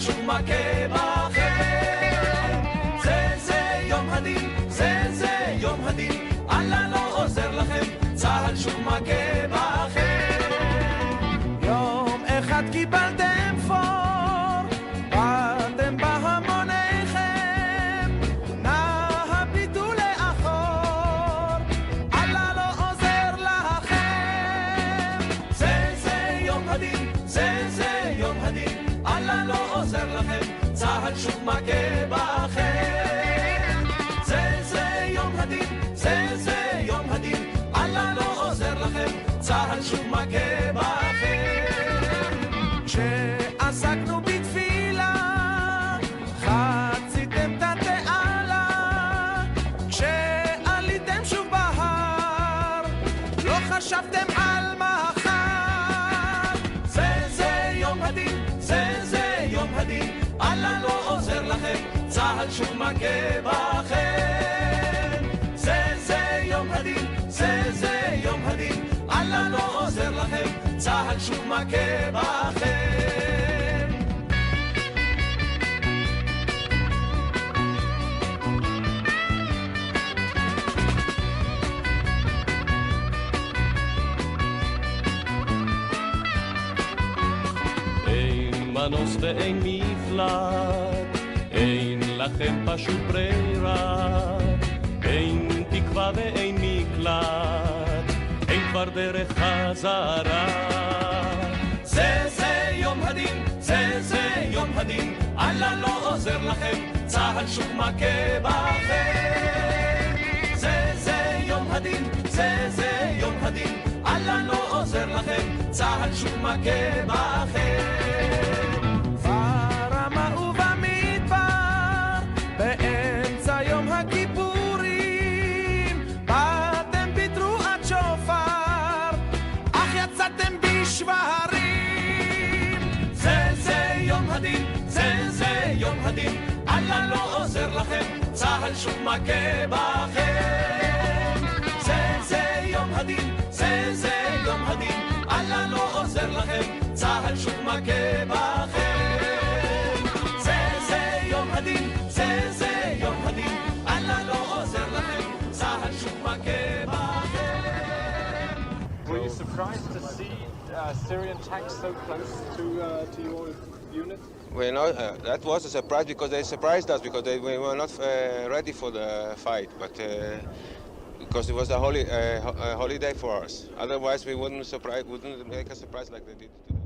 שוב מכה בכם. זה יום הדין, זה יום הדין, אללה לא עוזר לכם, צהל שוב מכה בכם. יום אחד קיבלתם פור, באתם בהמוניכם, נא הביטו לאחור, אללה לא עוזר לכם. זה יום הדין, זה יום הדין, אללה לא עוזר לכם, צהל שוב מכה בכם. זה יום הדין, זה יום הדין, אללה לא עוזר לכם, צהל שוב מכה בכם. כשעסקנו בתפילה, חציתם את התעלה, כשעליתם שוב בהר, לא חשבתם על מחר. זה יום הדין, זה יום הדין, אללה לא עוזר לכם, צהל שוב מכה בכם. זה יום הדין, זה יום הדין, אללה לא עוזר לכם, צהל שוב מכה בכם. אין מנוס ואין מפלט, אין לכם פשוט ברירה, אין תקווה ואין מקלט, אין כבר דרך חזרה. זה יום הדין, זה יום הדין, אללה לא עוזר לכם, צהל שוב מכה בכם. זה יום הדין, זה יום הדין, אללה לא עוזר לכם, צהל שוב מכה בכם. ברמה ובמדבר, באמצע יום הכיפורים, באתם בתרועת שופר, אך יצאתם בשברים. זה יום הדין, זה יום הדין, אללה לא עוזר לכם, צהל שוב מכה בכם. זה יום הדין, זה יום הדין, אללה לא עוזר לכם, צהל שוב מכה בכם. זה יום הדין, זה יום הדין, אללה לא עוזר לכם, צהל שוב מכה בכם. Were you surprised to see Syrian tanks so close to your unit? Well, no, that was a surprise because they surprised us because we were not ready for the fight, but because it was a holiday for us. Otherwise, we wouldn't make a surprise like they did today.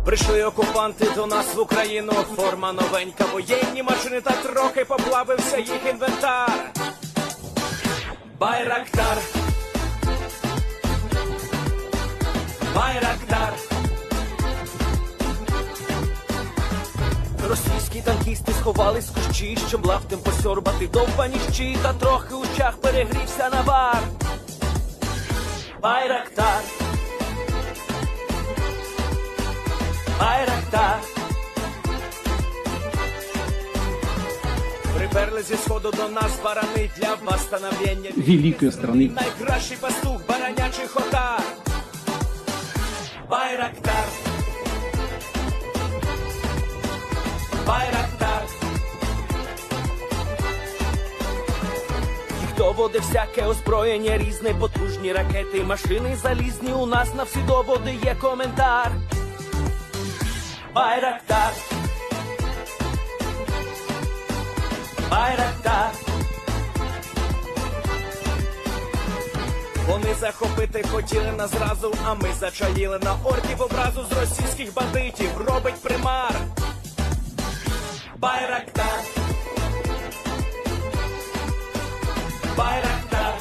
Прийшли окупанти до нас в Україну, форма новенька, воєнні машини, та трохи поплавився їх інвентар. Байрактар, Байрактар. Російські танкісти сховались в кущі, щоб лаптем посьорбати довбані щі, та трохи у чах перегрівся навар. Байрактар, Байрактар. Приперли зі сходу до нас барани для восстановлення великої страни. Найкращий пастух баранячих отар. Байрактар, Байрактар. Їх доводи всяке озброєння різне, потужні ракети, машини залізні, у нас на всі доводи є коментар. Байрактар, Байрактар. Вони захопити хотіли нас зразу, а ми зачаїли на орків образу з російських бандитів, робить примар. Байрактар, Байрактар.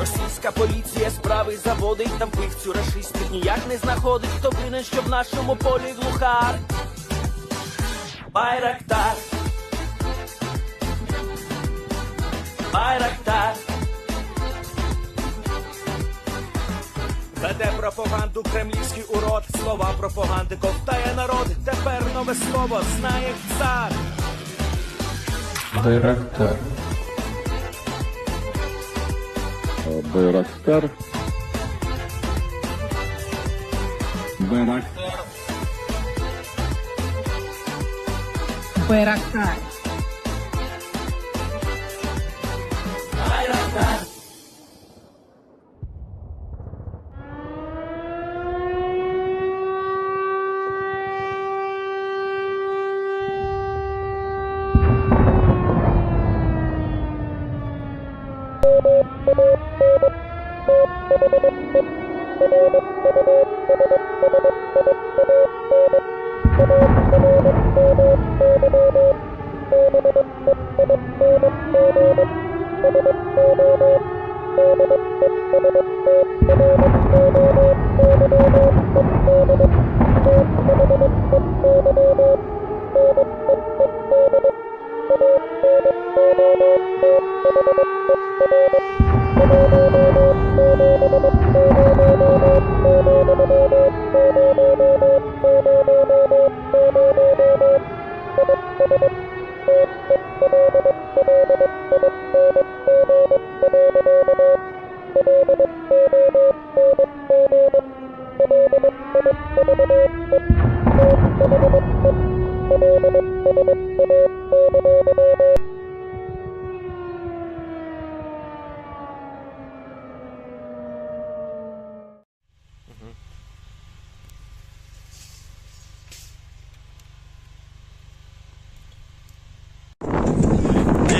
Російська поліція справи заводить, там вбивцю рашистів ніяк не знаходить, хто винен, що в нашому полі глухар. Байрактар, Байрактар. Веде пропаганду кремлівський урод, слова пропаганди ковтає народ. Тепер нове слово знає цар. Байрактар. Байрактар. Байрактар.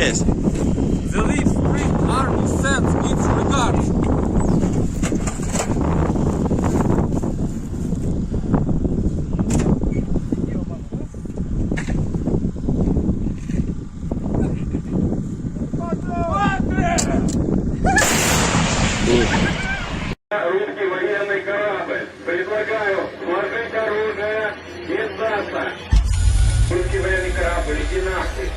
Yes. The Leaf Spring Army sends its regards. Русский военный корабль. Предлагаю сложить оружие и сдаться. Русский военный корабль, иди нахуй.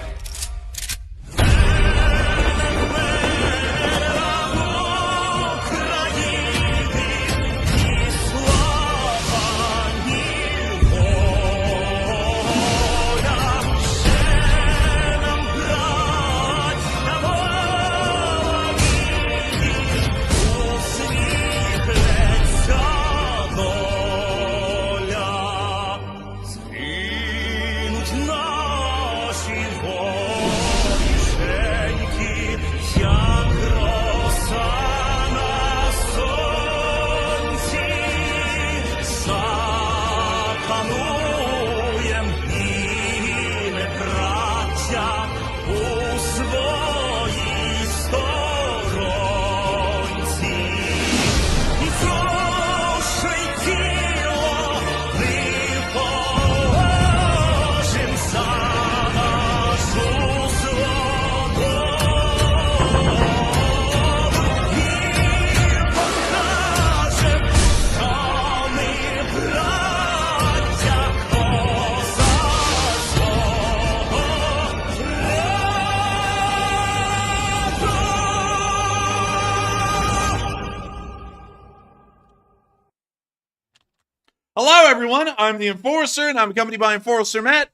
Hello, everyone. I'm the Enforcer, and I'm accompanied by Enforcer Matt.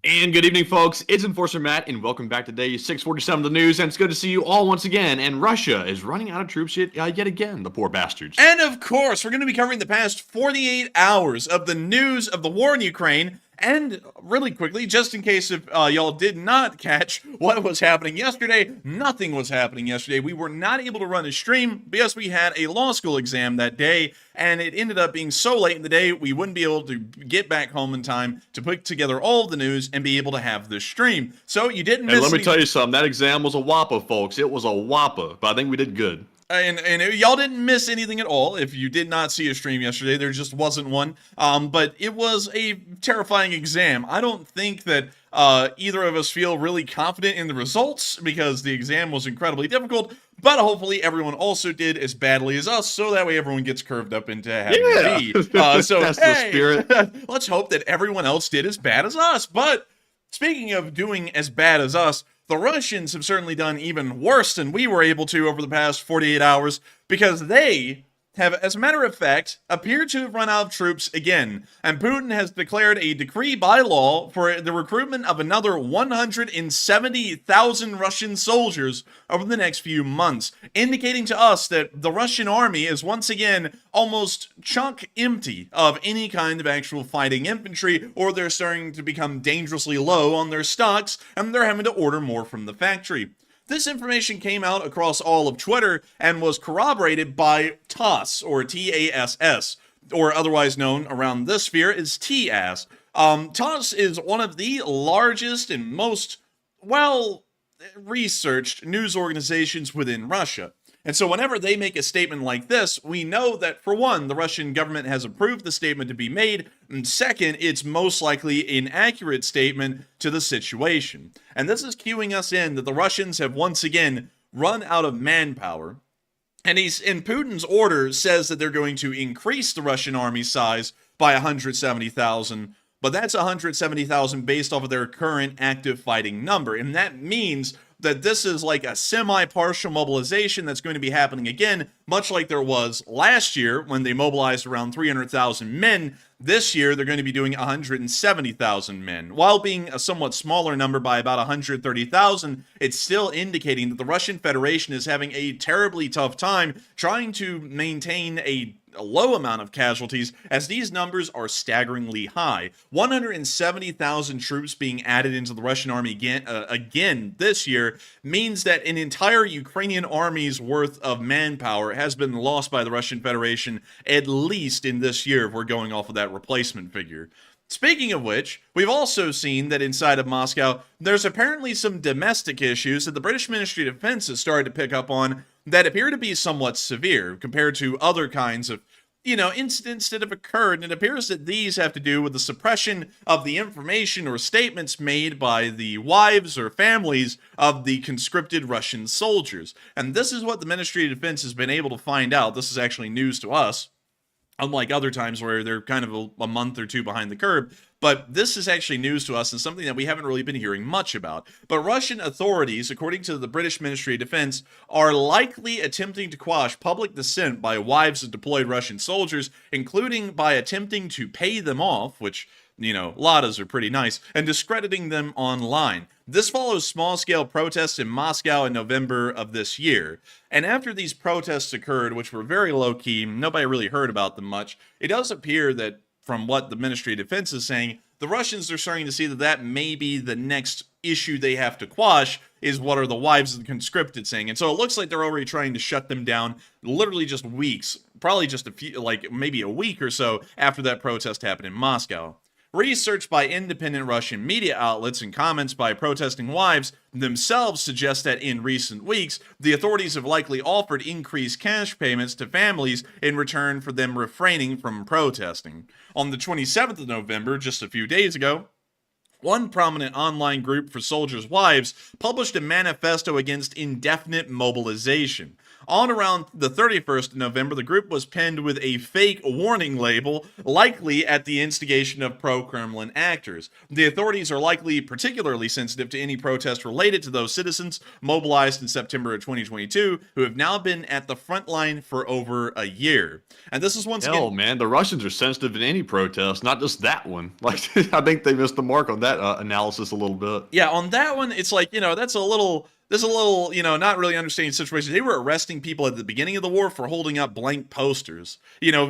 And good evening, folks. It's Enforcer Matt, and welcome back to day 647 of the news. And it's good to see you all once again. And Russia is running out of troops yet again, the poor bastards. And of course, we're going to be covering the past 48 hours of the news of the war in Ukraine. And really quickly, just in case if y'all did not catch what was happening yesterday, nothing was happening yesterday. We were not able to run a stream because we had a law school exam that day, and it ended up being so late in the day we wouldn't be able to get back home in time to put together all of the news and be able to have this stream. So you didn't miss. And let me tell you something, that exam was a whopper, folks. It was a whopper, but I think we did good. And y'all didn't miss anything at all. If you did not see a stream yesterday, there just wasn't one. But it was a terrifying exam. I don't think that either of us feel really confident in the results because the exam was incredibly difficult. But hopefully everyone also did as badly as us, so that way everyone gets curved up into having B. So that's the spirit. Let's hope that everyone else did as bad as us. But speaking of doing as bad as us, the Russians have certainly done even worse than we were able to over the past 48 hours because they have, as a matter of fact, appeared to have run out of troops again, and Putin has declared a decree by law for the recruitment of another 170,000 Russian soldiers over the next few months, indicating to us that the Russian army is once again almost chunk empty of any kind of actual fighting infantry, or they're starting to become dangerously low on their stocks, and they're having to order more from the factory. This information came out across all of Twitter and was corroborated by TASS, or TASS, or otherwise known around this sphere as TASS. TASS is one of the largest and most well-researched news organizations within Russia. And so whenever they make a statement like this, we know that, for one, the Russian government has approved the statement to be made, and second, it's most likely an accurate statement to the situation. And this is cueing us in that the Russians have once again run out of manpower, and Putin's order says that they're going to increase the Russian army size by 170,000, but that's 170,000 based off of their current active fighting number, and that means that this is like a semi-partial mobilization that's going to be happening again, much like there was last year when they mobilized around 300,000 men. This year, they're going to be doing 170,000 men. While being a somewhat smaller number by about 130,000, it's still indicating that the Russian Federation is having a terribly tough time trying to maintain a low amount of casualties, as these numbers are staggeringly high. 170,000 troops being added into the Russian army again this year means that an entire Ukrainian army's worth of manpower has been lost by the Russian Federation, at least in this year, if we're going off of that replacement figure. Speaking of which, we've also seen that inside of Moscow, there's apparently some domestic issues that the British Ministry of Defense has started to pick up on that appear to be somewhat severe compared to other kinds of, incidents that have occurred. And it appears that these have to do with the suppression of the information or statements made by the wives or families of the conscripted Russian soldiers. And this is what the Ministry of Defense has been able to find out. This is actually news to us, unlike other times where they're kind of a month or two behind the curve. But this is actually news to us and something that we haven't really been hearing much about. But Russian authorities, according to the British Ministry of Defense, are likely attempting to quash public dissent by wives of deployed Russian soldiers, including by attempting to pay them off, which, ladas are pretty nice, and discrediting them online. This follows small-scale protests in Moscow in November of this year. And after these protests occurred, which were very low-key, nobody really heard about them much, it does appear that, from what the Ministry of Defense is saying, the Russians are starting to see that may be the next issue they have to quash, is what are the wives of the conscripted saying. And so it looks like they're already trying to shut them down literally just weeks, probably just a few, maybe a week or so after that protest happened in Moscow. Research by independent Russian media outlets and comments by protesting wives themselves suggest that in recent weeks, the authorities have likely offered increased cash payments to families in return for them refraining from protesting. On the 27th of November, just a few days ago, one prominent online group for soldiers' wives published a manifesto against indefinite mobilization. On around the 31st of November, the group was penned with a fake warning label, likely at the instigation of pro-Kremlin actors. The authorities are likely particularly sensitive to any protest related to those citizens mobilized in September of 2022, who have now been at the front line for over a year. And this is once again... Hell, man, the Russians are sensitive in any protest, not just that one. I think they missed the mark on that analysis a little bit. Yeah, on that one, it's that's a little... There's a little, not really understanding the situation. They were arresting people at the beginning of the war for holding up blank posters,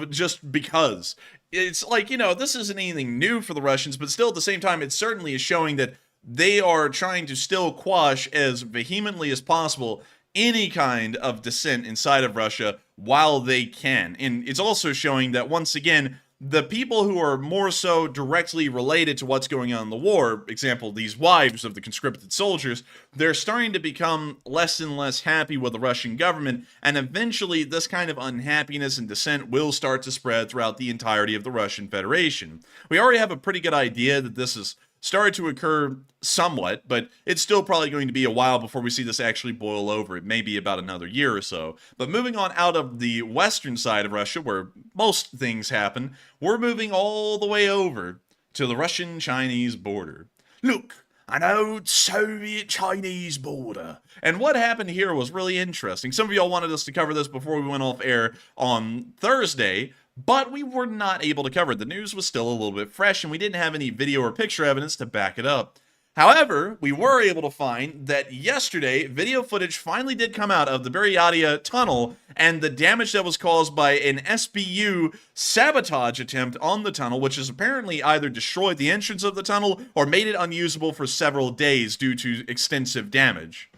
just because. It's this isn't anything new for the Russians, but still at the same time, it certainly is showing that they are trying to still quash as vehemently as possible any kind of dissent inside of Russia while they can. And it's also showing that, once again, the people who are more so directly related to what's going on in the war, example, these wives of the conscripted soldiers, they're starting to become less and less happy with the Russian government, and eventually this kind of unhappiness and dissent will start to spread throughout the entirety of the Russian Federation. We already have a pretty good idea that this is started to occur somewhat, but it's still probably going to be a while before we see this actually boil over. It may be about another year or so. But moving on out of the western side of Russia, where most things happen, we're moving all the way over to the Russian-Chinese border. Look, an old Soviet-Chinese border. And what happened here was really interesting. Some of y'all wanted us to cover this before we went off air on Thursday, but we were not able to cover it. The news was still a little bit fresh, and we didn't have any video or picture evidence to back it up. However, we were able to find that yesterday, video footage finally did come out of the Badia Tunnel and the damage that was caused by an SBU sabotage attempt on the tunnel, which has apparently either destroyed the entrance of the tunnel or made it unusable for several days due to extensive damage.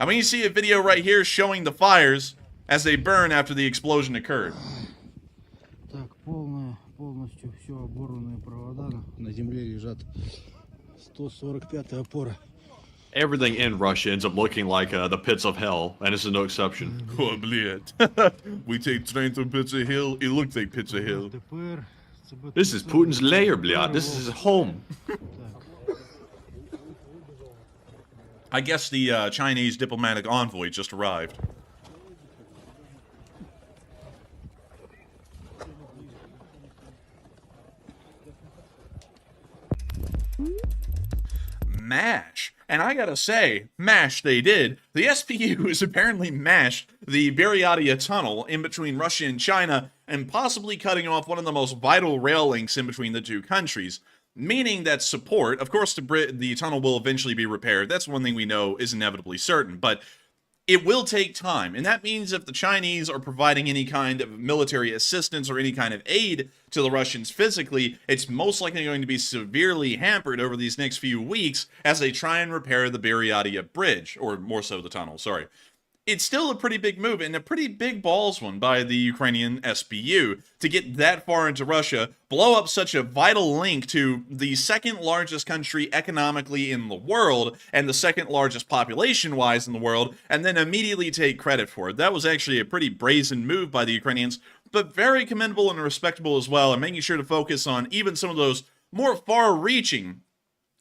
I mean, you see a video right here showing the fires as they burn after the explosion occurred. Так, полностью все оборванные провода на земле лежат. 145-я опора. Everything in Russia ends up looking like the pits of hell, and this is no exception. Oh, bled. We take train through pits of hell. It looks like pits of hell. This is Putin's lair, blad. This is his home. I guess the Chinese diplomatic envoy just arrived. Mash. And I gotta say, mash they did. The SPU has apparently mashed the Badia Tunnel in between Russia and China and possibly cutting off one of the most vital rail links in between the two countries. Meaning that support, of course the tunnel will eventually be repaired. That's one thing we know is inevitably certain, but it will take time, and that means if the Chinese are providing any kind of military assistance or any kind of aid to the Russians physically, it's most likely going to be severely hampered over these next few weeks as they try and repair the Badia Bridge, or more so the tunnel, sorry. It's still a pretty big move, and a pretty big balls one by the Ukrainian SBU to get that far into Russia, blow up such a vital link to the second largest country economically in the world, and the second largest population-wise in the world, and then immediately take credit for it. That was actually a pretty brazen move by the Ukrainians, but very commendable and respectable as well, and making sure to focus on even some of those more far-reaching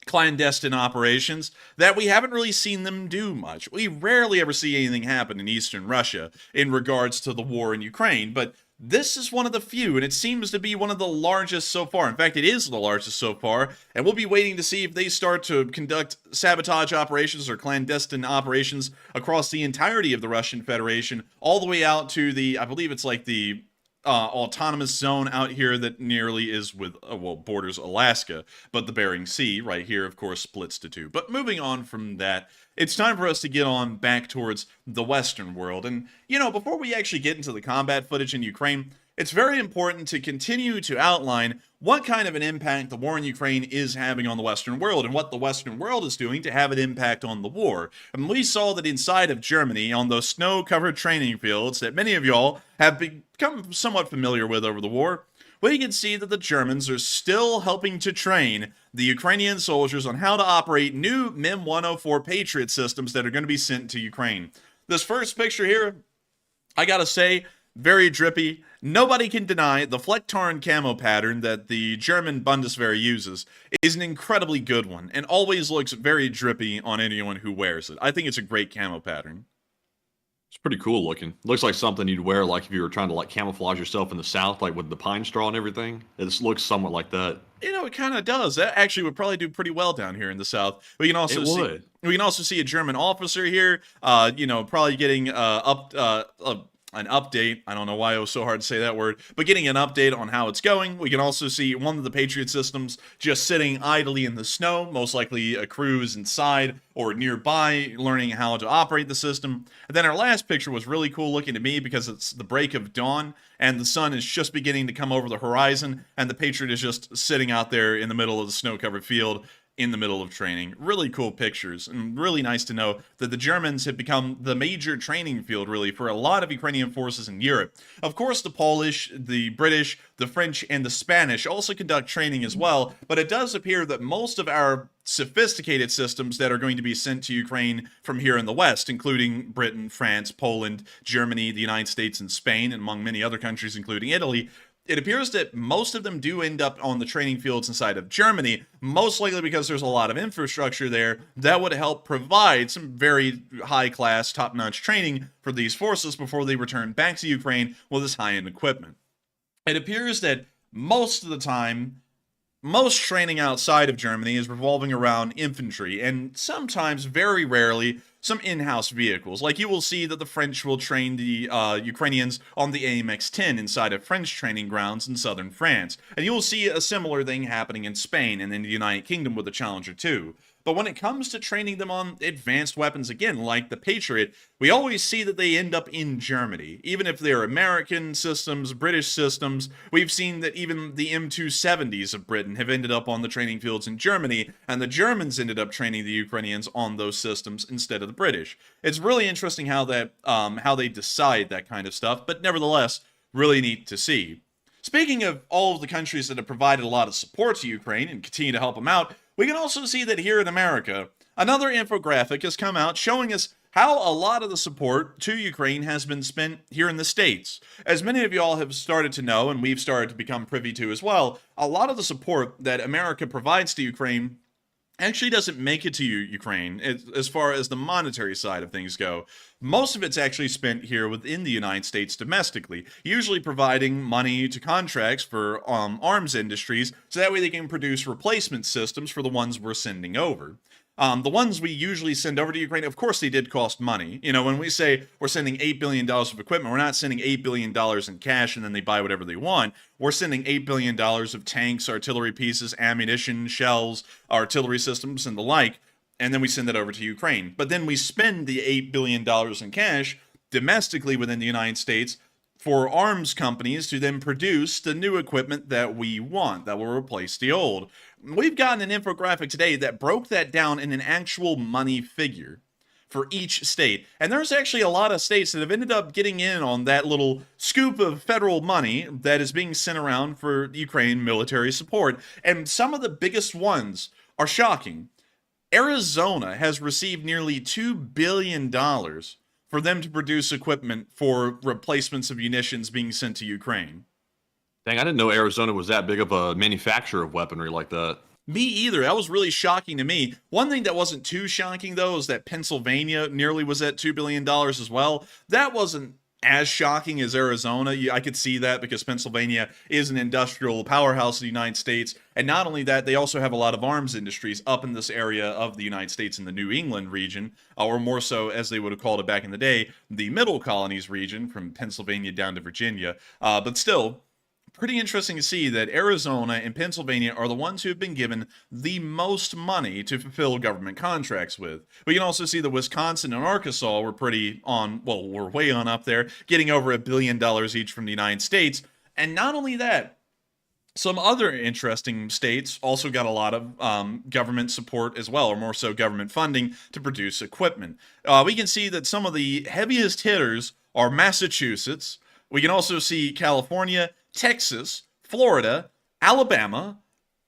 clandestine operations that we haven't really seen them do much. We rarely ever see anything happen in eastern Russia in regards to the war in Ukraine, but this is one of the few, and it seems to be one of the largest so far. In fact, it is the largest so far, and we'll be waiting to see if they start to conduct sabotage operations or clandestine operations across the entirety of the Russian Federation, all the way out to the, I believe it's like the autonomous zone out here that nearly is with, well, borders Alaska, but the Bering Sea right here, of course, splits to two. But moving on from that, it's time for us to get on back towards the Western world. And, you know, before we actually get into the combat footage in Ukraine, it's very important to continue to outline what kind of an impact the war in Ukraine is having on the Western world and what the Western world is doing to have an impact on the war. And we saw that inside of Germany, on those snow-covered training fields that many of y'all have become somewhat familiar with over the war, we can see that the Germans are still helping to train the Ukrainian soldiers on how to operate new MIM-104 Patriot systems that are going to be sent to Ukraine. This first picture here, I gotta say, very drippy. Nobody can deny the Flecktarn camo pattern that the German Bundeswehr uses is an incredibly good one and always looks very drippy on anyone who wears it. I think it's a great camo pattern. It's pretty cool looking. Looks like something you'd wear like if you were trying to like camouflage yourself in the South, like with the pine straw and everything. It looks somewhat like that. You know, it kind of does. That actually would probably do pretty well down here in the South. We can also we can also see a German officer here. You know, probably getting an update. I don't know why it was so hard to say that word, but getting an update on how it's going. We can also see one of the Patriot systems just sitting idly in the snow, most likely a crew is inside or nearby learning how to operate the system. And then our last picture was really cool looking to me because it's the break of dawn and the sun is just beginning to come over the horizon and the Patriot is just sitting out there in the middle of the snow-covered field in the middle of training. Really cool pictures, and really nice to know that the Germans have become the major training field, really, for a lot of Ukrainian forces in Europe. Of course, the Polish, the British, the French, and the Spanish also conduct training as well, but it does appear that most of our sophisticated systems that are going to be sent to Ukraine from here in the West, including Britain, France, Poland, Germany, the United States, and Spain, and among many other countries, including Italy, it appears that most of them do end up on the training fields inside of Germany, most likely because there's a lot of infrastructure there that would help provide some very high-class, top-notch training for these forces before they return back to Ukraine with this high-end equipment. It appears that most of the time, most training outside of Germany is revolving around infantry and sometimes, very rarely, some in-house vehicles. Like you will see that the French will train the Ukrainians on the AMX-10 inside of French training grounds in southern France. And you will see a similar thing happening in Spain and in the United Kingdom with the Challenger 2. But when it comes to training them on advanced weapons, again, like the Patriot, we always see that they end up in Germany. Even if they're American systems, British systems, we've seen that even the M270s of Britain have ended up on the training fields in Germany, and the Germans ended up training the Ukrainians on those systems instead of the British. It's really interesting how they decide that kind of stuff, but nevertheless, really neat to see. Speaking of all of the countries that have provided a lot of support to Ukraine and continue to help them out, we can also see that here in America, another infographic has come out showing us how a lot of the support to Ukraine has been spent here in the States. As many of y'all have started to know, and we've started to become privy to as well, a lot of the support that America provides to Ukraine actually doesn't make it to Ukraine as far as the monetary side of things go. Most of it's actually spent here within the United States domestically, usually providing money to contracts for arms industries so that way they can produce replacement systems for the ones we're sending over. The ones we usually send over to Ukraine, of course, they did cost money. You know, when we say we're sending $8 billion of equipment, we're not sending $8 billion in cash and then they buy whatever they want. We're sending $8 billion of tanks, artillery pieces, ammunition, shells, artillery systems, and the like, and then we send it over to Ukraine. But then we spend the $8 billion in cash domestically within the United States for arms companies to then produce the new equipment that we want, that will replace the old. We've gotten an infographic today that broke that down in an actual money figure for each state. And there's actually a lot of states that have ended up getting in on that little scoop of federal money that is being sent around for Ukraine military support. And some of the biggest ones are shocking. Arizona has received nearly $2 billion for them to produce equipment for replacements of munitions being sent to Ukraine. Dang, I didn't know Arizona was that big of a manufacturer of weaponry like that. Me either. That was really shocking to me. One thing that wasn't too shocking, though, is that Pennsylvania nearly was at $2 billion as well. That wasn't as shocking as Arizona. I could see that because Pennsylvania is an industrial powerhouse of the United States. And not only that, they also have a lot of arms industries up in this area of the United States in the New England region, or more so, as they would have called it back in the day, the Middle Colonies region from Pennsylvania down to Virginia. But still, pretty interesting to see that Arizona and Pennsylvania are the ones who have been given the most money to fulfill government contracts with. We can also see that Wisconsin and Arkansas were we're way on up there, getting over $1 billion each from the United States. And not only that, some other interesting states also got a lot of government support as well, or more so government funding to produce equipment. We can see that some of the heaviest hitters are Massachusetts. We can also see California, Texas, Florida, Alabama,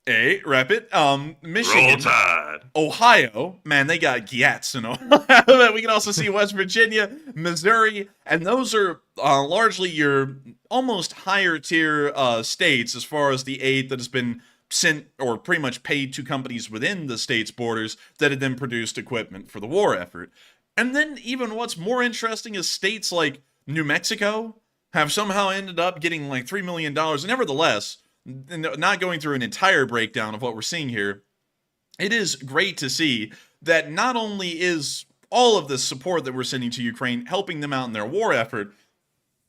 Michigan, Roll Tide, Ohio. Man, they got Gats in Ohio. We can also see West Virginia, Missouri, and those are largely your almost higher tier states as far as the aid that has been sent or pretty much paid to companies within the state's borders that have then produced equipment for the war effort. And then even what's more interesting is states like New Mexico have somehow ended up getting like $3 million. And nevertheless, not going through an entire breakdown of what we're seeing here, it is great to see that not only is all of this support that we're sending to Ukraine helping them out in their war effort,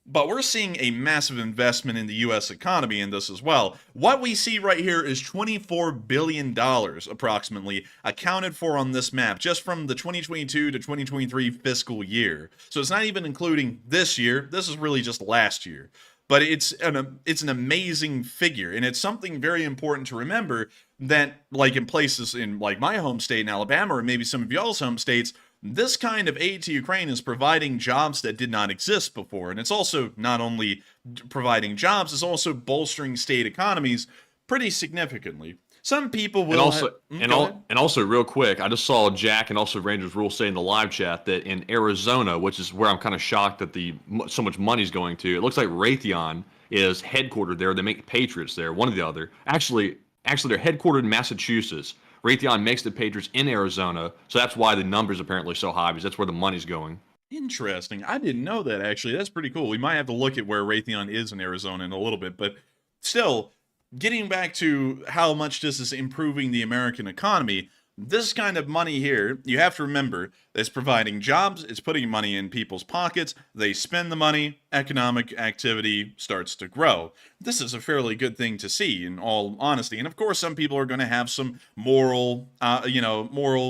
but we're seeing a massive investment in the U.S. economy in this as well. What we see right here is $24 billion approximately accounted for on this map just from the 2022 to 2023 fiscal year. So it's not even including this year. This is really just last year. But it's an amazing figure, and it's something very important to remember that, like in places in like my home state in Alabama, or maybe some of y'all's home states, this kind of aid to Ukraine is providing jobs that did not exist before. And it's also not only providing jobs, it's also bolstering state economies pretty significantly. Some people will... And also, real quick, I just saw Jack and also Rangers Rule say in the live chat that in Arizona, which is where I'm kind of shocked that so much money's going to, it looks like Raytheon is headquartered there. They make Patriots there, one or the other. Actually, they're headquartered in Massachusetts. Raytheon makes the Patriots in Arizona, so that's why the number's apparently so high, because that's where the money's going. Interesting. I didn't know that, actually. That's pretty cool. We might have to look at where Raytheon is in Arizona in a little bit, but still, getting back to how much this is improving the American economy, this kind of money here, you have to remember, it's providing jobs, it's putting money in people's pockets, they spend the money, economic activity starts to grow. This is a fairly good thing to see, in all honesty. And of course, some people are going to have some moral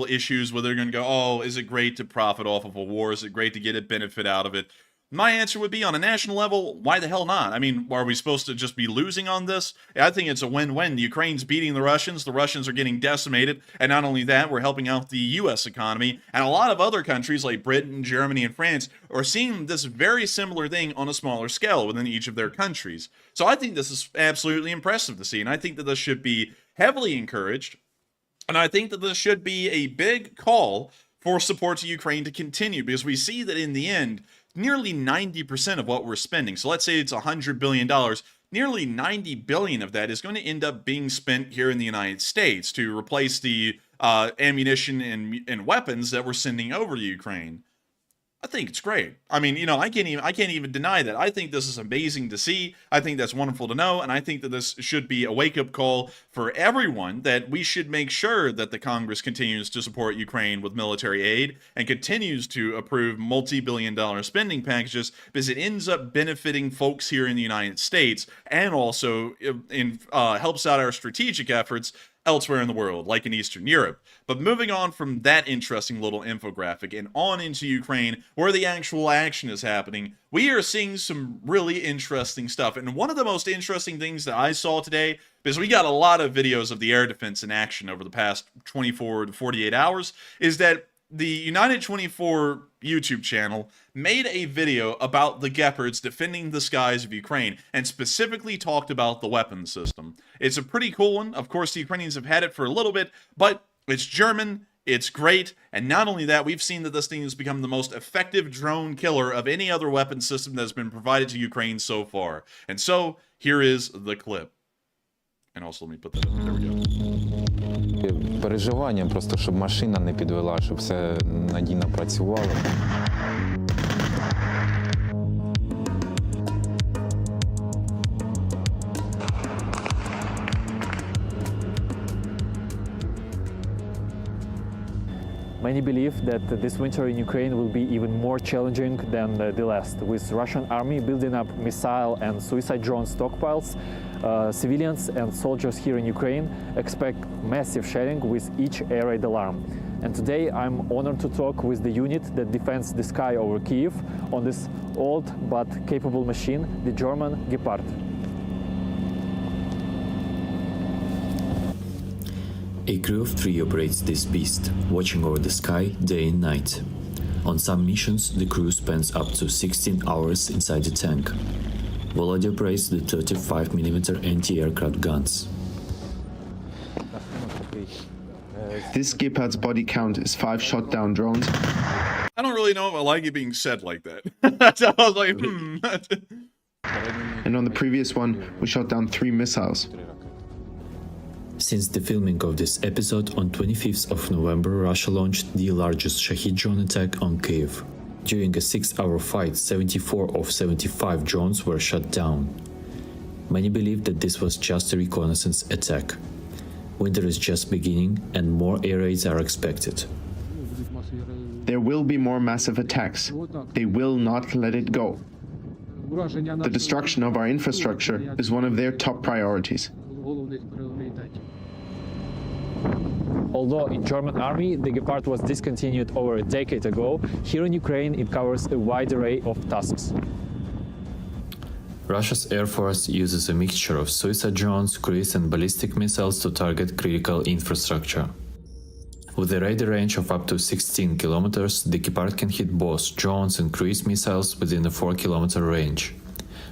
issues where they're going to go, oh, is it great to profit off of a war? Is it great to get a benefit out of it? My answer would be, on a national level, why the hell not? I mean, are we supposed to just be losing on this? I think it's a win-win. The Ukraine's beating the Russians are getting decimated, and not only that, we're helping out the U.S. economy, and a lot of other countries like Britain, Germany, and France are seeing this very similar thing on a smaller scale within each of their countries. So I think this is absolutely impressive to see, and I think that this should be heavily encouraged, and I think that this should be a big call for support to Ukraine to continue, because we see that in the end, nearly 90% of what we're spending, so let's say it's $100 billion, nearly $90 billion of that is going to end up being spent here in the United States to replace the ammunition and weapons that we're sending over to Ukraine. I think it's great. I mean, I can't even deny that. I think this is amazing to see. I think that's wonderful to know, and I think that this should be a wake-up call for everyone, that we should make sure that the Congress continues to support Ukraine with military aid and continues to approve multi-billion-dollar spending packages, because it ends up benefiting folks here in the United States and also helps out our strategic efforts elsewhere in the world, like in Eastern Europe. But moving on from that interesting little infographic and on into Ukraine, where the actual action is happening, we are seeing some really interesting stuff. And one of the most interesting things that I saw today, because we got a lot of videos of the air defense in action over the past 24 to 48 hours, is that the United 24 YouTube channel made a video about the Gepards defending the skies of Ukraine, and specifically talked about the weapon system. It's a pretty cool one. Of course, the Ukrainians have had it for a little bit, but it's German, it's great, and not only that, we've seen that this thing has become the most effective drone killer of any other weapon system that has been provided to Ukraine so far. And so, here is the clip. And also, let me put that up. There we go. Переживання просто, щоб машина не підвела, щоб все надійно працювало. Many believe that this winter in Ukraine will be even more challenging than the last. With Russian army building up missile and suicide drone stockpiles, civilians and soldiers here in Ukraine expect massive shelling with each air raid alarm. And today I'm honored to talk with the unit that defends the sky over Kyiv on this old but capable machine, the German Gepard. A crew of 3 operates this beast, watching over the sky day and night. On some missions, the crew spends up to 16 hours inside the tank. Volodya operates the 35mm anti-aircraft guns. This Gepard's body count is 5 shot-down drones. I don't really know if I like it being said like that. So I was like, And on the previous one, we shot down 3 missiles. Since the filming of this episode on 25th of November, Russia launched the largest Shahed drone attack on Kyiv. During a 6-hour fight, 74 of 75 drones were shot down. Many believe that this was just a reconnaissance attack. Winter is just beginning and more air raids are expected. There will be more massive attacks. They will not let it go. The destruction of our infrastructure is one of their top priorities. Although in German army the Gepard was discontinued over a decade ago, here in Ukraine it covers a wide array of tasks. Russia's Air Force uses a mixture of suicide drones, cruise and ballistic missiles to target critical infrastructure. With a radar range of up to 16 kilometers, the Gepard can hit both drones and cruise missiles within a 4-kilometer range.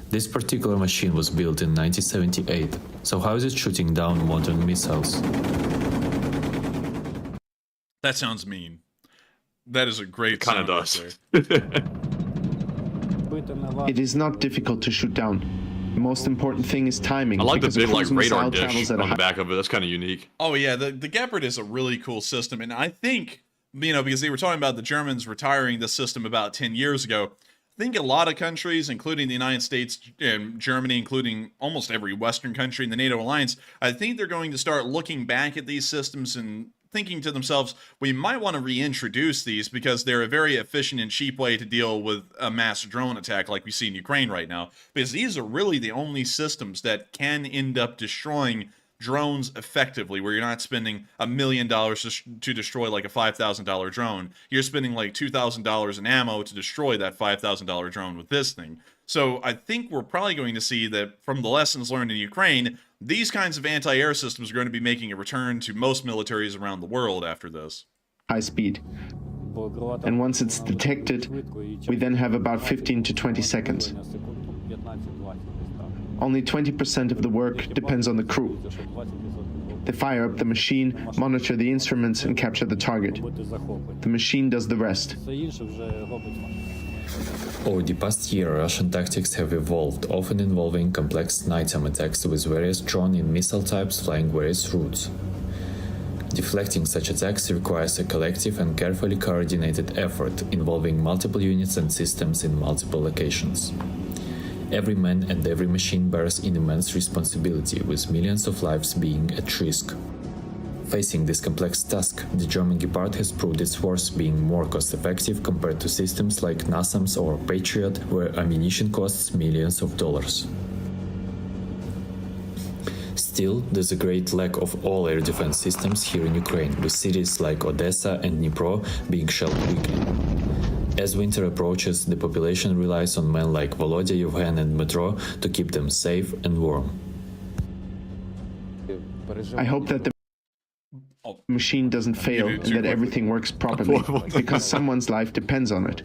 This particular machine was built in 1978, so how is it shooting down modern missiles? that sounds mean. That is a great kind of does. It is not difficult to shoot down. The most important thing is timing. I like the because a big cruise radar missile dish travels at on a the back of it. That's kind of unique. Oh yeah, the Gepard is a really cool system, and I think, because they were talking about the Germans retiring the system about 10 years ago, I think a lot of countries, including the United States and Germany, including almost every Western country in the NATO alliance, I think they're going to start looking back at these systems and thinking to themselves, we might want to reintroduce these because they're a very efficient and cheap way to deal with a mass drone attack like we see in Ukraine right now. Because these are really the only systems that can end up destroying drones effectively, where you're not spending $1 million to destroy like a $5,000 drone. You're spending like $2,000 in ammo to destroy that $5,000 drone with this thing. So I think we're probably going to see that from the lessons learned in Ukraine, these kinds of anti-air systems are going to be making a return to most militaries around the world after this. High speed. And once it's detected, we then have about 15 to 20 seconds. Only 20% of the work depends on the crew. They fire up the machine, monitor the instruments, and capture the target. The machine does the rest. Over the past year, Russian tactics have evolved, often involving complex nighttime attacks with various drone and missile types flying various routes. Deflecting such attacks requires a collective and carefully coordinated effort involving multiple units and systems in multiple locations. Every man and every machine bears an immense responsibility, with millions of lives being at risk. Facing this complex task, the German Gepard has proved its worth, being more cost-effective compared to systems like NASAMS or Patriot, where ammunition costs millions of dollars. Still, there's a great lack of all air defense systems here in Ukraine, with cities like Odessa and Dnipro being shelled weekly. As winter approaches, the population relies on men like Volodya, Yevgen and Metro to keep them safe and warm. I hope that the machine doesn't fail and that everything works properly, because someone's life depends on it.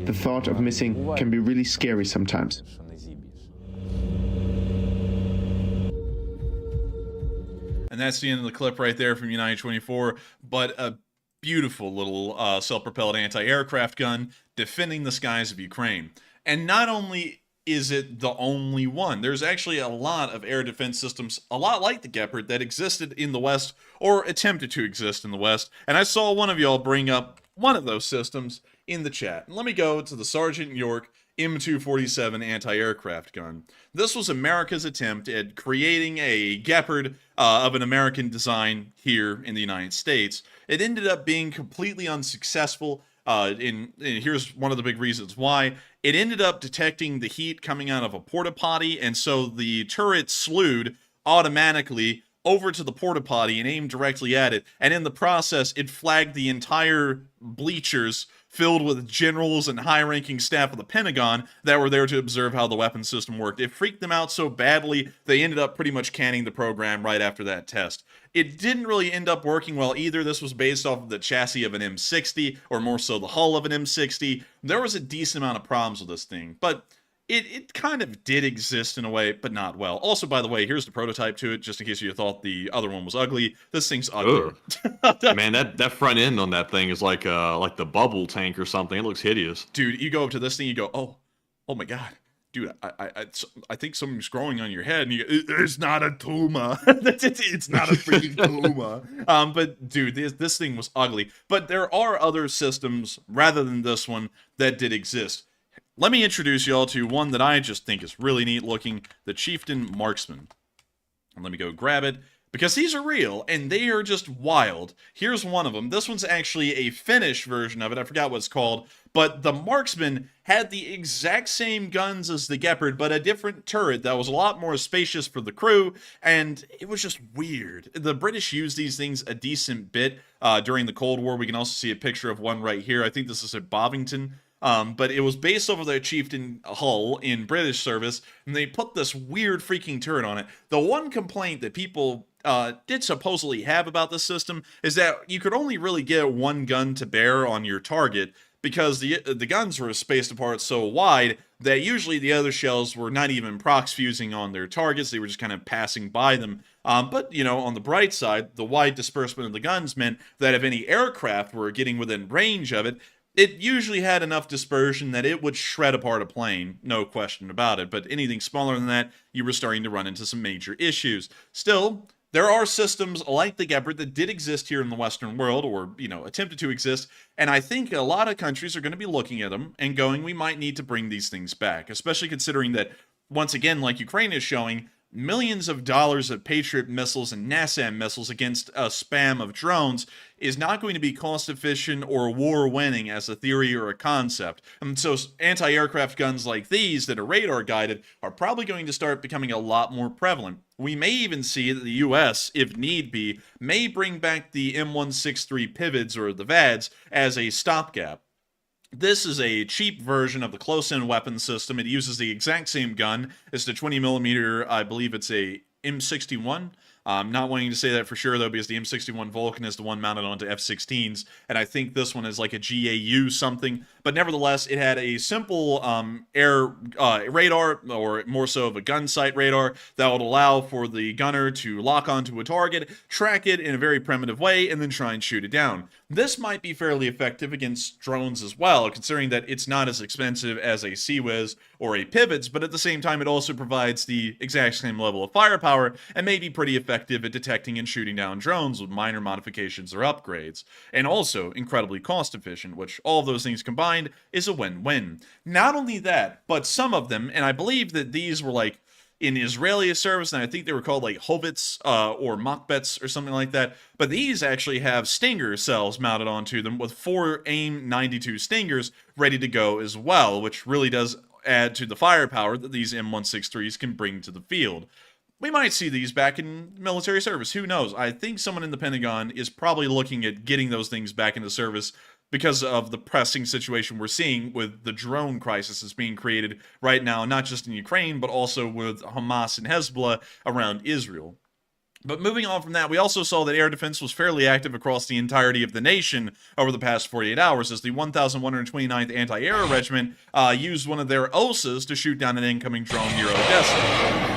The thought of missing can be really scary sometimes. And that's the end of the clip right there from United 24, but a beautiful little self-propelled anti-aircraft gun defending the skies of Ukraine. And not only is it the only one, there's actually a lot of air defense systems, a lot like the Gepard, that existed in the West or attempted to exist in the West. And I saw one of y'all bring up one of those systems in the chat. And let me go to the Sergeant York M247 anti-aircraft gun. This was America's attempt at creating a Gepard of an American design here in the United States. It ended up being completely unsuccessful. And here's one of the big reasons why. It ended up detecting the heat coming out of a porta potty, and so the turret slewed automatically over to the porta potty and aimed directly at it. And in the process, it flagged the entire bleachers filled with generals and high-ranking staff of the Pentagon that were there to observe how the weapon system worked. It freaked them out so badly, they ended up pretty much canning the program right after that test. It didn't really end up working well either. This was based off of the chassis of an M60, or more so the hull of an M60. There was a decent amount of problems with this thing, but it kind of did exist in a way, but not well. Also, by the way, here's the prototype to it, just in case you thought the other one was ugly. This thing's ugly. Man, that front end on that thing is like the bubble tank or something. It looks hideous. Dude, you go up to this thing, you go, oh my god. Dude, I think something's growing on your head, and you go, it's not a tumor. It's not a freaking tumor. But dude, this thing was ugly. But there are other systems, rather than this one, that did exist. Let me introduce y'all to one that I just think is really neat looking, the Chieftain Marksman. And let me go grab it, because these are real, and they are just wild. Here's one of them. This one's actually a Finnish version of it. I forgot what it's called. But the Marksman had the exact same guns as the Gepard, but a different turret that was a lot more spacious for the crew, and it was just weird. The British used these things a decent bit during the Cold War. We can also see a picture of one right here. I think this is at Bovington. But it was based off of their Chieftain hull in British service, and they put this weird freaking turret on it. The one complaint that people did supposedly have about this system is that you could only really get one gun to bear on your target, because the guns were spaced apart so wide that usually the other shells were not even prox fusing on their targets. They were just kind of passing by them. But, you know, on the bright side, the wide disbursement of the guns meant that if any aircraft were getting within range of it, it usually had enough dispersion that it would shred apart a plane, no question about it. But anything smaller than that, you were starting to run into some major issues. Still, There are systems like the Gepard that did exist here in the Western world, or, attempted to exist, and I think a lot of countries are going to be looking at them and going, we might need to bring these things back, especially considering that, once again, like Ukraine is showing, millions of dollars of Patriot missiles and NASAM missiles against a spam of drones is not going to be cost efficient or war winning as a theory or a concept. And so anti-aircraft guns like these that are radar guided are probably going to start becoming a lot more prevalent. We may even see that the US, if need be, may bring back the M163 pivots or the VADs as a stopgap. This is a cheap version of the close-in weapon system. It uses the exact same gun as the 20mm, I believe it's a M61. I'm not wanting to say that for sure, though, because the M61 Vulcan is the one mounted onto F-16s, and I think this one is like a GAU something. But nevertheless, it had a simple air radar, or more so of a gun sight radar, that would allow for the gunner to lock onto a target, track it in a very primitive way, and then try and shoot it down. This might be fairly effective against drones as well, considering that it's not as expensive as a CWIS or a Pivots, but at the same time it also provides the exact same level of firepower and may be pretty effective at detecting and shooting down drones with minor modifications or upgrades. And also incredibly cost efficient, which all of those things combined is a win-win. Not only that, but some of them, and I believe that these were like in Israeli service, and I think they were called like Hovets or Machbets or something like that. But these actually have Stinger cells mounted onto them with 4 AIM-92 Stingers ready to go as well, which really does add to the firepower that these M163s can bring to the field. We might see these back in military service. Who knows? I think someone in the Pentagon is probably looking at getting those things back into service because of the pressing situation we're seeing with the drone crisis that's being created right now, not just in Ukraine, but also with Hamas and Hezbollah around Israel. But moving on from that, we also saw that air defense was fairly active across the entirety of the nation over the past 48 hours, as the 1,129th Anti-Air Regiment used one of their OSAs to shoot down an incoming drone near Odessa.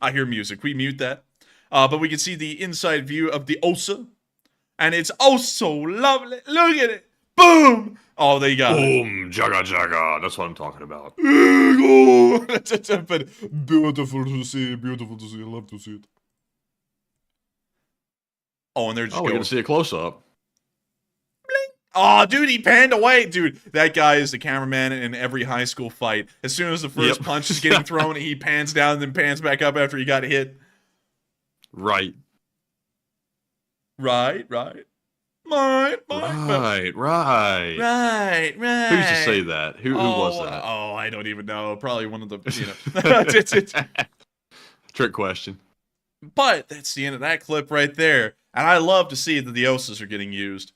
I hear music. We mute that. But we can see the inside view of the OSA. And it's oh so lovely. Look at it. Boom. Oh, they got it. Boom. Jaga jaga. That's what I'm talking about. But beautiful to see. Beautiful to see. I love to see it. Oh, and they're just we're going to see a close-up. Oh, dude, he panned away. Dude, that guy is the cameraman in every high school fight. As soon as the first punch is getting thrown, he pans down and then pans back up after he got hit. Right. Right. Right. Right. Who used to say that? Who was that? Oh, I don't even know. Probably one of the, Trick question. But that's the end of that clip right there. And I love to see that the OSAs are getting used.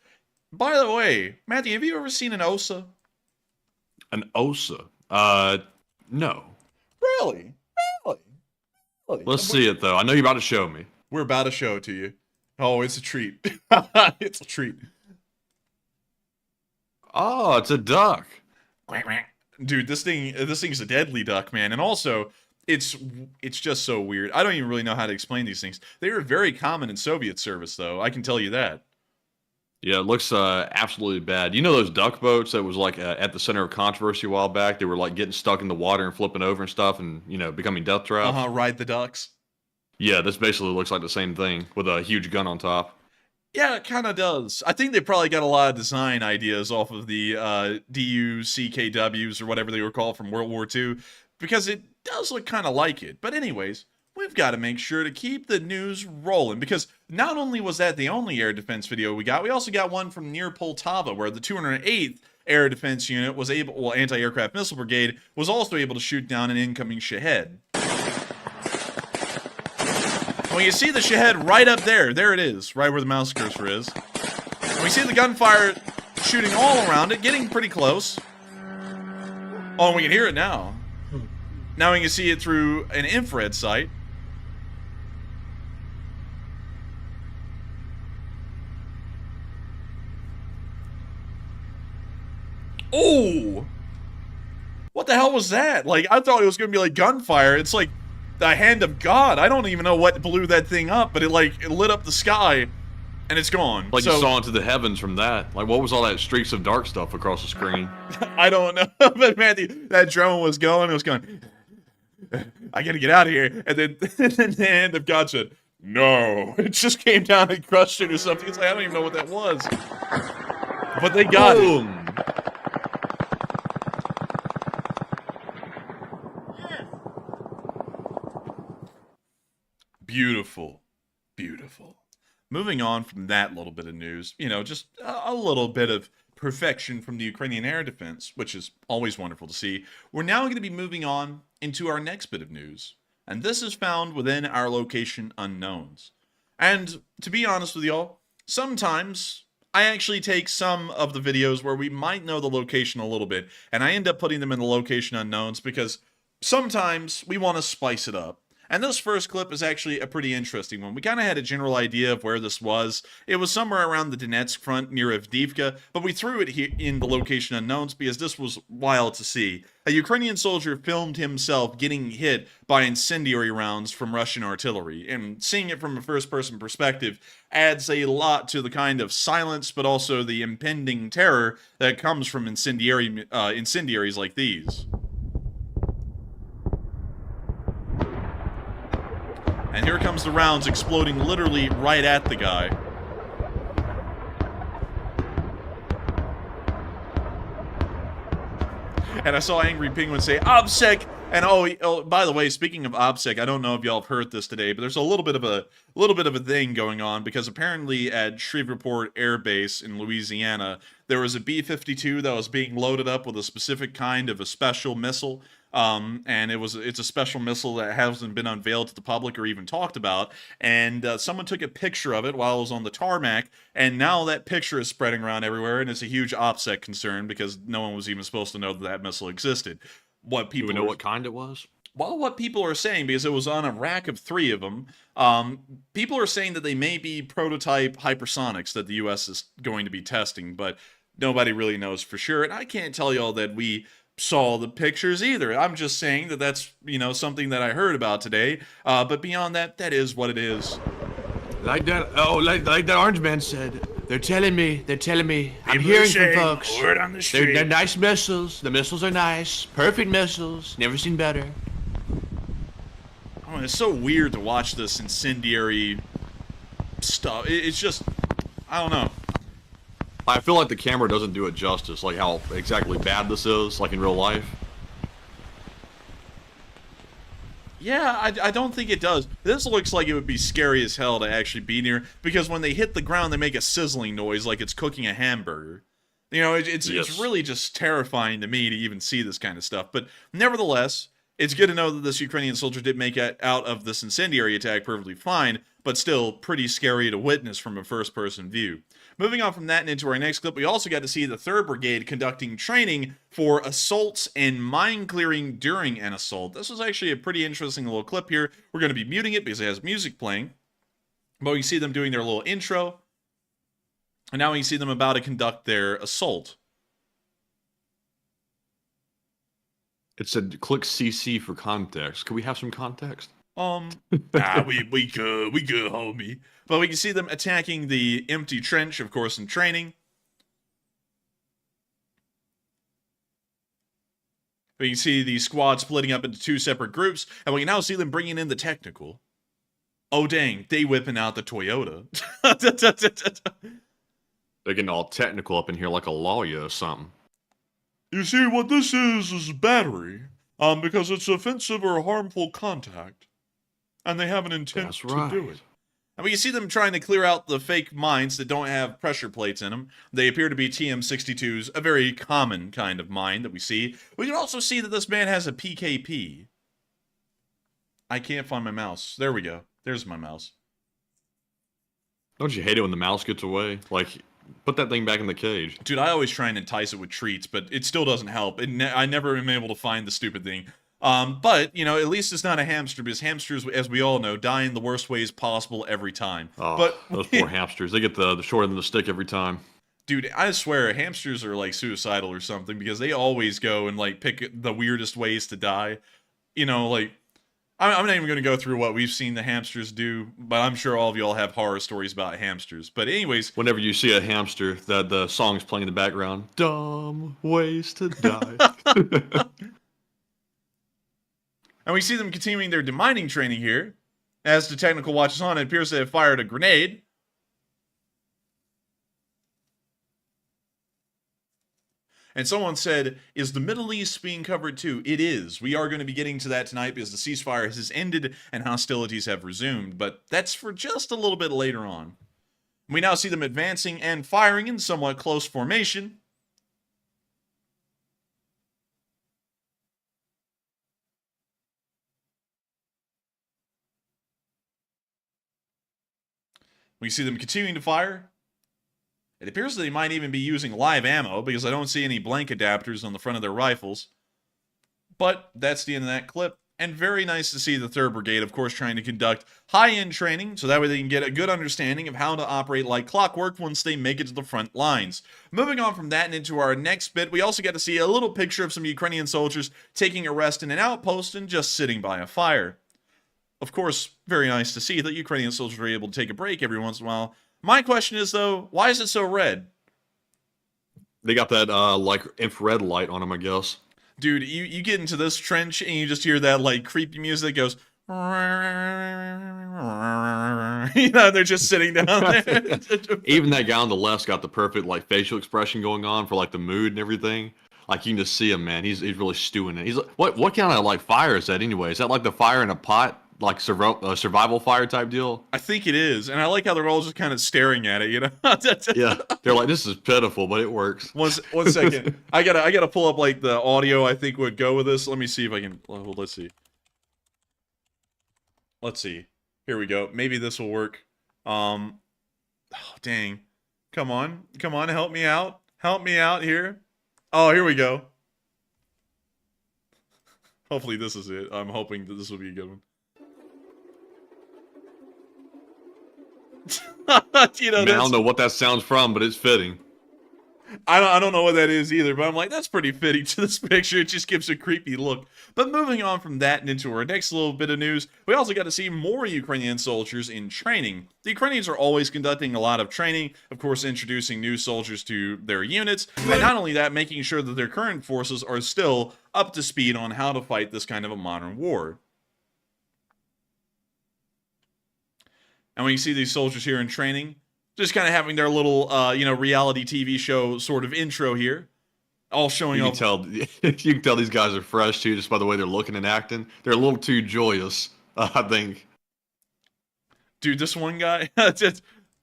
By the way, Matthew, have you ever seen an OSA? An OSA? No. Really? Let's see it, though. I know you're about to show me. We're about to show it to you. Oh, it's a treat. It's a treat. Oh, it's a duck. Dude, this thing's a deadly duck, man. And also, it's just so weird. I don't even really know how to explain these things. They were very common in Soviet service, though. I can tell you that. Yeah, it looks absolutely bad. You know those duck boats that was like at the center of controversy a while back? They were like getting stuck in the water and flipping over and stuff and, becoming death traps. Ride the ducks. Yeah, this basically looks like the same thing with a huge gun on top. Yeah, it kind of does. I think they probably got a lot of design ideas off of the DUCKWs or whatever they were called from World War II, because it does look kind of like it. But anyways, we've got to make sure to keep the news rolling, because not only was that the only air defense video we also got one from near Poltava, where the 208th Air Defense Unit was anti-aircraft missile brigade, was also able to shoot down an incoming Shahed. Well, you see the Shahed right up there. There it is, right where the mouse cursor is. And we see the gunfire shooting all around it, getting pretty close. Oh, and we can hear it now. Now we can see it through an infrared sight. Oh! What the hell was that? Like, I thought it was going to be like gunfire. It's like the hand of God. I don't even know what blew that thing up, but it lit up the sky, and it's gone. Like you saw into the heavens from that. Like, what was all that streaks of dark stuff across the screen? I don't know, but Matthew, that drone was going. It was going. I gotta get out of here. And then the hand of God said, no. It just came down and crushed it or something. It's like, I don't even know what that was. But they got it. Beautiful. Beautiful. Moving on from that little bit of news, you know, just a little bit of perfection from the Ukrainian air defense, which is always wonderful to see. We're now going to be moving on into our next bit of news, and this is found within our location unknowns. And to be honest with y'all, sometimes I actually take some of the videos where we might know the location a little bit, and I end up putting them in the location unknowns because sometimes we want to spice it up. And this first clip is actually a pretty interesting one. We kind of had a general idea of where this was. It was somewhere around the Donetsk front near Avdiivka, but we threw it here in the location unknowns because this was wild to see. A Ukrainian soldier filmed himself getting hit by incendiary rounds from Russian artillery, and seeing it from a first-person perspective adds a lot to the kind of silence, but also the impending terror that comes from incendiaries like these. And here comes the rounds exploding literally right at the guy. And I saw Angry Penguin say, OBSEC! And oh, by the way, speaking of OBSEC, I don't know if y'all have heard this today, but there's a little bit of a thing going on, because apparently at Shreveport Air Base in Louisiana, there was a B52 that was being loaded up with a specific kind of a special missile. And it's a special missile that hasn't been unveiled to the public or even talked about, and someone took a picture of it while it was on the tarmac, and now that picture is spreading around everywhere, and it's a huge OPSEC concern because no one was even supposed to know that that missile existed. What people know what kind it was? Well, what people are saying, because it was on a rack of 3 of them, people are saying that they may be prototype hypersonics that the U.S. is going to be testing, but nobody really knows for sure, and I can't tell y'all that we saw the pictures either. I'm just saying that that's, you know, something that I heard about today. But beyond that, that is what it is. Like that, like that orange man said, they're telling me, I'm hearing from folks. Word on the street. They're nice missiles. The missiles are nice. Perfect missiles. Never seen better. Oh, it's so weird to watch this incendiary stuff. It's just, I don't know. I feel like the camera doesn't do it justice, like how exactly bad this is, like in real life. Yeah, I don't think it does. This looks like it would be scary as hell to actually be near, because when they hit the ground, they make a sizzling noise like it's cooking a hamburger. You know, it's really just terrifying to me to even see this kind of stuff. But nevertheless, it's good to know that this Ukrainian soldier did make it out of this incendiary attack perfectly fine, but still pretty scary to witness from a first-person view. Moving on from that and into our next clip, we also got to see the 3rd Brigade conducting training for assaults and mine clearing during an assault. This was actually a pretty interesting little clip here. We're going to be muting it because it has music playing. But we see them doing their little intro. And now we see them about to conduct their assault. It said click CC for context. Could we have some context? We could, homie. But we can see them attacking the empty trench, of course, in training. We can see the squad splitting up into 2 separate groups, and we can now see them bringing in the technical. Oh, dang, they whipping out the Toyota. They're getting all technical up in here like a lawyer or something. You see, what this is battery, because it's offensive or harmful contact. And they have an intent to do it. And we can see them trying to clear out the fake mines that don't have pressure plates in them. They appear to be TM62s, a very common kind of mine that we see. We can also see that this man has a PKP. I can't find my mouse. There we go. There's my mouse. Don't you hate it when the mouse gets away? Like, put that thing back in the cage. Dude, I always try and entice it with treats, but it still doesn't help. I never am able to find the stupid thing. But, you know, at least it's not a hamster, because hamsters, as we all know, die in the worst ways possible every time. Oh, but those poor hamsters. They get the short end of the stick every time. Dude, I swear, hamsters are, like, suicidal or something, because they always go and, like, pick the weirdest ways to die. You know, like, I'm not even going to go through what we've seen the hamsters do, but I'm sure all of y'all have horror stories about hamsters. But anyways... Whenever you see a hamster, the song's playing in the background. Dumb ways to die. And we see them continuing their demining training here. As the technical watches on, it appears they have fired a grenade. And someone said, is the Middle East being covered too? It is. We are going to be getting to that tonight because the ceasefire has ended and hostilities have resumed. But that's for just a little bit later on. We now see them advancing and firing in somewhat close formation. We see them continuing to fire. It appears that they might even be using live ammo because I don't see any blank adapters on the front of their rifles. But that's the end of that clip. And very nice to see the 3rd Brigade, of course, trying to conduct high-end training so that way they can get a good understanding of how to operate like clockwork once they make it to the front lines. Moving on from that and into our next bit, we also get to see a little picture of some Ukrainian soldiers taking a rest in an outpost and just sitting by a fire. Of course, very nice to see that Ukrainian soldiers are able to take a break every once in a while. My question is, though, why is it so red? They got that, like, infrared light on them, I guess. Dude, you get into this trench and you just hear that, like, creepy music that goes... You know, they're just sitting down there. Even that guy on the left's got the perfect, like, facial expression going on for, like, the mood and everything. Like, you can just see him, man. He's really stewing it. He's like, what kind of, like, fire is that anyway? Is that, like, the fire in a pot? Like survival fire type deal? I think it is, and I like how they're all just kind of staring at it, you know? Yeah, they're like, this is pitiful, but it works. One second. I gotta pull up, like, the audio I think would go with this. Let me see if I can... Well, let's see. Let's see. Here we go. Maybe this will work. Oh, dang. Come on. Come on, help me out. Help me out here. Oh, here we go. Hopefully this is it. I'm hoping that this will be a good one. You know, Man, I don't know what that sounds from, but it's fitting. I don't know what that is either, but I'm like, that's pretty fitting to this picture. It just gives a creepy look. But moving on from that and into our next little bit of news, we also got to see more Ukrainian soldiers in training. The Ukrainians are always conducting a lot of training, of course, introducing new soldiers to their units, and not only that, making sure that their current forces are still up to speed on how to fight this kind of a modern war. And when you see these soldiers here in training, just kind of having their little, you know, reality TV show sort of intro here, all showing off. You can tell these guys are fresh too, just by the way they're looking and acting. They're a little too joyous, I think. Dude, this one guy,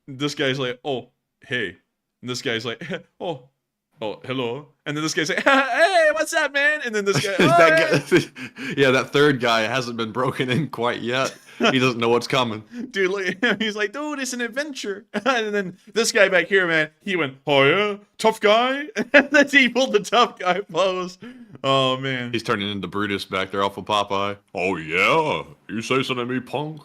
this guy's like, oh, hey. And this guy's like, oh, hello. And then this guy's like, hey, what's up, man? And then this guy, yeah, that 3rd guy hasn't been broken in quite yet. He doesn't know what's coming. Dude, look, he's like, dude, it's an adventure. And then this guy back here, man, he went, oh yeah, tough guy. And then he pulled the tough guy pose. Oh, man. He's turning into Brutus back there off of Popeye. Oh yeah, you say something to me, punk.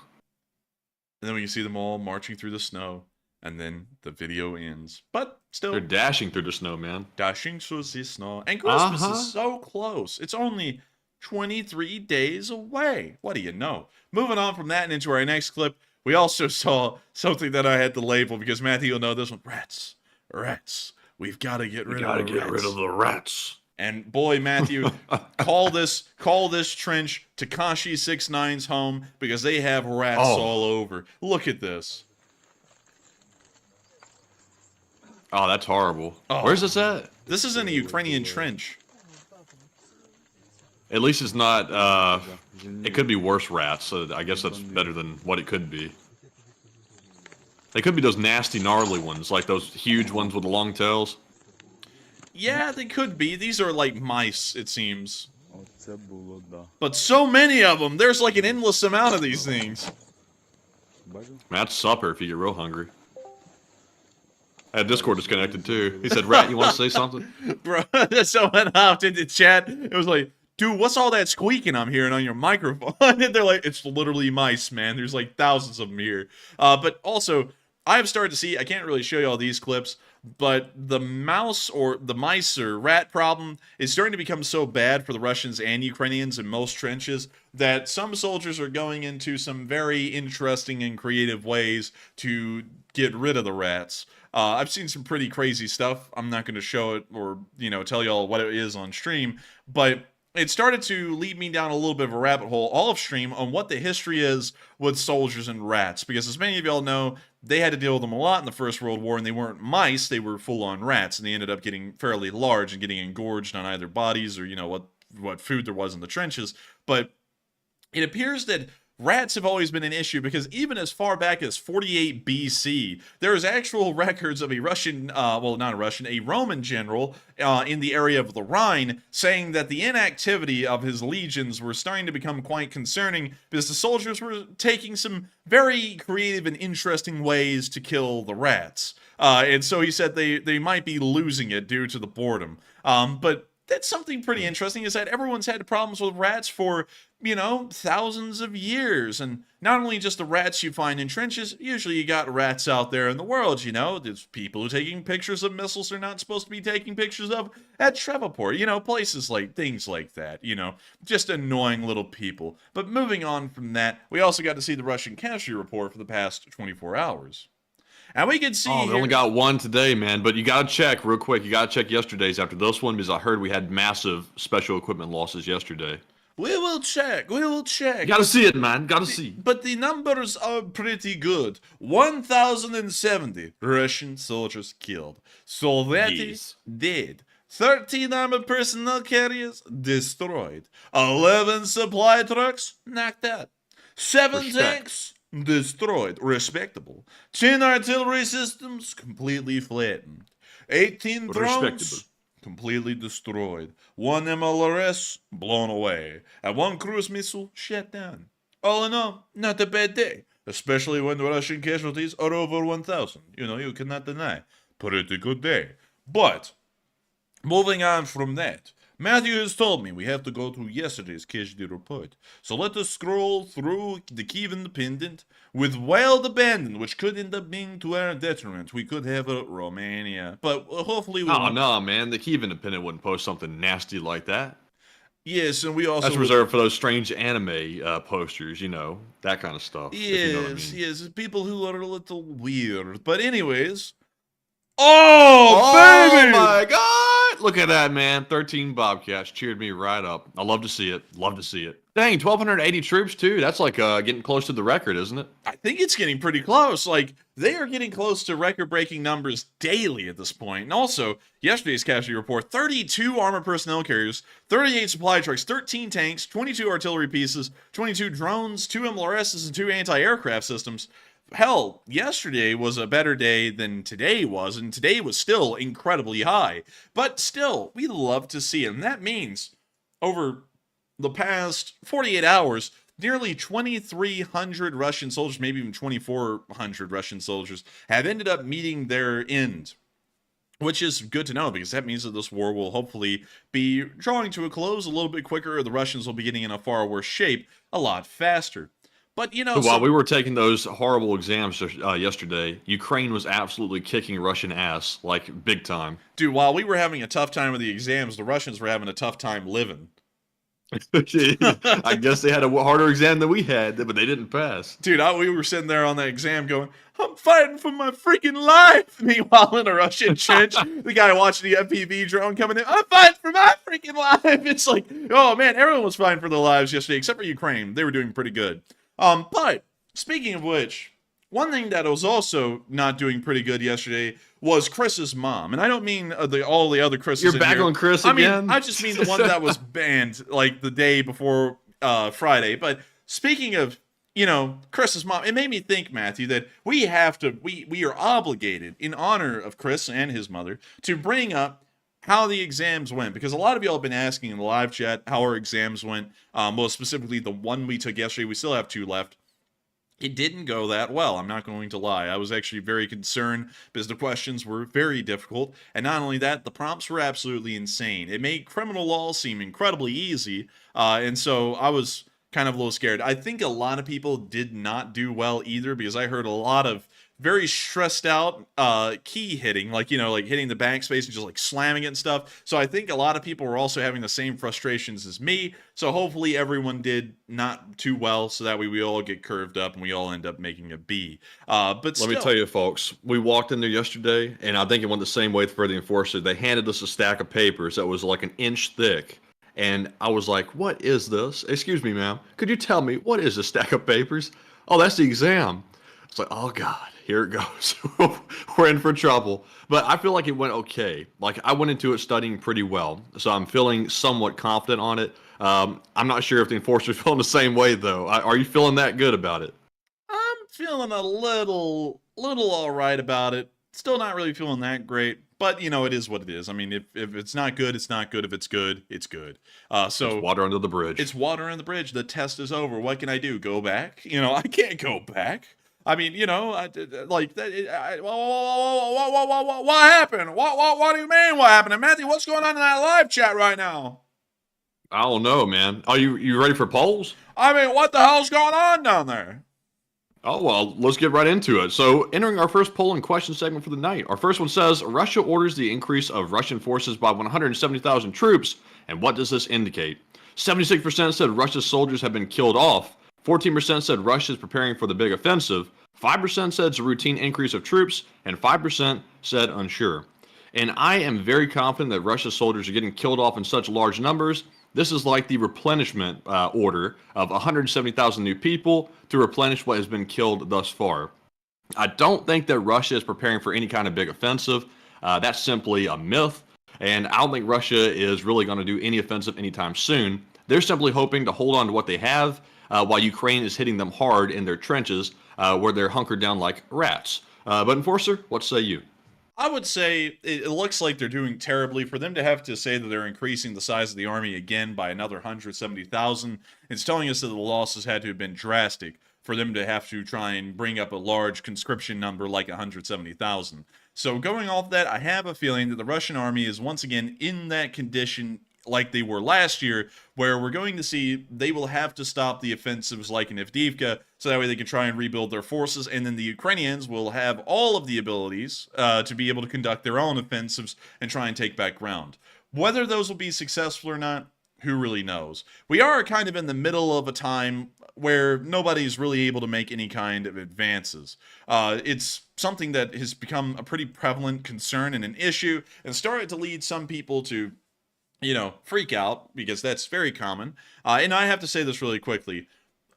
And then we can see them all marching through the snow. And then the video ends. But still. They're dashing through the snow, man. Dashing through the snow. And Christmas is so close. It's only 23 days away. What do you know? Moving on from that and into our next clip, we also saw something that I had to label because Matthew will know this one. Rats. Rats. We've got to get rid of the rats. Gotta get rid of the rats. And boy, Matthew, call this trench Tekashi 6ix9ine's home because they have rats all over. Look at this. Oh, that's horrible. Oh. Where's this at? This is in a Ukrainian trench. At least it's not, it could be worse rats, so I guess that's better than what it could be. They could be those nasty, gnarly ones, like those huge ones with the long tails. Yeah, they could be. These are like mice, it seems. But so many of them! There's like an endless amount of these things. That's supper if you get real hungry. I had Discord disconnected too. He said, Rat, you want to say something? Bro, someone hopped into chat. It was like, dude, what's all that squeaking I'm hearing on your microphone? And they're like, it's literally mice, man. There's like thousands of them here. But also, I have started to see, I can't really show you all these clips, but the mouse or the mice or rat problem is starting to become so bad for the Russians and Ukrainians in most trenches that some soldiers are going into some very interesting and creative ways to get rid of the rats. I've seen some pretty crazy stuff. I'm not going to show it or, you know, tell y'all what it is on stream, but it started to lead me down a little bit of a rabbit hole off stream on what the history is with soldiers and rats. Because as many of y'all know, they had to deal with them a lot in the First World War, and they weren't mice, they were full-on rats, and they ended up getting fairly large and getting engorged on either bodies or, you know, what food there was in the trenches. But it appears that rats have always been an issue because even as far back as 48 BC, there is actual records of a Russian, well, not a Russian, a Roman general in the area of the Rhine saying that the inactivity of his legions were starting to become quite concerning because the soldiers were taking some very creative and interesting ways to kill the rats. And so he said they might be losing it due to the boredom. But that's something pretty interesting is that everyone's had problems with rats for, you know, thousands of years. And not only just the rats you find in trenches, usually you got rats out there in the world, you know. There's people who are taking pictures of missiles they're not supposed to be taking pictures of at Shreveport, you know, places like, things like that, you know. Just annoying little people. But moving on from that, we also got to see the Russian casualty report for the past 24 hours. And we can see we only got one today, man. But you got to check real quick. You got to check yesterday's after this one because I heard we had massive special equipment losses yesterday. We will check. We will check. Got to see it, man. Got to see. But the numbers are pretty good. 1,070 Russian soldiers killed. Soviets dead. 13 armored personnel carriers destroyed. 11 supply trucks knocked out. 7 tanks destroyed, respectable. 10 artillery systems completely flattened. 18 drones completely destroyed. 1 MLRS blown away. And 1 cruise missile shut down. All in all, not a bad day. Especially when the Russian casualties are over 1,000. You know, you cannot deny. Pretty good day. But, moving on from that, Matthew has told me we have to go to yesterday's casualty report. So let us scroll through the Kyiv Independent with wild abandon, which could end up being to our detriment. We could have a Romania. But hopefully we won't. No, man. The Kyiv Independent wouldn't post something nasty like that. Yes, and we also... That's reserved for those strange anime posters, you know. That kind of stuff. Yes, if you know what I mean. Yes. People who are a little weird. But anyways... Oh, baby! Oh, my God! Look at that, man. 13 Bobcats cheered me right up. I love to see it. Love to see it. Dang, 1,280 troops, too. That's like getting close to the record, isn't it? I think it's getting pretty close. Like, they are getting close to record-breaking numbers daily at this point. And also, yesterday's casualty report, 32 armored personnel carriers, 38 supply trucks, 13 tanks, 22 artillery pieces, 22 drones, 2 MLRSs, and 2 anti-aircraft systems. Hell, yesterday was a better day than today was, and today was still incredibly high. But still, we love to see it, and that means over the past 48 hours, nearly 2,300 Russian soldiers, maybe even 2,400 Russian soldiers, have ended up meeting their end. Which is good to know, because that means that this war will hopefully be drawing to a close a little bit quicker, or the Russians will be getting in a far worse shape a lot faster. But, you know, while we were taking those horrible exams yesterday, Ukraine was absolutely kicking Russian ass, like, big time. Dude, while we were having a tough time with the exams, the Russians were having a tough time living. I guess they had a harder exam than we had, but they didn't pass. Dude, we were sitting there on that exam going, I'm fighting for my freaking life. Meanwhile, in a Russian trench, the guy watching the FPV drone coming in, I'm fighting for my freaking life. It's like, oh, man, everyone was fighting for their lives yesterday, except for Ukraine. They were doing pretty good. But speaking of which, one thing that was also not doing pretty good yesterday was Chris's mom. And I don't mean all the other Chris's. You're back on Chris again? I just mean the one that was banned like the day before Friday. But speaking of, you know, Chris's mom, it made me think, Matthew, that we are obligated in honor of Chris and his mother to bring up how the exams went, because a lot of y'all have been asking in the live chat how our exams went. Well, specifically the one we took yesterday. We still have 2 left. It didn't go that well, I'm not going to lie. I was actually very concerned because the questions were very difficult. And not only that, the prompts were absolutely insane. It made criminal law seem incredibly easy. And so I was kind of a little scared. I think a lot of people did not do well either, because I heard a lot of very stressed out key hitting, like, you know, like hitting the backspace and just like slamming it and stuff. So I think a lot of people were also having the same frustrations as me. So hopefully everyone did not too well, so that way we all get curved up and we all end up making a B. But still, let me tell you, folks, we walked in there yesterday, and I think it went the same way for the enforcer. They handed us a stack of papers that was like an inch thick. And I was like, what is this? Excuse me, ma'am. Could you tell me, what is a stack of papers? Oh, that's the exam. It's like, oh God, here it goes. We're in for trouble. But I feel like it went okay. Like I went into it studying pretty well. So I'm feeling somewhat confident on it. I'm not sure if the enforcer's feeling the same way though. Are you feeling that good about it? I'm feeling a little all right about it. Still not really feeling that great, but you know, it is what it is. I mean, if it's not good, it's not good. If it's good, it's good. So it's water under the bridge. It's water under the bridge. The test is over. What can I do? Go back? You know, I can't go back. I mean, you know, what happened? What do you mean? What happened? And Matthew, what's going on in that live chat right now? I don't know, man. Are you ready for polls? I mean, what the hell's going on down there? Oh, well, let's get right into it. So, entering our first poll and question segment for the night. Our first one says, Russia orders the increase of Russian forces by 170,000 troops. And what does this indicate? 76% said Russia's soldiers have been killed off. 14% said Russia is preparing for the big offensive. 5% said it's a routine increase of troops. And 5% said unsure. And I am very confident that Russia's soldiers are getting killed off in such large numbers. This is like the replenishment order of 170,000 new people to replenish what has been killed thus far. I don't think that Russia is preparing for any kind of big offensive. That's simply a myth. And I don't think Russia is really going to do any offensive anytime soon. They're simply hoping to hold on to what they have while Ukraine is hitting them hard in their trenches where they're hunkered down like rats. But Enforcer, what say you? I would say it looks like they're doing terribly. For them to have to say that they're increasing the size of the army again by another 170,000, it's telling us that the losses had to have been drastic for them to have to try and bring up a large conscription number like 170,000. So going off that, I have a feeling that the Russian army is once again in that condition like they were last year, where we're going to see they will have to stop the offensives like in Avdiivka, so that way they can try and rebuild their forces, and then the Ukrainians will have all of the abilities to be able to conduct their own offensives and try and take back ground. Whether those will be successful or not, who really knows? We are kind of in the middle of a time where nobody's really able to make any kind of advances. It's something that has become a pretty prevalent concern and an issue, and started to lead some people to freak out, because that's very common. And I have to say this really quickly.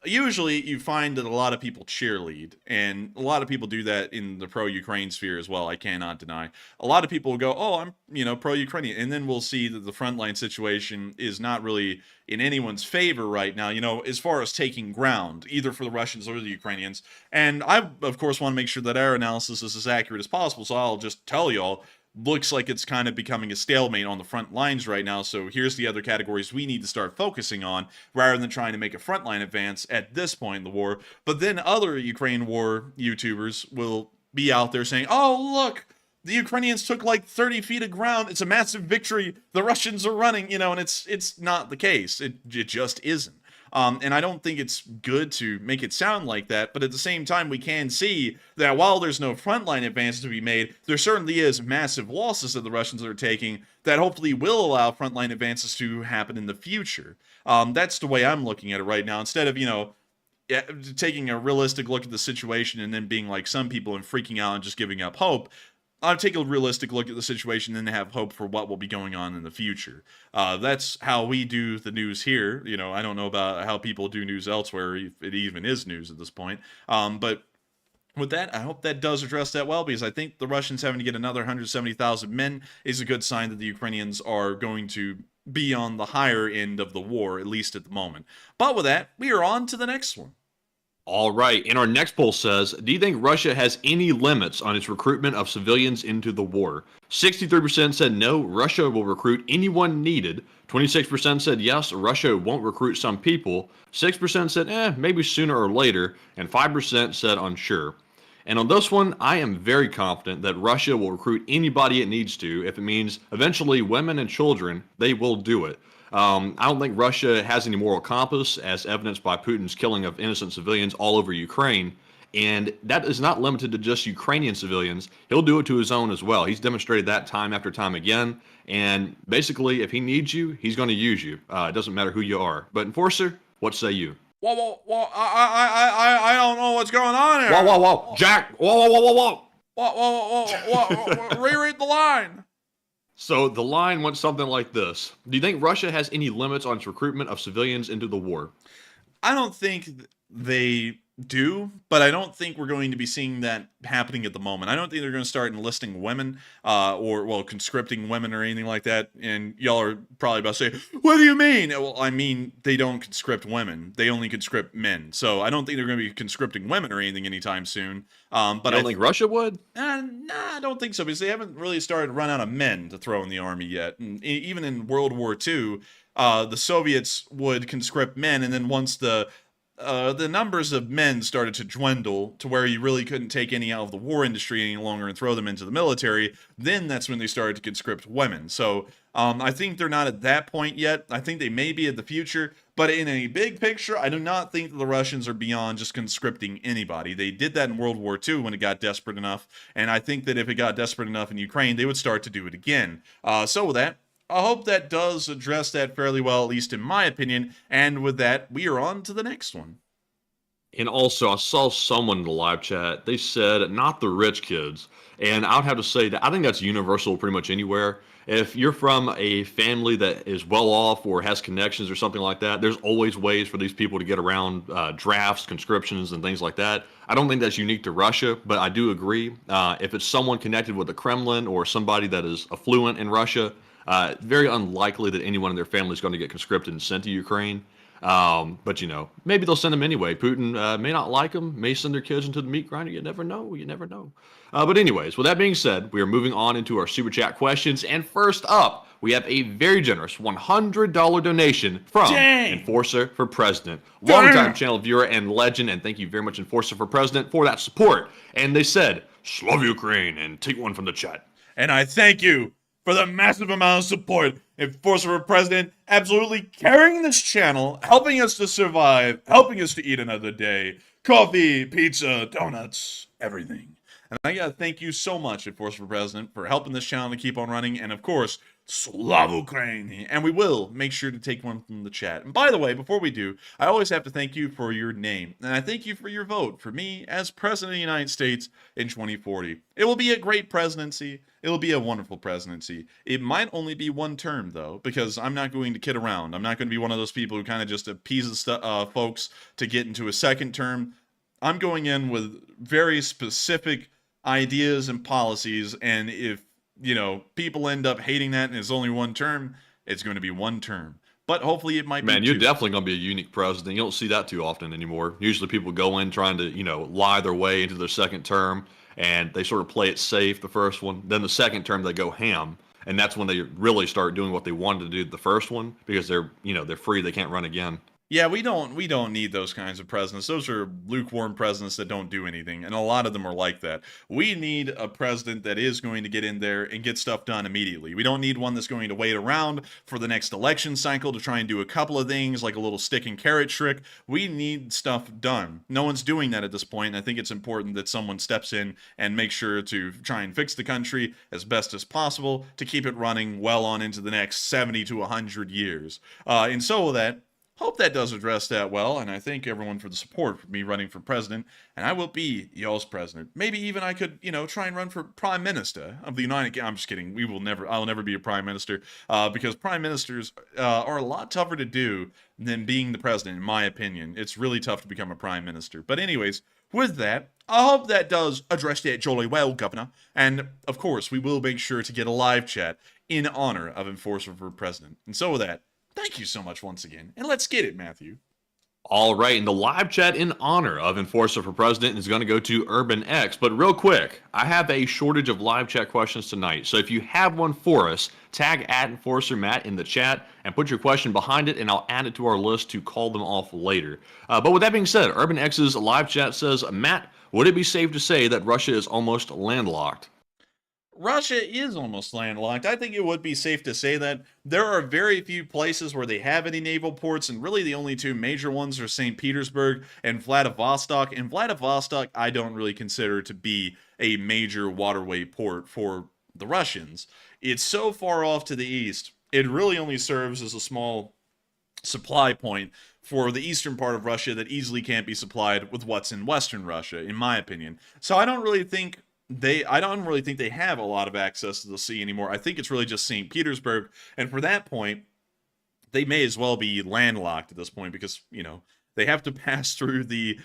Usually you find that a lot of people cheerlead, and a lot of people do that in the pro-Ukraine sphere as well, I cannot deny. A lot of people will go, oh, I'm, pro-Ukrainian, and then we'll see that the frontline situation is not really in anyone's favor right now, as far as taking ground, either for the Russians or the Ukrainians. And I, of course, want to make sure that our analysis is as accurate as possible, so I'll just tell y'all, looks like it's kind of becoming a stalemate on the front lines right now, so here's the other categories we need to start focusing on, rather than trying to make a frontline advance at this point in the war. But then other Ukraine war YouTubers will be out there saying, oh, look, the Ukrainians took like 30 feet of ground, it's a massive victory, the Russians are running, and it's not the case. It just isn't. And I don't think it's good to make it sound like that, but at the same time, we can see that while there's no frontline advances to be made, there certainly is massive losses that the Russians are taking that hopefully will allow frontline advances to happen in the future. That's the way I'm looking at it right now, instead of, taking a realistic look at the situation and then being like some people and freaking out and just giving up hope. I'll take a realistic look at the situation and have hope for what will be going on in the future. That's how we do the news here. I don't know about how people do news elsewhere, if it even is news at this point. But with that, I hope that does address that well, because I think the Russians having to get another 170,000 men is a good sign that the Ukrainians are going to be on the higher end of the war, at least at the moment. But with that, we are on to the next one. All right, and our next poll says, do you think Russia has any limits on its recruitment of civilians into the war? 63% said no, Russia will recruit anyone needed. 26% said yes, Russia won't recruit some people. 6% said maybe sooner or later. And 5% said unsure. And on this one, I am very confident that Russia will recruit anybody it needs to. If it means eventually women and children, they will do it. I don't think Russia has any moral compass, as evidenced by Putin's killing of innocent civilians all over Ukraine. And that is not limited to just Ukrainian civilians. He'll do it to his own as well. He's demonstrated that time after time again. And basically, if he needs you, he's going to use you. It doesn't matter who you are. But Enforcer, what say you? Well, I don't know what's going on here. Whoa, Jack, whoa. Whoa, reread the line. So the line went something like this. Do you think Russia has any limits on its recruitment of civilians into the war? I don't think they do, but I don't think we're going to be seeing that happening at the moment. I don't think they're going to start enlisting women, or conscripting women or anything like that. And y'all are probably about to say, "What do you mean?" Well, I mean they don't conscript women; they only conscript men. So I don't think they're going to be conscripting women or anything anytime soon. But I don't think Russia would. Nah, I don't think so, because they haven't really started to run out of men to throw in the army yet. And even in World War II, the Soviets would conscript men, and then once the numbers of men started to dwindle to where you really couldn't take any out of the war industry any longer and throw them into the military, then that's when they started to conscript women. So I think they're not at that point yet. I think they may be at the future, but in a big picture, I do not think that the Russians are beyond just conscripting anybody. They did that in World War II when it got desperate enough, and I think that if it got desperate enough in Ukraine, they would start to do it again. So with that, I hope that does address that fairly well, at least in my opinion. And with that, we are on to the next one. And also, I saw someone in the live chat, they said, not the rich kids. And I would have to say that I think that's universal pretty much anywhere. If you're from a family that is well off or has connections or something like that, there's always ways for these people to get around drafts, conscriptions, and things like that. I don't think that's unique to Russia, but I do agree. If it's someone connected with the Kremlin or somebody that is affluent in Russia, very unlikely that anyone in their family is going to get conscripted and sent to Ukraine. But maybe they'll send them anyway. Putin may not like them, may send their kids into the meat grinder. You never know. You never know. But anyways, with that being said, we are moving on into our super chat questions. And first up, we have a very generous $100 donation from Enforcer for President, longtime channel viewer and legend. And thank you very much, Enforcer for President, for that support. And they said, "Slav Ukraine," and take one from the chat. And I thank you for the massive amount of support. Enforcer for President, absolutely carrying this channel, helping us to survive, helping us to eat another day. Coffee, pizza, donuts, everything. And I gotta thank you so much, Enforcer for President, for helping this channel to keep on running. And of course, Slav Ukraine. And we will make sure to take one from the chat. And by the way, before we do, I always have to thank you for your name. And I thank you for your vote for me as President of the United States in 2040. It will be a great presidency. It will be a wonderful presidency. It might only be one term, though, because I'm not going to kid around. I'm not going to be one of those people who kind of just appeases folks to get into a second term. I'm going in with very specific ideas and policies, and if people end up hating that and it's only one term, it's going to be one term. But hopefully it might be Man, you're two. definitely going to be a unique president. You don't see that too often anymore. Usually people go in trying to, lie their way into their second term, and they sort of play it safe the first one. Then the second term, they go ham. And that's when they really start doing what they wanted to do the first one, because they're free. They can't run again. Yeah, we don't need those kinds of presidents. Those are lukewarm presidents that don't do anything, and a lot of them are like that. We need a president that is going to get in there and get stuff done immediately. We don't need one that's going to wait around for the next election cycle to try and do a couple of things like a little stick and carrot trick. We need stuff done. No one's doing that at this point. I think it's important that someone steps in and makes sure to try and fix the country as best as possible to keep it running well on into the next 70 to 100 years. And so with that, hope that does address that well, and I thank everyone for the support for me running for president, and I will be y'all's president. Maybe even I could, try and run for prime minister of the United Kingdom. I'm just kidding. I'll never be a prime minister, because prime ministers are a lot tougher to do than being the president, in my opinion. It's really tough to become a prime minister. But anyways, with that, I hope that does address that jolly well, Governor. And, of course, we will make sure to get a live chat in honor of Enforcer for President. And so with that, thank you so much once again, and let's get it, Matthew. All right, and the live chat in honor of Enforcer for President is going to go to Urban X. But real quick, I have a shortage of live chat questions tonight. So if you have one for us, tag @EnforcerMatt in the chat and put your question behind it, and I'll add it to our list to call them off later. But with that being said, Urban X's live chat says, Matt, would it be safe to say that Russia is almost landlocked? Russia is almost landlocked. I think it would be safe to say that. There are very few places where they have any naval ports, and really the only two major ones are St. Petersburg and Vladivostok. And Vladivostok I don't really consider to be a major waterway port for the Russians. It's so far off to the east, it really only serves as a small supply point for the eastern part of Russia that easily can't be supplied with what's in western Russia, in my opinion. So I don't really think I don't really think they have a lot of access to the sea anymore. I think it's really just St. Petersburg, and for that point, they may as well be landlocked at this point because, they have to pass through the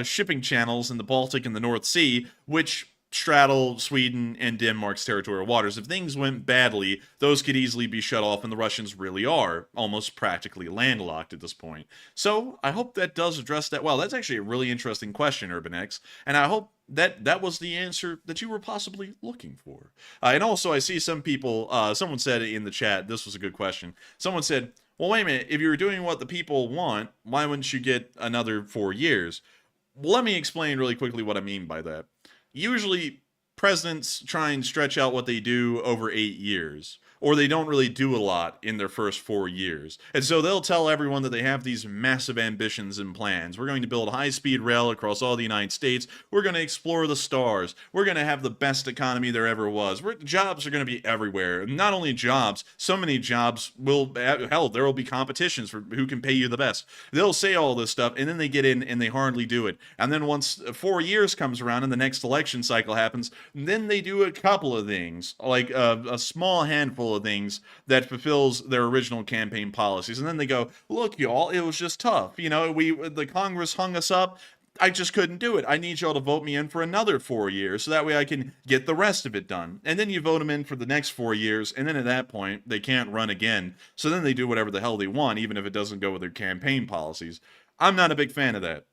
shipping channels in the Baltic and the North Sea, which straddle Sweden and Denmark's territorial waters. If things went badly, those could easily be shut off, and the Russians really are almost practically landlocked at this point. So I hope that does address that well. That's actually a really interesting question, Urban X, and I hope that was the answer that you were possibly looking for. And also, I see some people, someone said in the chat, this was a good question. Someone said, well, wait a minute, if you were doing what the people want, why wouldn't you get another 4 years? Well, let me explain really quickly what I mean by that. Usually, presidents try and stretch out what they do over 8 years, or they don't really do a lot in their first 4 years. And so they'll tell everyone that they have these massive ambitions and plans. We're going to build high-speed rail across all the United States. We're going to explore the stars. We're going to have the best economy there ever was. Jobs are going to be everywhere. Not only jobs, so many jobs will, hell, there will be competitions for who can pay you the best. They'll say all this stuff, and then they get in and they hardly do it. And then once 4 years comes around and the next election cycle happens, then they do a couple of things, like a small handful of things that fulfills their original campaign policies, and then they go, look, y'all, it was just tough, the Congress hung us up, I just couldn't do it, I need y'all to vote me in for another 4 years so that way I can get the rest of it done. And then you vote them in for the next 4 years, and then at that point they can't run again, so then they do whatever the hell they want, even if it doesn't go with their campaign policies. I'm not a big fan of that.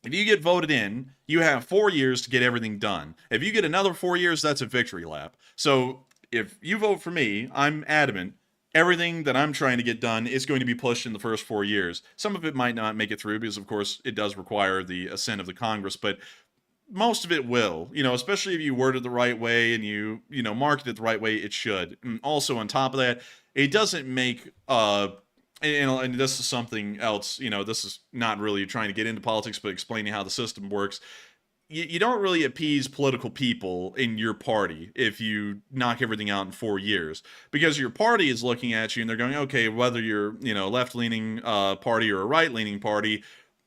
If you get voted in, you have 4 years to get everything done. If you get another 4 years, that's a victory lap. So if you vote for me, I'm adamant, everything that I'm trying to get done is going to be pushed in the first 4 years. Some of it might not make it through because, of course, it does require the assent of the Congress, but most of it will, especially if you word it the right way and you market it the right way, it should. And also, on top of that, it doesn't make and this is something else, this is not really trying to get into politics, but explaining how the system works. You don't really appease political people in your party if you knock everything out in 4 years, because your party is looking at you and they're going, okay, whether you're, left-leaning party or a right-leaning party,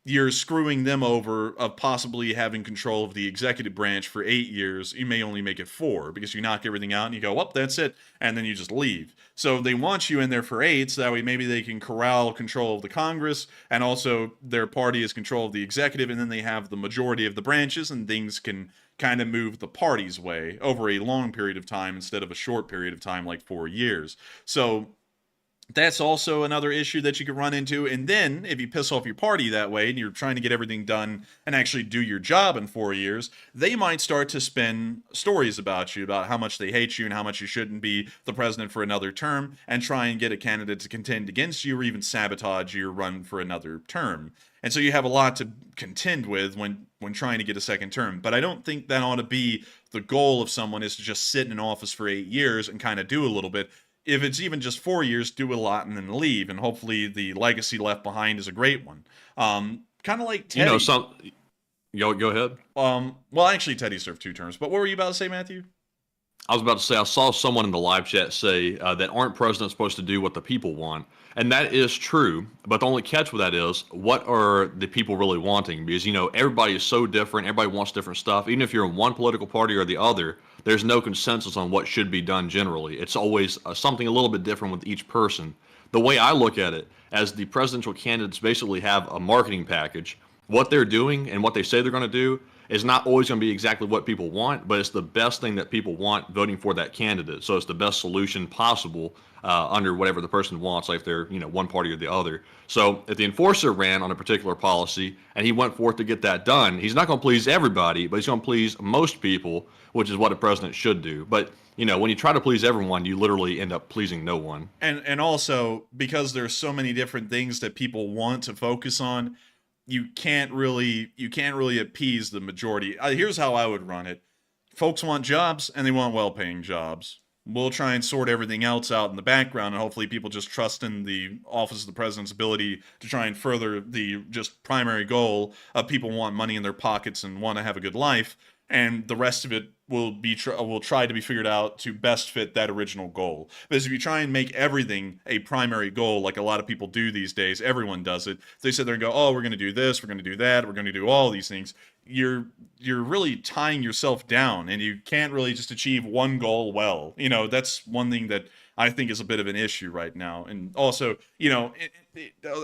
you're screwing them over of possibly having control of the executive branch for 8 years. You may only make it 4 because you knock everything out and you go, well, that's it. And then you just leave. So they want you in there for 8 so that way maybe they can corral control of the Congress, and also their party is control of the executive, and then they have the majority of the branches and things can kind of move the party's way over a long period of time instead of a short period of time like 4 years. So that's also another issue that you could run into. And then if you piss off your party that way and you're trying to get everything done and actually do your job in 4 years, they might start to spin stories about you, about how much they hate you and how much you shouldn't be the president for another term, and try and get a candidate to contend against you or even sabotage your run for another term. And so you have a lot to contend with when trying to get a second term. But I don't think that ought to be the goal of someone, is to just sit in an office for 8 years and kind of do a little bit. If it's even just 4 years, do a lot and then leave, and hopefully the legacy left behind is a great one. Kind of like Teddy. Go ahead. Well, actually, Teddy served 2 terms. But what were you about to say, Matthew? I was about to say, I saw someone in the live chat say that aren't presidents supposed to do what the people want? And that is true. But the only catch with that is, what are the people really wanting? Because, everybody is so different. Everybody wants different stuff. Even if you're in one political party or the other, there's no consensus on what should be done generally. It's always something a little bit different with each person. The way I look at it, as the presidential candidates basically have a marketing package, what they're doing and what they say they're going to do is not always going to be exactly what people want, but it's the best thing that people want voting for that candidate. So it's the best solution possible under whatever the person wants, like if they're one party or the other. So if the enforcer ran on a particular policy and he went forth to get that done, he's not going to please everybody, but he's going to please most people, which is what a president should do. But when you try to please everyone, you literally end up pleasing no one. And also, because there's so many different things that people want to focus on, you can't really appease the majority. Here's how I would run it. Folks want jobs, and they want well-paying jobs. We'll try and sort everything else out in the background, and hopefully people just trust in the office of the president's ability to try and further the just primary goal of people want money in their pockets and want to have a good life. and the rest of it will try to be figured out to best fit that original goal. Because if you try and make everything a primary goal, like a lot of people do these days, everyone does it. They sit there and go, "Oh, we're going to do this, we're going to do that, we're going to do all these things." You're really tying yourself down, and you can't really just achieve one goal well. That's one thing that I think is a bit of an issue right now. And also,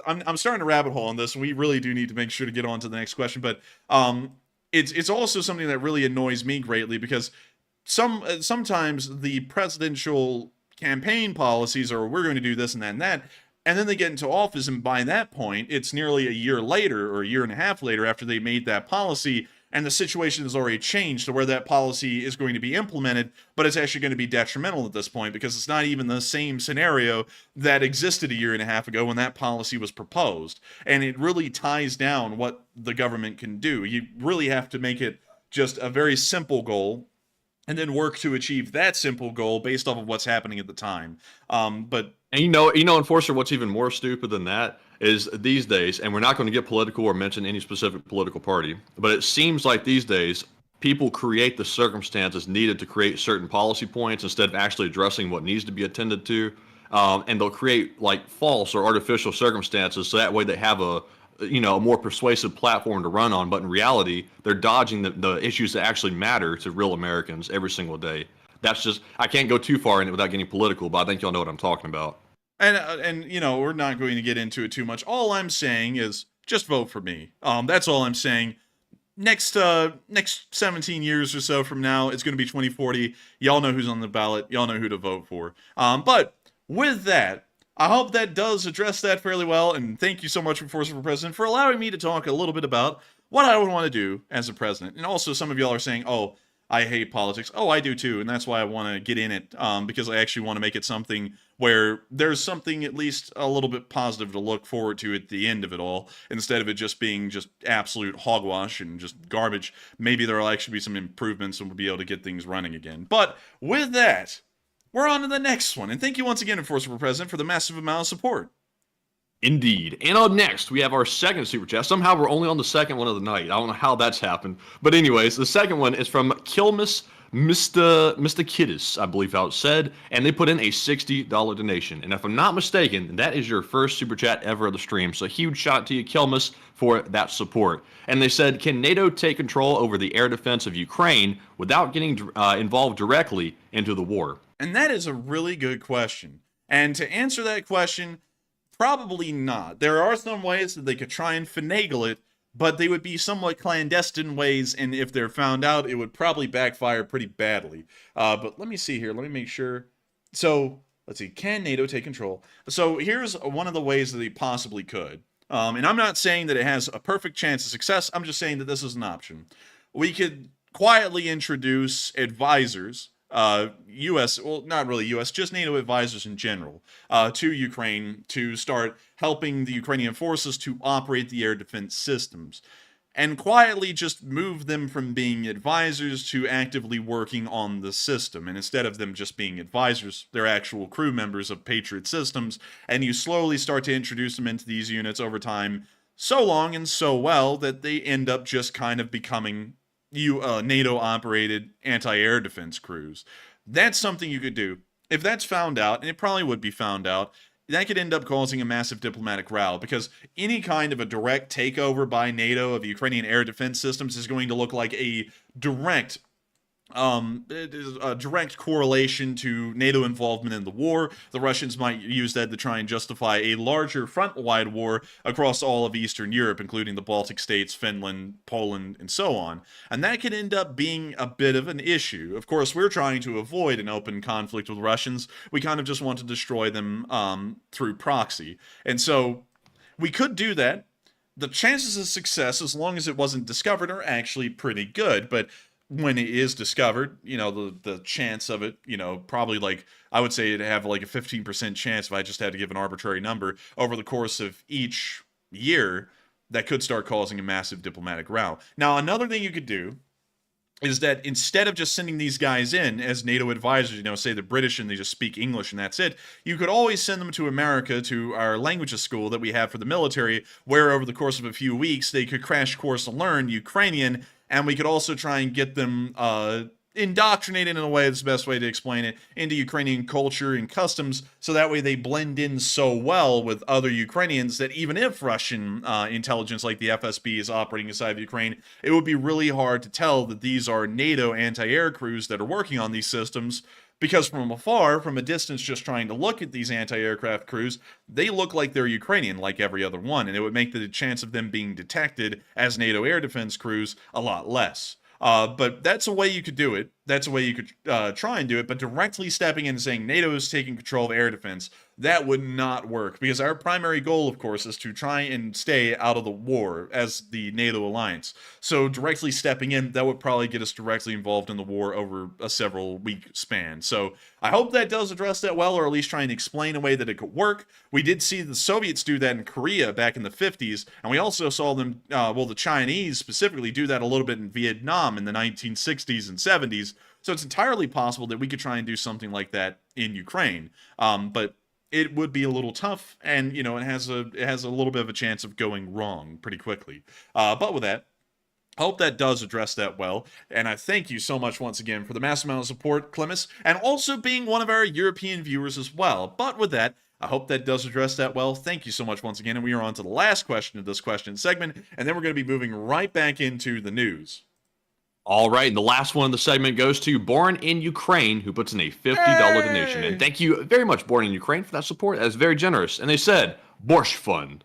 I'm starting to rabbit hole on this, and we really do need to make sure to get on to the next question. But it's also something that really annoys me greatly, because sometimes the presidential campaign policies are, we're going to do this and that and that, and then they get into office, and by that point, it's nearly a year later or a year and a half later after they made that policy, and the situation has already changed to where that policy is going to be implemented, but it's actually going to be detrimental at this point, because it's not even the same scenario that existed a year and a half ago when that policy was proposed. And it really ties down what the government can do. You really have to make it just a very simple goal, and then work to achieve that simple goal based off of what's happening at the time. And Enforcer, what's even more stupid than that is these days, and we're not going to get political or mention any specific political party, but it seems like these days people create the circumstances needed to create certain policy points instead of actually addressing what needs to be attended to. And they'll create like false or artificial circumstances so that way they have a more persuasive platform to run on. But in reality, they're dodging the issues that actually matter to real Americans every single day. That's just, I can't go too far in it without getting political, but I think y'all know what I'm talking about. And we're not going to get into it too much. All I'm saying is just vote for me. That's all I'm saying. Next 17 years or so from now, it's going to be 2040. Y'all know who's on the ballot. Y'all know who to vote for. But with that, I hope that does address that fairly well. And thank you so much, Enforcer for President, for allowing me to talk a little bit about what I would want to do as a president. And also, some of y'all are saying, "Oh, I hate politics." Oh, I do too, and that's why I want to get in it, because I actually want to make it something where there's something at least a little bit positive to look forward to at the end of it all, instead of it just being just absolute hogwash and just garbage. Maybe there'll actually be some improvements and we'll be able to get things running again. But with that, we're on to the next one, and thank you once again, Enforcer for President, for the massive amount of support. Indeed. And up next, we have our second super chat. Somehow we're only on the second one of the night. I don't know how that's happened. But anyways, the second one is from Kilmus Mr. Kiddis, I believe how it's said. And they put in a $60 donation. And if I'm not mistaken, that is your first super chat ever of the stream. So huge shout out to you, Kilmus, for that support. And they said, can NATO take control over the air defense of Ukraine without getting involved directly into the war? And that is a really good question. And to answer that question, probably not. There are some ways that they could try and finagle it, but they would be somewhat clandestine ways, and if they're found out, it would probably backfire pretty badly. But let me see here. Let me make sure. So, let's see. Can NATO take control? So, here's one of the ways that they possibly could. And I'm not saying that it has a perfect chance of success. I'm just saying that this is an option. We could quietly introduce advisors, U.S., well, not really U.S., just NATO advisors in general, to Ukraine to start helping the Ukrainian forces to operate the air defense systems, and quietly just move them from being advisors to actively working on the system. And instead of them just being advisors, they're actual crew members of Patriot systems, and you slowly start to introduce them into these units over time, so long and so well that they end up just kind of becoming NATO-operated anti-air defense crews. That's something you could do. If that's found out, and it probably would be found out, that could end up causing a massive diplomatic row, because any kind of a direct takeover by NATO of Ukrainian air defense systems is going to look like a direct correlation to NATO involvement in the war. The Russians might use that to try and justify a larger front-wide war across all of Eastern Europe, including the Baltic states, Finland, Poland, and so on. And that could end up being a bit of an issue. Of course, we're trying to avoid an open conflict with Russians. We kind of just want to destroy them through proxy. And so we could do that. The chances of success, as long as it wasn't discovered, are actually pretty good. But when it is discovered, the chance of it, probably like, I would say it'd have like a 15% chance, if I just had to give an arbitrary number, over the course of each year, that could start causing a massive diplomatic row. Now, another thing you could do is that instead of just sending these guys in as NATO advisors, you know, say the British and they just speak English and that's it, you could always send them to America, to our languages school that we have for the military, where over the course of a few weeks they could crash course and learn Ukrainian, and we could also try and get them indoctrinated in a way that's the best way to explain it into Ukrainian culture and customs, so that way they blend in so well with other Ukrainians that even if Russian intelligence like the FSB is operating inside of Ukraine, it would be really hard to tell that these are NATO anti-air crews that are working on these systems, because from afar, from a distance, just trying to look at these anti-aircraft crews, they look like they're Ukrainian like every other one, and it would make the chance of them being detected as NATO air defense crews a lot less. But that's a way you could do it. That's a way you could try and do it. But directly stepping in and saying NATO is taking control of air defense, that would not work. Because our primary goal, of course, is to try and stay out of the war as the NATO alliance. So directly stepping in, that would probably get us directly involved in the war over a several week span. So I hope that does address that well, or at least try and explain a way that it could work. We did see the Soviets do that in Korea back in the 50s. And we also saw them, the Chinese specifically, do that a little bit in Vietnam in the 1960s and 70s. So it's entirely possible that we could try and do something like that in Ukraine. But it would be a little tough, and you know, it has a little bit of a chance of going wrong pretty quickly. But with that, I hope that does address that well, and I thank you so much once again for the massive amount of support, Clemis, and also being one of our European viewers as well. But with that, I hope that does address that well. Thank you so much once again, and we are on to the last question of this question segment, and then we're going to be moving right back into the news. All right, and the last one of the segment goes to Born in Ukraine, who puts in a $50 donation. And thank you very much, Born in Ukraine, for that support. That is very generous. And they said, Borscht Fund.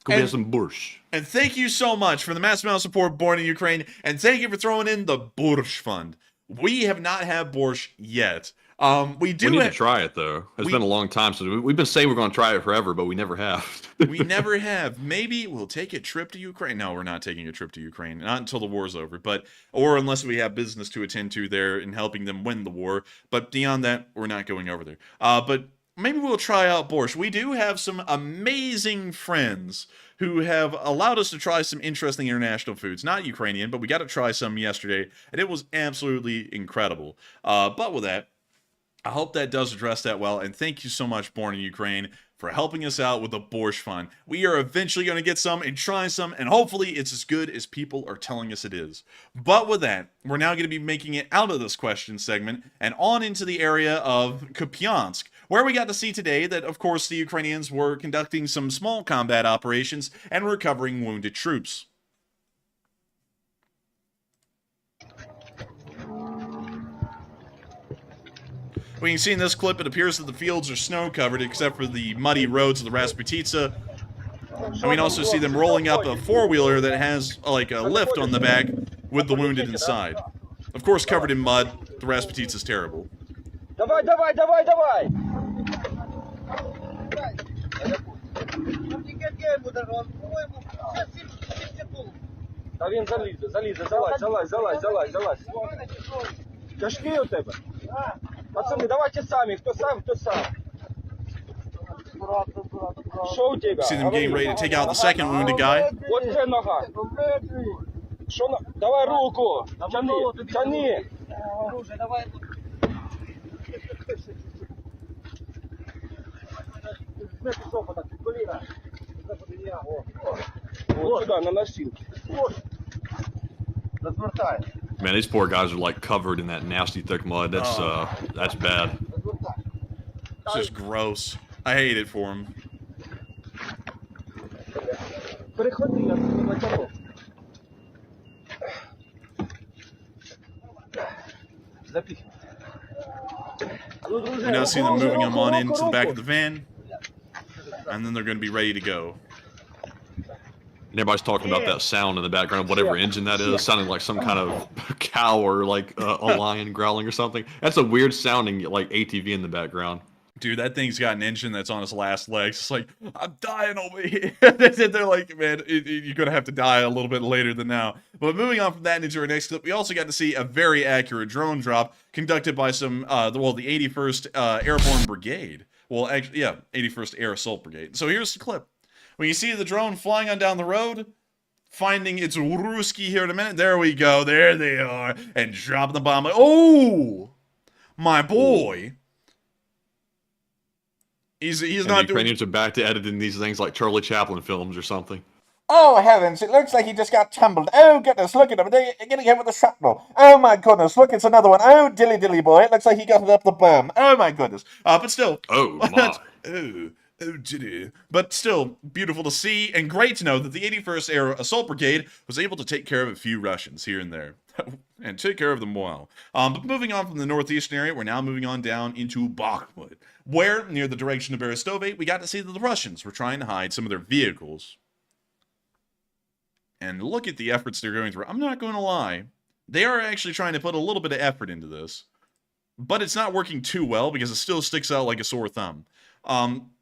Go get some borscht. And thank you so much for the massive amount of support, Born in Ukraine. And thank you for throwing in the Borscht Fund. We have not had borscht yet. We need to try it, though. It's been a long time since we've been saying we're going to try it forever, but we never have. We never have. Maybe we'll take a trip to Ukraine. No, we're not taking a trip to Ukraine. Not until the war's over. Or unless we have business to attend to there and helping them win the war. But beyond that, we're not going over there. But maybe we'll try out borscht. We do have some amazing friends who have allowed us to try some interesting international foods. Not Ukrainian, but we got to try some yesterday, and it was absolutely incredible. But with that, I hope that does address that well, and thank you so much, Born in Ukraine, for helping us out with the Borscht Fund. We are eventually going to get some and try some, and hopefully it's as good as people are telling us it is. But with that, we're now going to be making it out of this question segment and on into the area of Kupiansk, where we got to see today that, of course, the Ukrainians were conducting some small combat operations and recovering wounded troops. We can see in this clip, it appears that the fields are snow-covered except for the muddy roads of the Rasputitsa. And we can also see them rolling up a four-wheeler that has like a lift on the back with the wounded inside. Of course, covered in mud. The Rasputitsa is terrible. Давай, давай, давай, давай! Та він залізе, залазь. Тяжкий у тебе? Пацаны, давайте сами, кто сам, кто сам. Что у тебя? See them getting ready to take out the second wounded guy. Вот це нога. Что? Давай руку. Тяни. Вот сюда, на носилки. Развертай. Man, these poor guys are like covered in that nasty thick mud. That's bad. It's just gross. I hate it for them. We now see them moving them on into the back of the van, and then they're going to be ready to go. And everybody's talking about that sound in the background, whatever engine that is, sounding like some kind of cow or like a lion growling or something. That's a weird sounding like ATV in the background. Dude, that thing's got an engine that's on its last legs. It's like, I'm dying over here. They're like, man, you're going to have to die a little bit later than now. But moving on from that into our next clip, we also got to see a very accurate drone drop conducted by some, the 81st Airborne Brigade. Well, actually, yeah, 81st Air Assault Brigade. So here's the clip. When you see the drone flying on down the road, finding its Ruski here in a minute. There we go. There they are. And dropping the bomb. Oh, my boy. He's not the Ukrainians are back to editing these things like Charlie Chaplin films or something. Oh, heavens, it looks like he just got tumbled. Oh, goodness, look at him. They're getting hit with the shrapnel. Oh, my goodness, look, it's another one. Oh, dilly boy. It looks like he got it up the bum. Oh, my goodness. But still. Oh, my. Oh, diddy. But still, beautiful to see, and great to know that the 81st Air Assault Brigade was able to take care of a few Russians here and there. And take care of them well. But moving on from the northeastern area, we're now moving on down into Bakhmut, where, near the direction of Berestove, we got to see that the Russians were trying to hide some of their vehicles. And look at the efforts they're going through. I'm not going to lie. They are actually trying to put a little bit of effort into this. But it's not working too well because it still sticks out like a sore thumb.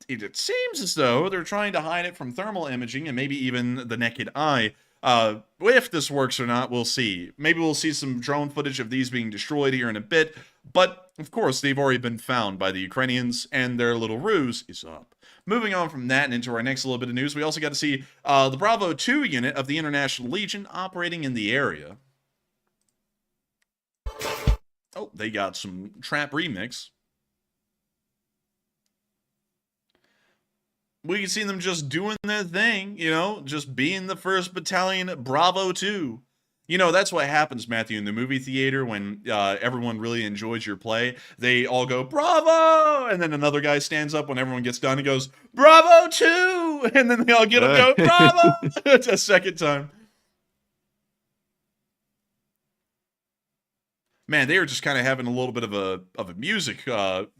It seems as though they're trying to hide it from thermal imaging and maybe even the naked eye. If this works or not, we'll see. Maybe we'll see some drone footage of these being destroyed here in a bit. But, of course, they've already been found by the Ukrainians, and their little ruse is up. Moving on from that and into our next little bit of news, we also got to see the Bravo 2 unit of the International Legion operating in the area. Oh, they got some trap remix. We can see them just doing their thing, you know, just being the 1st Battalion Bravo 2. You know, that's what happens, Matthew, in the movie theater when everyone really enjoys your play. They all go, Bravo! And then another guy stands up when everyone gets done and goes, Bravo 2! And then they all get up and go, Bravo! It's a second time. Man, they were just kind of having a little bit of a music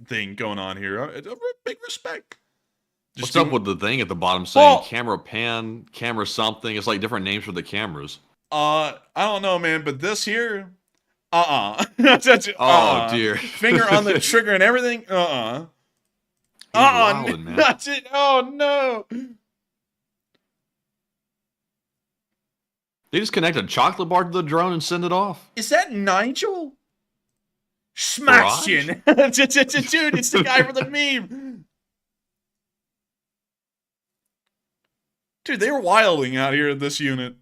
thing going on here. Big respect. What's up with the thing at the bottom saying camera pan, camera something? It's like different names for the cameras. I don't know, man, but this here, Oh, dear. Finger on the trigger and everything, man. That's it. Oh, no. They just connect a chocolate bar to the drone and send it off. Is that Nigel? Smashing. Dude, it's the guy from the meme. Dude, they were wilding out here in this unit.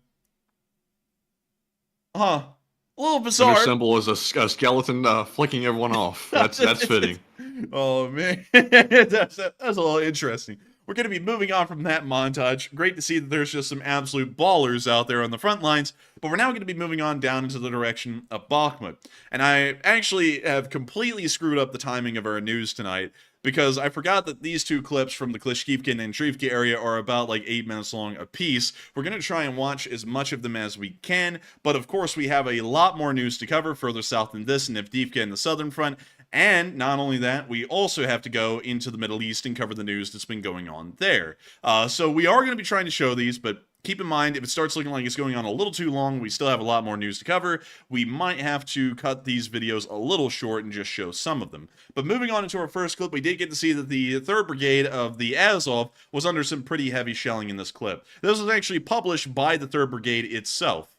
Huh. A little bizarre. Their symbol is a skeleton flicking everyone off. That's fitting. Oh, man. That's a little interesting. We're going to be moving on from that montage. Great to see that there's just some absolute ballers out there on the front lines. But we're now going to be moving on down into the direction of Bakhmut. And I actually have completely screwed up the timing of our news tonight, because I forgot that these two clips from the Klishkivka and Trivka area are about like 8 minutes long apiece. We're going to try and watch as much of them as we can, but of course we have a lot more news to cover further south than this in Avdiivka and the southern front. And not only that, we also have to go into the Middle East and cover the news that's been going on there. So we are going to be trying to show these, but keep in mind, if it starts looking like it's going on a little too long, we still have a lot more news to cover. We might have to cut these videos a little short and just show some of them. But moving on into our first clip, we did get to see that the 3rd Brigade of the Azov was under some pretty heavy shelling in this clip. This was actually published by the 3rd Brigade itself.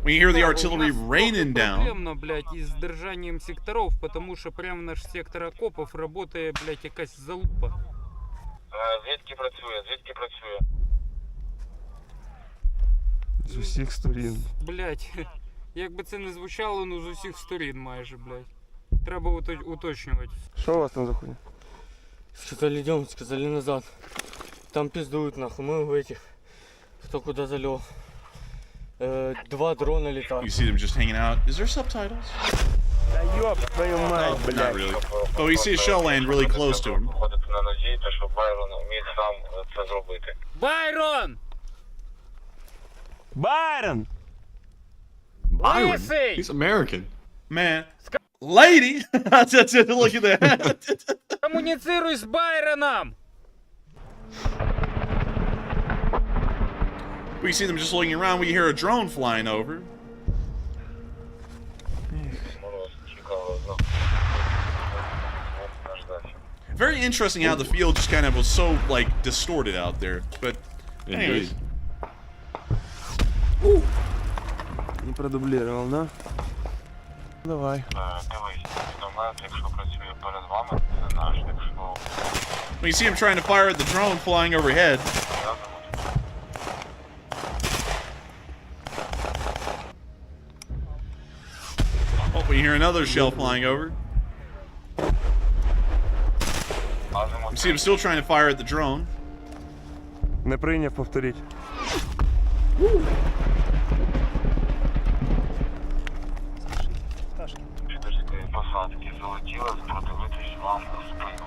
We hear the artillery raining down. Проблемно, блядь, и с держанием секторов, потому что прямо наш сектор окопов работает, блядь, якась залупа. Звідки працює? З усіх сторін. Блядь, як би це не звучало, ну з усіх сторін майже, блядь. Треба уточнювати. Що у вас там за хуйня? Сказали идем, сказали назад. Там пиздуют нахуй, мы в этих. Кто куда залёг. 2 дрона летают. You see them just hanging out. Is there subtitles? Not really. But we see a shell land really close to him. Байрон! Byron! Byron? He's American. Man. Lady! Look at that. Коммуницируй с Байроном! We see them just looking around. We hear a drone flying over. Very interesting how the field just kind of was so, like, distorted out there. But, anyways. Не продублировал, да? Давай. We see him trying to fire at the drone flying overhead. Oh, we hear another shell flying over. You see him still trying to fire at the drone. Не прийняв, повторіть. Посадки залетіла з противитись вам у спину.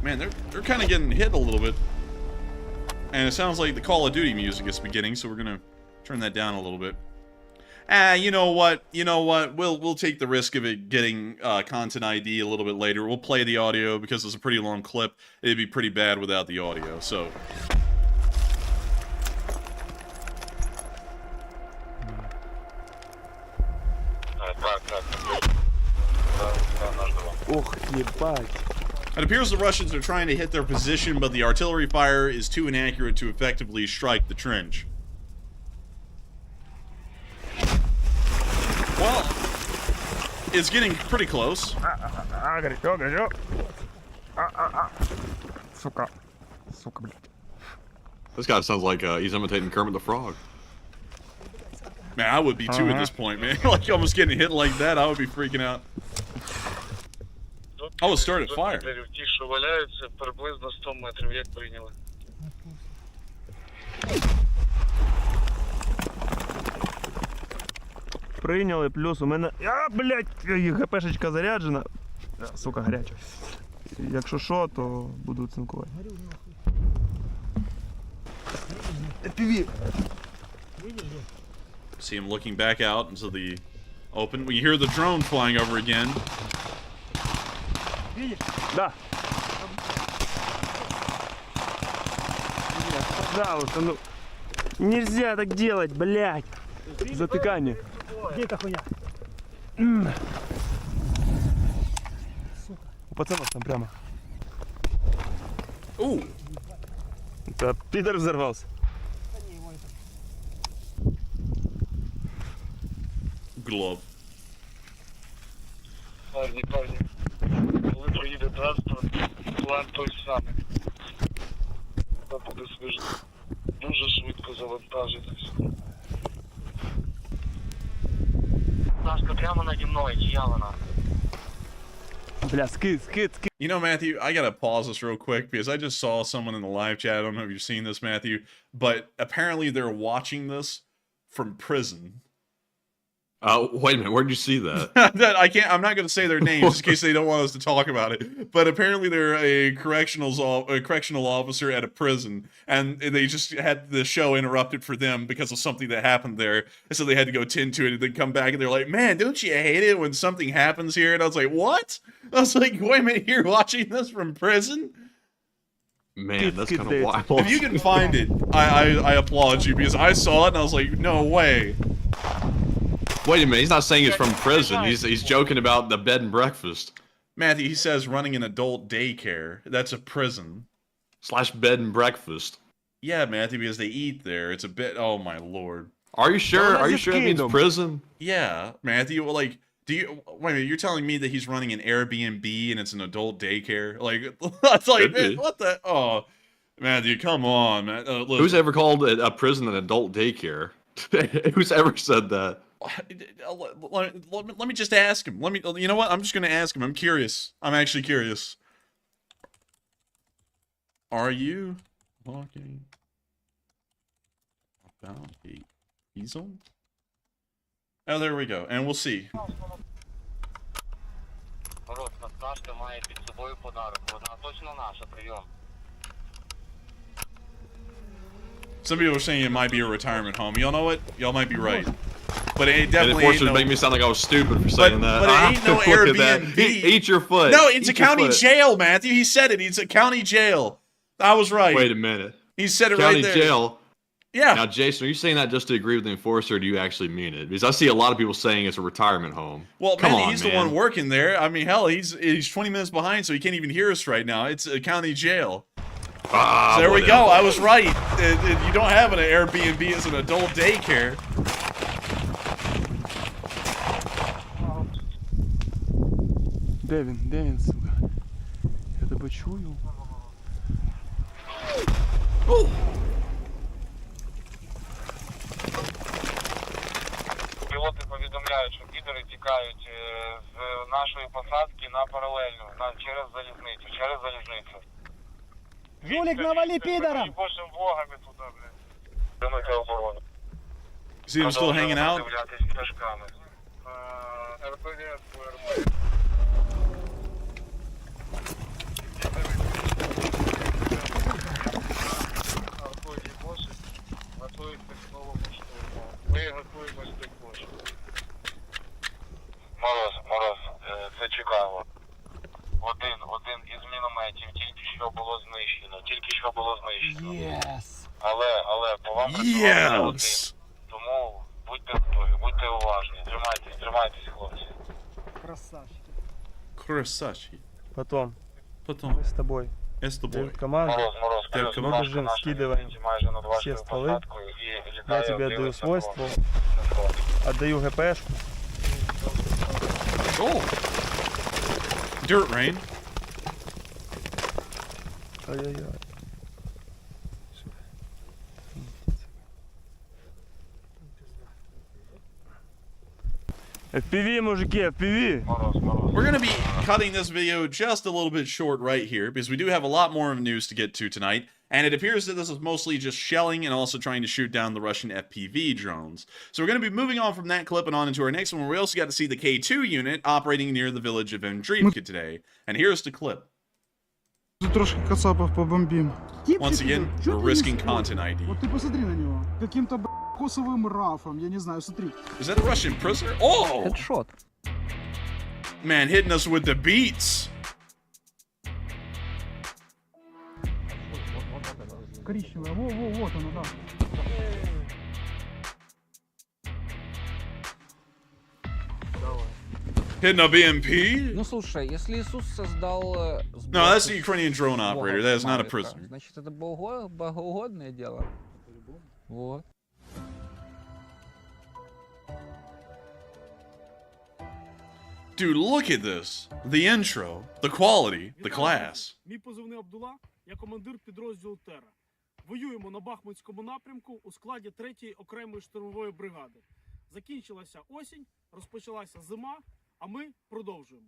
Man, they're kind of getting hit a little bit. And it sounds like the Call of Duty music is beginning, so we're gonna turn that down a little bit. You know what? You know what? We'll take the risk of it getting content ID a little bit later. We'll play the audio because it's a pretty long clip. It'd be pretty bad without the audio, so. Ох, ебать. It appears the Russians are trying to hit their position, but the artillery fire is too inaccurate to effectively strike the trench. Well, it's getting pretty close. Сука. Сука, блядь. This guy sounds like he's imitating Kermit the Frog. Man, I would be too at this point, man. Like, almost getting hit like that, I would be freaking out. Oh, it started fire. Ті, що валяються, приблизно 100 метрів, як прийняли. Прийняли, плюс у мене... блядь, ГПшечка заряджена. Сука, гаряча. Якщо що, то буду цинкувати. FPV. See him looking back out into the open. We hear the drone flying over again. Да. Пожалуйста, ну... Нельзя так делать, блядь. Затыкание. Где эта хуйня? У пацанов там прямо. Ooh. Да, пидор взорвался. Glove. Парні. Коли проїде транспорт, план той самий. Там буде дуже швидко завантажитись. Сашка, прямо наді мною, чия вона? Бля, скид. You know, Matthew, I gotta pause this real quick because I just saw someone in the live chat. I don't know if you've seen this, Matthew, but apparently they're watching this from prison. Wait a minute, where'd you see that? I'm not going to say their names just in case they don't want us to talk about it. But apparently they're a correctional officer at a prison, and they just had the show interrupted for them because of something that happened there. So they had to go tend to it and then come back, and they're like, "Man, don't you hate it when something happens here?" And I was like, "What?" I was like, "Wait a minute, you're watching this from prison?" Man, that's kind of wild. If you can find it, I applaud you because I saw it and I was like, "No way." Wait a minute, he's not saying it's from prison. He's joking about the bed and breakfast. Matthew, he says running an adult daycare. That's a prison. / bed and breakfast. Yeah, Matthew, because they eat there. It's a bit... Oh, my lord. Are you sure? Are you sure it means prison? Yeah, Matthew. Well, like, do you... Wait a minute, you're telling me that he's running an Airbnb and it's an adult daycare? Like, that's like... Man, what the... Oh, Matthew, come on, man. Who's ever called a prison an adult daycare? Who's ever said that? Let me just ask him. You know what? I'm just going to ask him. I'm curious. I'm actually curious. Are you talking about a weasel? Oh, there we go. And we'll see. Some people are saying it might be a retirement home. Y'all know what? Y'all might be right. But it definitely ain't no... make me sound like I was stupid for saying that. But it ain't no Airbnb. Eat your foot. No, it's a county jail, Matthew. He said it. It's a county jail. I was right. Wait a minute. He said it county right there. County jail? Yeah. Now, Jason, are you saying that just to agree with the enforcer, or do you actually mean it? Because I see a lot of people saying it's a retirement home. Well, man, he's the one working there. I mean, hell, he's 20 minutes behind, so he can't even hear us right now. It's a county jail. So there we go. I was right. You don't have an Airbnb as an adult daycare. Девин, Девин, сука. Я тебя чую. Oh! Пілоти повідомляють, що підери тікають з нашої посадки на паралельну, через залізницю. Жулик, навали пидором! Божим богами туди, блядь. Тримайте оборону. See him still hanging out? РПГ, Мороз, це Чикаго. Один із мінометів тільки що було знищено. Yes. Але по вам працювати один. Тому будьте готові, будьте уважні. Тримайтесь, хлопці. Красавчик. Потом. Потом. С тобой. С тобой. Команда. Мороз, Мы бежим, скидываем все стволы. Я тебе отдаю свой ствол. Отдаю ГПшку. Oh! Dirt rain. Ай-яй-яй. FPV, мужики, FPV. We're going to be cutting this video just a little bit short right here because we do have a lot more of news to get to tonight. And it appears that this is mostly just shelling and also trying to shoot down the Russian FPV drones. So we're going to be moving on from that clip and on into our next one, where we also got to see the K2 unit operating near the village of Avdiivka today. And here's the clip. Трошки кацапов побомбим. Once again, we're risking content ID. Вот ты посмотри на него. Каким-то косовым рафом, я не знаю, смотри. Is that a Russian prisoner? Oh! Headshot. Man, hitting us with the beats. Коричневая, вот оно, да. Hitting a BMP? Ну слушай, если Иисус создал... No, that's the Ukrainian drone operator. That is not a prisoner. Значит, это богоугодное дело. Вот. Dude, look at this. The intro, the quality, the class. Мій позивний Абдула, я командир підрозділу Тера. Воюємо на Бахмутському напрямку у складі 3-ї окремої штурмової бригади. Закінчилася осінь, розпочалася зима, а ми продовжуємо.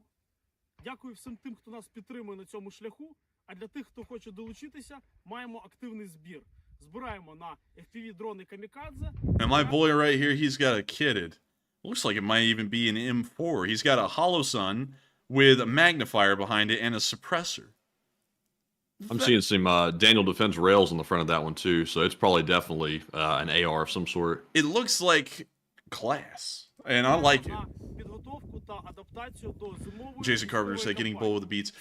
Дякую всім тим, хто нас підтримує на цьому шляху, а для тих, хто хоче долучитися, маємо активний збір. Збираємо на FPV-дрони Камікадзе. And my boy right here, he's got a kitted. Looks like it might even be an M4. He's got a hollow sun with a magnifier behind it and a suppressor. I'm seeing some Daniel Defense rails on the front of that one too, so it's probably definitely an AR of some sort. It looks like class, and I like it. Jason Carpenter said, getting bold with the beats.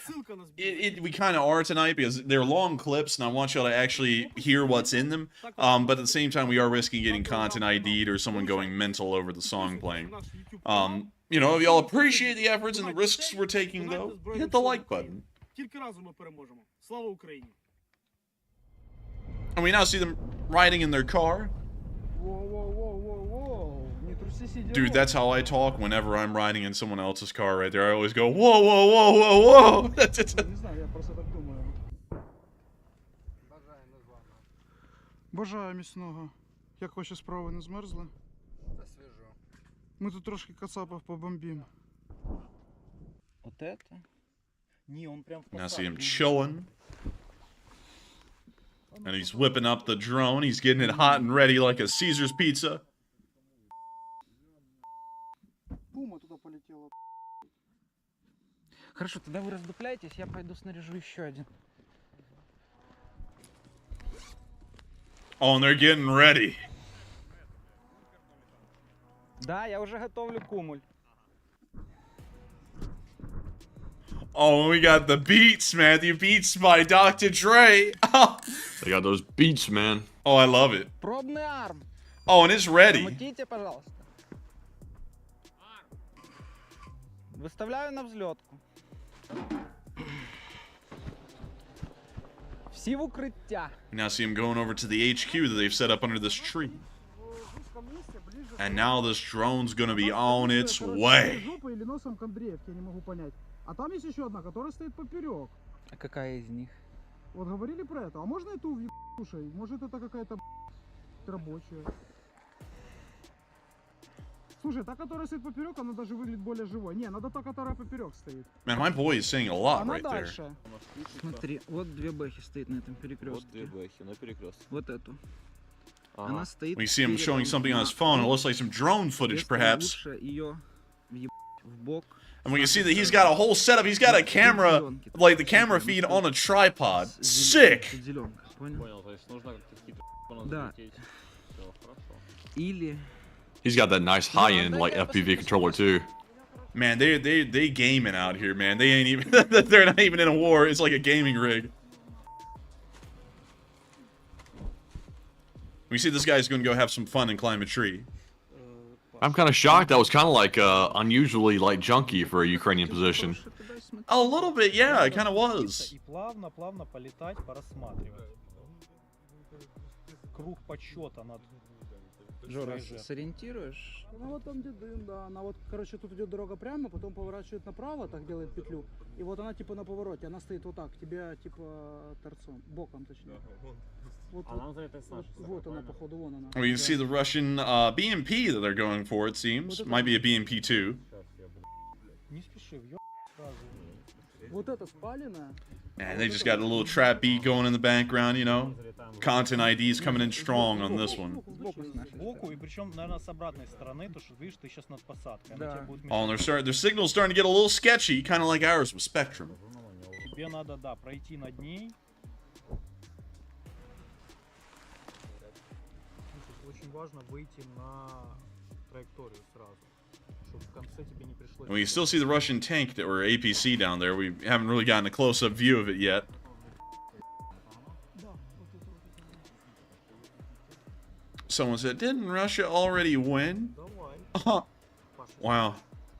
We kind of are tonight because they're long clips, and I want y'all to actually hear what's in them. But at the same time, we are risking getting content ID'd or someone going mental over the song playing. You know, if y'all appreciate the efforts and the risks we're taking, though, hit the like button. And we now see them riding in their car. Dude, that's how I talk whenever I'm riding in someone else's car right there. I always go, whoa, whoa, whoa, whoa, whoa. Бажаю міцного. Як ваші справи, не змерзли? Та свіжо. Ми тут трошки кацапов побомбим. Вот это? Не, он прям в Now see him chilling. And he's whipping up the drone. He's getting it hot and ready like a Caesar's pizza. Пума туда полетела. Хорошо, тогда вы раздупляйтесь, я пойду снаряжу еще один. Oh, and they're getting ready. Да, я уже готовлю кумуль. Oh, and we got the beats, man. The beats by Dr. Dre. They got those beats, man. Oh, I love it. Пробный арм. Oh, and it's ready. Замутите, пожалуйста. Выставляю на взлетку. Всі в укриття. We now see him going over to the HQ that they've set up under this tree. And now this drone's gonna be on its way. Или носом к Андреевке, я не могу понять. А там есть еще одна, которая стоит поперек. А какая из них? Вот говорили про это. А можно эту в... Слушай, может это какая-то рабочая. Слушай, та, которая стоит поперек, она даже выглядит более живой. Не, надо та, которая поперек стоит. Man, my boy is saying a lot Она right there. дальше. Смотри, вот две бэхи стоит на этом перекрестке. Вот две бэхи на перекрестке. Вот эту. Она стоит. We see him showing something on his phone. It looks like some drone footage, perhaps. And we can see that he's got a whole setup. He's got a camera, like the camera feed on a tripod. Sick! Да. Или... He's got that nice high-end like FPV controller too. Man, they gaming out here, man. They ain't even they're not even in a war. It's like a gaming rig. We see this guy's gonna go have some fun and climb a tree. I'm kind of shocked. That was kind of like unusually like junky for a Ukrainian position. A little bit, yeah, it kind of was. Плавно полетать, порассматривать. Круг подсчета над... Жора, сориентируешь? Ну вот там где дым, да. Она вот, короче, тут идет дорога прямо, потом поворачивает направо, так делает петлю. И вот она типа на повороте, она стоит вот так, тебя типа торцом, боком точнее. Вот, вот она, походу, вон она. We can see the Russian BMP that they're going for, it seems. Might be a BMP-2. Не спеши, сразу. Вот это спаленная. Man, they just got a little trap beat going in the background, you know? Content IDs coming in strong on this one. Сбоку, и причем, наверное, с обратной стороны, то что, видишь, ты сейчас над посадкой. Oh, and their signal's starting to get a little sketchy, kind of like ours with Spectrum. Тебе надо, да, пройти над ней. Очень важно выйти на траекторию сразу, чтобы в конце тебе не пришлось... And we still see the Russian tank that were APC down there. We haven't really gotten a close-up view of it yet. Someone said, didn't Russia already win? Wow.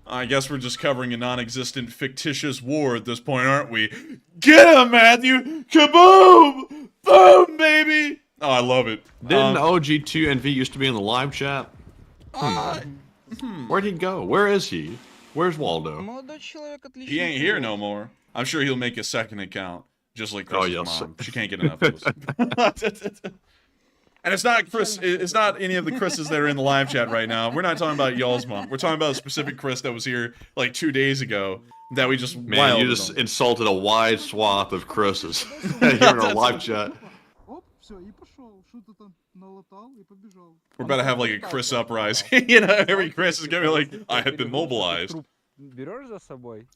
I guess we're just covering a non-existent fictitious war at this point, aren't we? Get him, Matthew! Kaboom! Boom, baby! Oh, I love it. Didn't OG2NV used to be in the live chat? Where'd he go? Where is he? Where's Waldo? He ain't here no more. I'm sure he'll make a second account, just like Chris's mom. She can't get enough of us. And it's not Chris. It's not any of the Chris's that are in the live chat right now. We're not talking about y'all's mom. We're talking about a specific Chris that was here like 2 days ago that we just Man, you just insulted a wide swath of Chris's here in our live chat. We're about to have like a Chris uprising. You know, every Chris is gonna be like, I have been mobilized.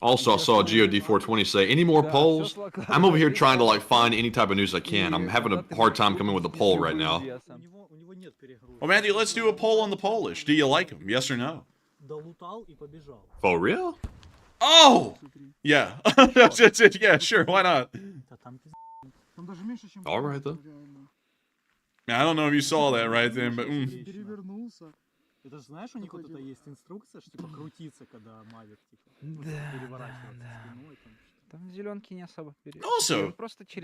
Also, I saw GOD420 say, any more polls? I'm over here trying to like find any type of news I can. I'm having a hard time coming with a poll right now. Well, Matthew, let's do a poll on the Polish. Do you like him? Yes or no? For real? Oh! Yeah. Yeah, sure, why not? Alright then. Man, I don't know if you saw that right then, but Это же знаешь, у них вот это есть инструкция, что типа крутиться, когда мавик типа переворачивается спиной. Там зеленки не особо Also,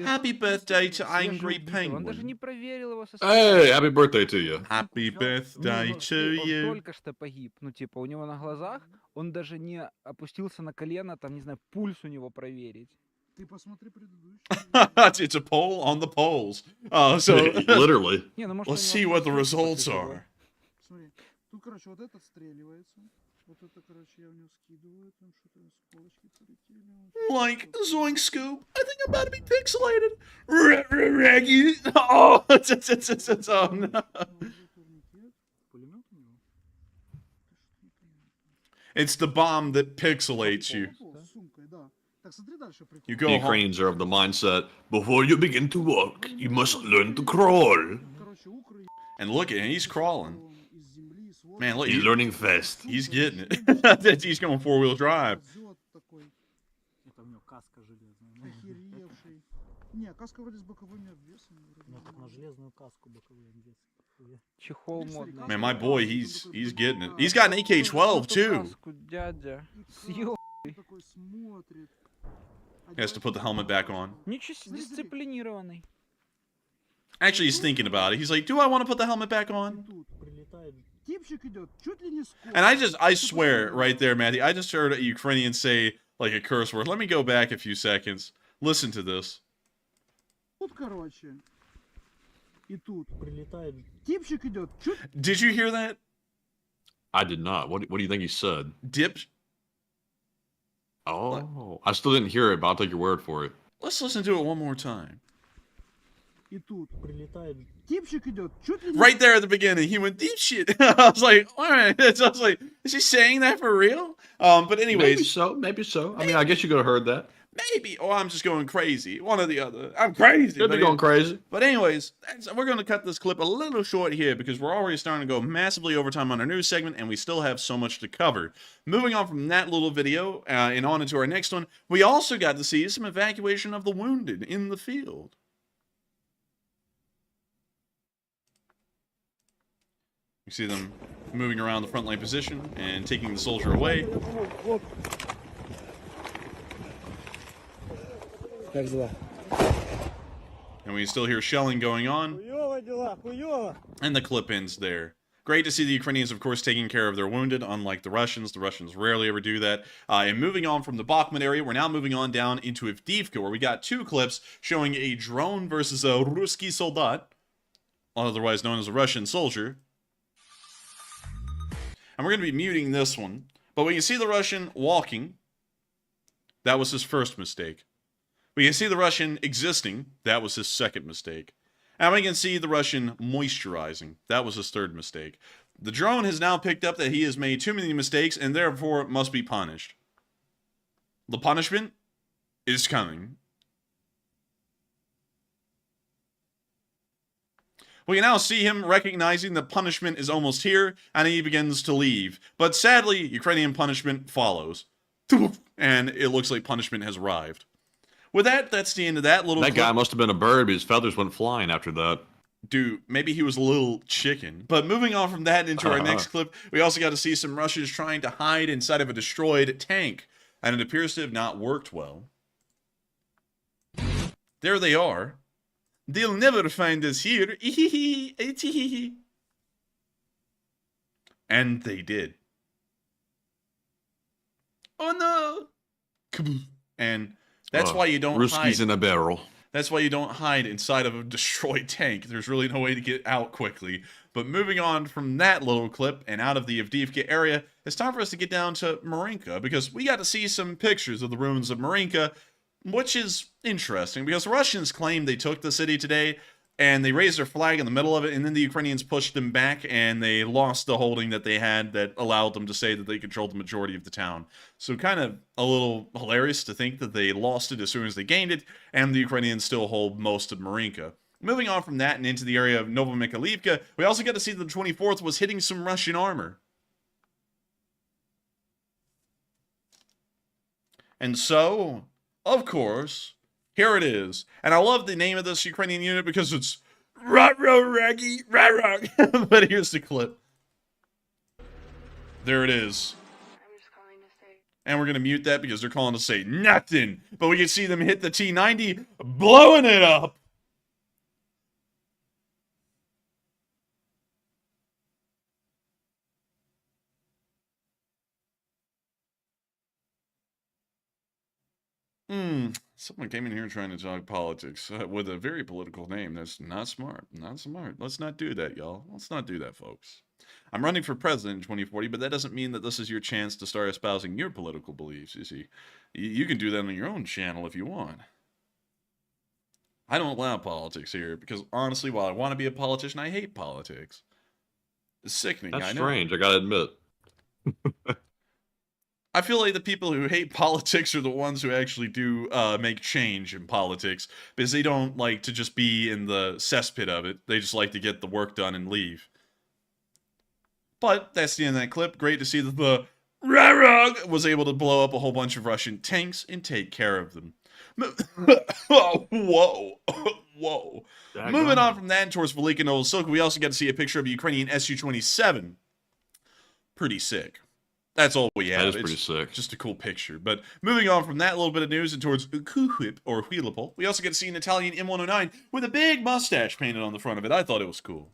happy birthday to Angry Он даже не Penguin. проверил его Hey, happy birthday to you. Happy birthday to Он you. только что погиб. Ну, типа, у него на глазах он даже не опустился на колено, там, не знаю, пульс у него проверить. Ты посмотри предыдущий. It's a poll on the polls. So Literally. Let's see what the results are. Смотри, тут, короче, вот этот отстреливается. Вот это, короче, я в него скидываю. Там что-то с полочки полетели. Like Zoink Scoop. I think I'm about to be pixelated. Reggie. Oh, it's oh no. It's the bomb that pixelates you. You The go Ukrainians are of the mindset, before you begin to walk, you must learn to crawl. And look at him, he's crawling. Man, look, He's learning fast. He's getting it. He's going 4-wheel drive. Это у него каска железная. Охеревший. Не, каска вроде с боковыми обвесами. Ну так на железную каску боковые обвесы. Чехол модный. Man, my boy, he's getting it. He's got an AK-12 too. Дядя. Такой смотрит. He has to put the helmet back on. Ничего себе, дисциплинированный. Actually, he's thinking about it. He's like, do I want to put the helmet back on? Типчик идет, чуть ли не And I swear, right there, Matty, I just heard a Ukrainian say, like, a curse word. Let me go back a few seconds. Listen to this. тут, короче, и тут. Прилетает. Типчик идет. Чуть... Did you hear that? I did not. What do you think he said? Dip. Oh, I still didn't hear it, but I'll take your word for it. Let's listen to it one more time. И тут. Прилетает. Типчик идет. Чуть ли не... Right there at the beginning, he went deep shit. I was like, all right. I was like, is he saying that for real? But anyways. Maybe so. Maybe so. I mean, I guess you could have heard that. Maybe. Or I'm just going crazy. One or the other. I'm crazy. Could be going crazy. But anyways, we're going to cut this clip a little short here because we're already starting to go massively over time on our news segment, and we still have so much to cover. Moving on from that little video and on into our next one, we also got to see some evacuation of the wounded in the field. You see them moving around the front line position and taking the soldier away. And we still hear shelling going on. And the clip ends there. Great to see the Ukrainians, of course, taking care of their wounded, unlike the Russians. The Russians rarely ever do that. And moving on from the Bakhmut area, we're now moving on down into Avdiivka, where we got two clips showing a drone versus a Ruski soldat, otherwise known as a Russian soldier. And we're going to be muting this one. But we can see the Russian walking. That was his first mistake. We can see the Russian existing. That was his second mistake. And we can see the Russian moisturizing. That was his third mistake. The drone has now picked up that he has made too many mistakes and therefore must be punished. The punishment is coming. We can now see him recognizing that punishment is almost here, and he begins to leave. But sadly, Ukrainian punishment follows. And it looks like punishment has arrived. With that, that's the end of that little clip. That guy must have been a bird, but his feathers went flying after that. Dude, maybe he was a little chicken. But moving on from that into our next clip, we also got to see some Russians trying to hide inside of a destroyed tank. And it appears to have not worked well. There they are. They'll never find us here. And they did. Oh no! And that's why you don't hide. Ruskies in a barrel. That's why you don't hide inside of a destroyed tank. There's really no way to get out quickly. But moving on from that little clip and out of the Avdiivka area, it's time for us to get down to Marinka, because we got to see some pictures of the ruins of Marinka, which is interesting because the Russians claim they took the city today and they raised their flag in the middle of it, and then the Ukrainians pushed them back and they lost the holding that they had that allowed them to say that they controlled the majority of the town. So kind of a little hilarious to think that they lost it as soon as they gained it, and the Ukrainians still hold most of Marinka. Moving on from that and into the area of Novomikhailivka, we also got to see that the 24th was hitting some Russian armor. And so, of course, here it is. And I love the name of this Ukrainian unit because it's Raggy Rarag. But here's the clip. There it is. And we're going to mute that because they're calling to say nothing. But we can see them hit the T-90, blowing it up. Someone came in here trying to talk politics with a very political name. That's not smart. Not smart. Let's not do that, y'all. Let's not do that, folks. I'm running for president in 2040, but that doesn't mean that this is your chance to start espousing your political beliefs, you see. You can do that on your own channel if you want. I don't allow politics here because, honestly, while I want to be a politician, I hate politics. It's sickening, That's I know. strange, I gotta admit. I feel like the people who hate politics are the ones who actually do make change in politics, because they don't like to just be in the cesspit of it. They just like to get the work done and leave. But that's the end of that clip. Great to see that the Rarog was able to blow up a whole bunch of Russian tanks and take care of them. Whoa. Whoa. Moving on from that towards Velika Novosilka, we also got to see a picture of a Ukrainian Su-27. Pretty sick. That's all we have. That is pretty sick. Just a cool picture. But moving on from that little bit of news and towards Ukuhip, or Huilipol, we also get to see an Italian M109 with a big mustache painted on the front of it. I thought it was cool.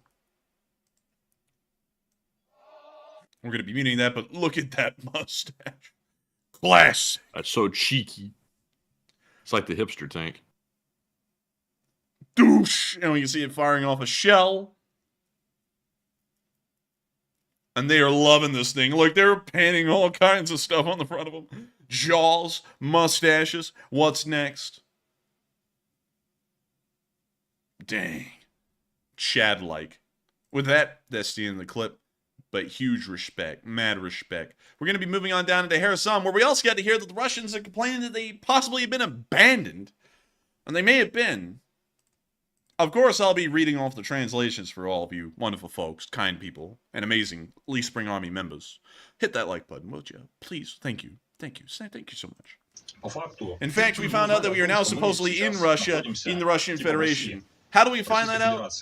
We're going to be muting that, but look at that mustache. Classic. That's so cheeky. It's like the hipster tank. Doosh! And we can see it firing off a shell. And they are loving this thing. Look, they're painting all kinds of stuff on the front of them. Jaws, mustaches. What's next? Dang. Chad-like. With that, that's the end of the clip. But huge respect. Mad respect. We're going to be moving on down into Kherson, where we also got to hear that the Russians are complaining that they possibly have been abandoned. And they may have been. Of course, I'll be reading off the translations for all of you wonderful folks, kind people, and amazing Lee Spring Army members. Hit that like button, would you? Please. Thank you. Thank you. Thank you so much. In fact, we found out that we are now supposedly in Russia, in the Russian Federation. How do we find that out?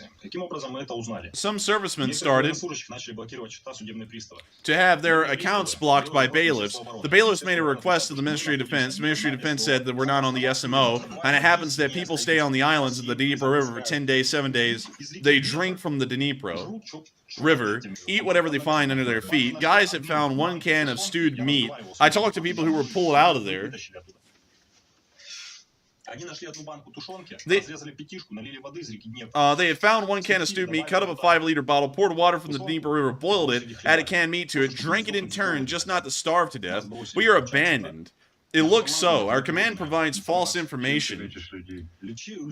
Some servicemen started to have their accounts blocked by bailiffs. The bailiffs made a request to the Ministry of Defense. The Ministry of Defense said that we're not on the SMO, and it happens that people stay on the islands of the Dnipro River for 10 days, 7 days. They drink from the Dnipro River, eat whatever they find under their feet. Guys had found 1 can of stewed meat. I talked to people who were pulled out of there. They had found 1 can of stewed meat, cut up a 5-liter bottle, poured water from the Dnipro River, boiled it, added canned meat to it, drank it in turn, just not to starve to death. We are abandoned. It looks so. Our command provides false information.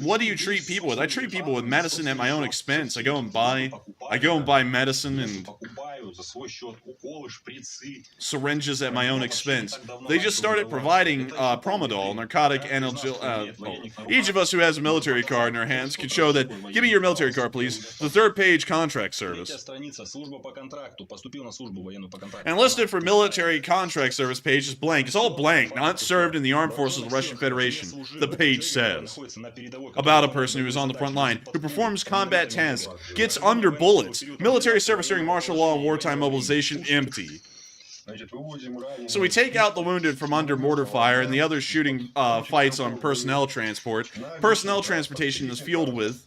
What do you treat people with? I treat people with medicine at my own expense. I go and buy medicine and syringes at my own expense. They just started providing Promodol, narcotic analgesic. Each of us who has a military card in our hands can show that. Give me your military card, please. The 3rd page, contract service. Enlisted for military contract service page is blank. It's all blank. Not served in the armed forces of the Russian Federation, the page says. About a person who is on the front line, who performs combat tasks, gets under bullets. Military service during martial law and wartime mobilization, empty. So we take out the wounded from under mortar fire and the others shooting fights on personnel transport. Personnel transportation is fueled with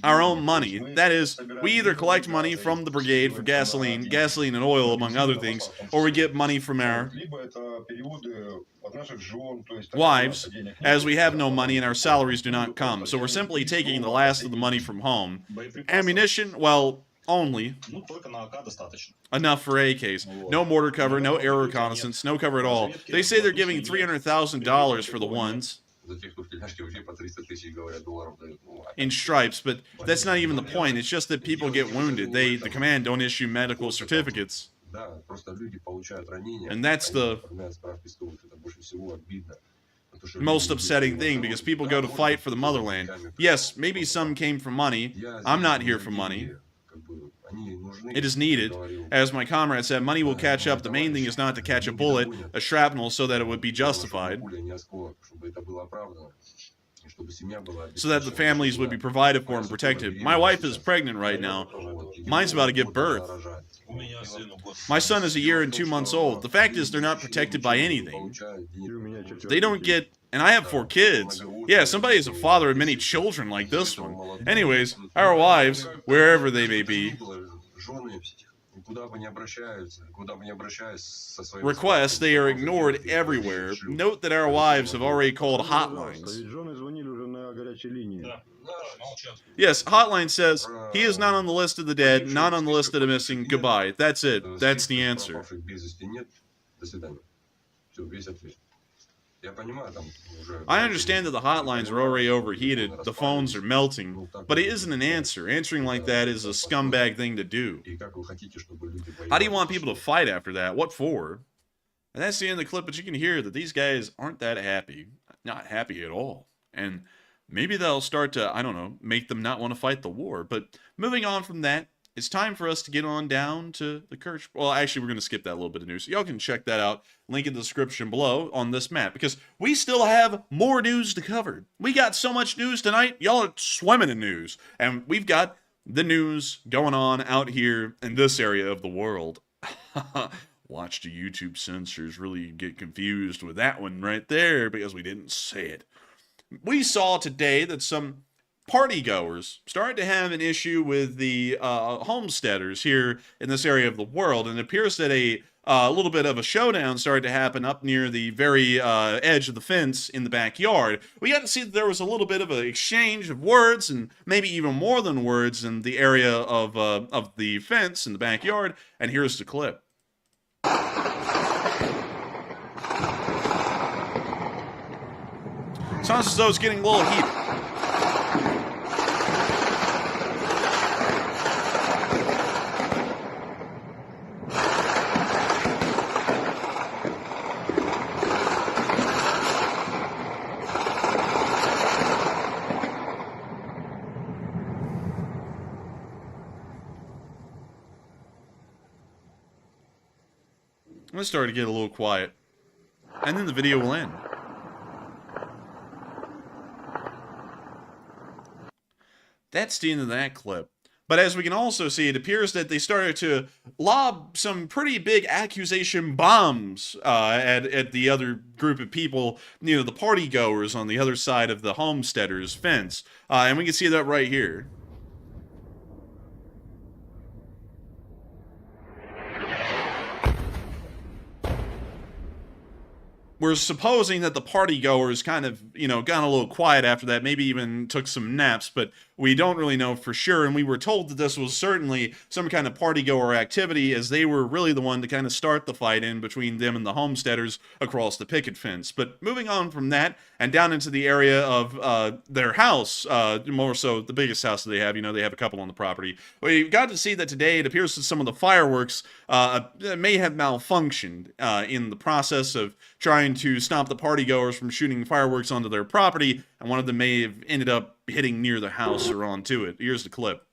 our own money. That is, we either collect money from the brigade for gasoline and oil, among other things, or we get money from our wives, as we have no money and our salaries do not come. So we're simply taking the last of the money from home. Ammunition, well, only enough for AKs. No mortar cover, no air reconnaissance, no cover at all. They say they're giving $300,000 for the ones in stripes, but that's not even the point. It's just that people get wounded. The command don't issue medical certificates. And that's the most upsetting thing, because people go to fight for the motherland. Yes, maybe some came for money. I'm not here for money. It is needed. As my comrade said, money will catch up. The main thing is not to catch a bullet, a shrapnel, so that it would be justified. So that the families would be provided for and protected. My wife is pregnant right now. Mine's about to give birth. My son is 1 year and 2 months old. The fact is, they're not protected by anything. They don't get... And I have 4 kids. Yeah, somebody is a father of many children like this one. Anyways, our wives, wherever they may be, requests, they are ignored everywhere. Note that our wives have already called hotlines. Yes, hotline says, he is not on the list of the dead, not on the list of the missing, goodbye. That's it. That's the answer. I understand that the hotlines are already overheated, the phones are melting, but it isn't an answer. Answering like that is a scumbag thing to do. How do you want people to fight after that? What for? And that's the end of the clip, but you can hear that these guys aren't that happy. Not happy at all. And maybe that'll start to, I don't know, make them not want to fight the war. But moving on from that, it's time for us to get on down to the Kherson. Well, actually, we're going to skip that little bit of news. Y'all can check that out. Link in the description below on this map, because we still have more news to cover. We got so much news tonight. Y'all are swimming in news. And we've got the news going on out here in this area of the world. Watch the YouTube censors really get confused with that one right there, because we didn't say it. We saw today that some party goers started to have an issue with the homesteaders here in this area of the world, and it appears that a a little bit of a showdown started to happen up near the very edge of the fence in the backyard. We got to see that there was a little bit of an exchange of words, and maybe even more than words, in the area of the fence in the backyard. And here's the clip. Sounds as though it's getting a little heated. Let's start to get a little quiet, and then the video will end. That's the end of that clip. But as we can also see, it appears that they started to lob some pretty big accusation bombs at the other group of people, you know, the party goers on the other side of the homesteaders' fence. And we can see that right here. We're supposing that the party goers kind of, you know, got a little quiet after that, maybe even took some naps, but we don't really know for sure. And we were told that this was certainly some kind of party goer activity, as they were really the one to kind of start the fight in between them and the homesteaders across the picket fence. But moving on from that and down into the area of their house, more so the biggest house that they have, you know, they have a couple on the property. We got to see that today it appears that some of the fireworks may have malfunctioned in the process of trying to stop the party goers from shooting fireworks onto their property, and one of them may have ended up hitting near the house or onto it. Here's the clip.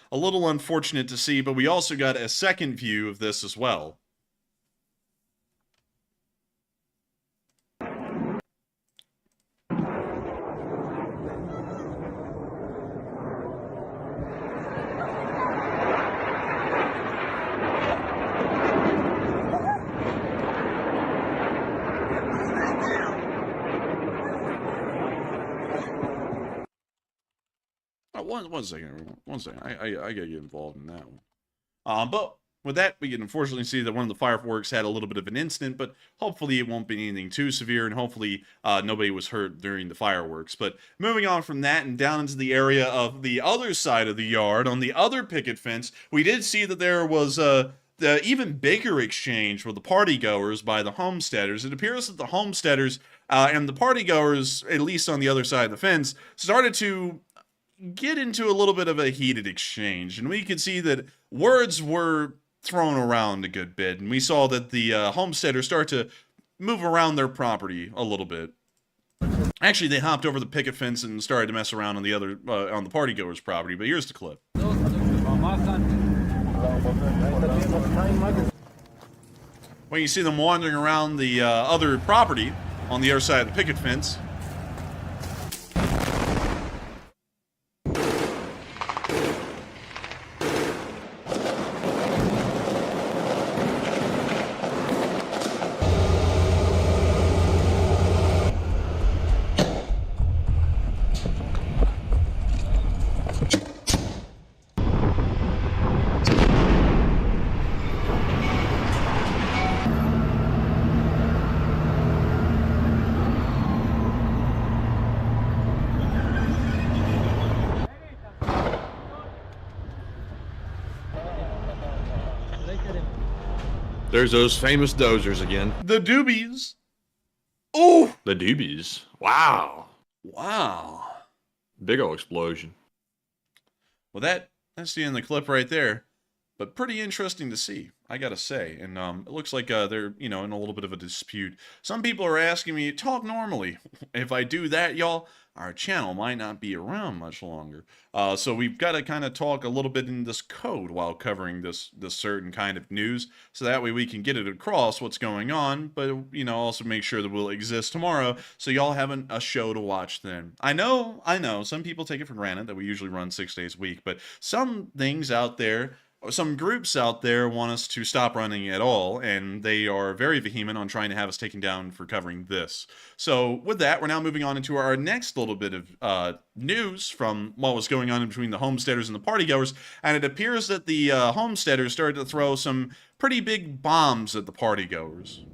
A little unfortunate to see, but we also got a second view of this as well. One second. I gotta get involved in that one. But with that, we can unfortunately see that one of the fireworks had a little bit of an incident, but hopefully it won't be anything too severe, and hopefully nobody was hurt during the fireworks. But moving on from that and down into the area of the other side of the yard, on the other picket fence, we did see that there was the even bigger exchange with the party goers by the homesteaders. It appears that the homesteaders and the party goers, at least on the other side of the fence, started to get into a little bit of a heated exchange, and we could see that words were thrown around a good bit, and we saw that the homesteaders start to move around their property a little bit. Actually, they hopped over the picket fence and started to mess around on the other on the party goers' property. But here's the clip. When you see them wandering around the other property on the other side of the picket fence. There's those famous dozers again. The doobies. Oh! The doobies. Wow. Wow. Big ol' explosion. Well, that's the end of the clip right there. But pretty interesting to see, I gotta say. And it looks like they're, you know, in a little bit of a dispute. Some people are asking me, talk normally. If I do that, y'all, our channel might not be around much longer. So we've got to kind of talk a little bit in this code while covering this certain kind of news. So that way we can get it across what's going on. But, you know, also make sure that we'll exist tomorrow. So y'all have a show to watch then. I know, some people take it for granted that we usually run 6 days a week. But some things out there some groups out there want us to stop running at all, and they are very vehement on trying to have us taken down for covering this. So with that, we're now moving on into our next little bit of news from what was going on between the homesteaders and the partygoers, and it appears that the homesteaders started to throw some pretty big bombs at the partygoers.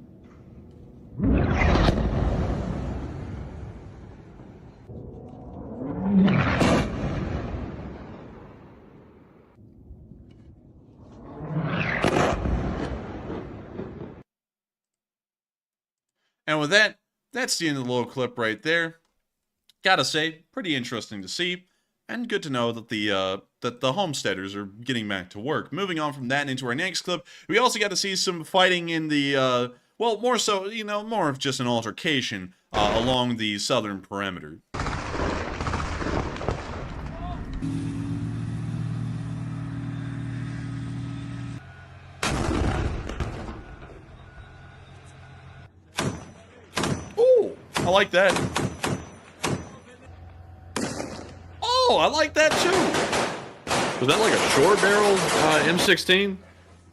And with that, that's the end of the little clip right there. Gotta say, pretty interesting to see, and good to know that the homesteaders are getting back to work. Moving on from that and into our next clip, we also got to see some fighting in the, well, more so, you know, more of just an altercation along the southern perimeter. I like that. Oh, I like that too. Was that like a short barrel M16?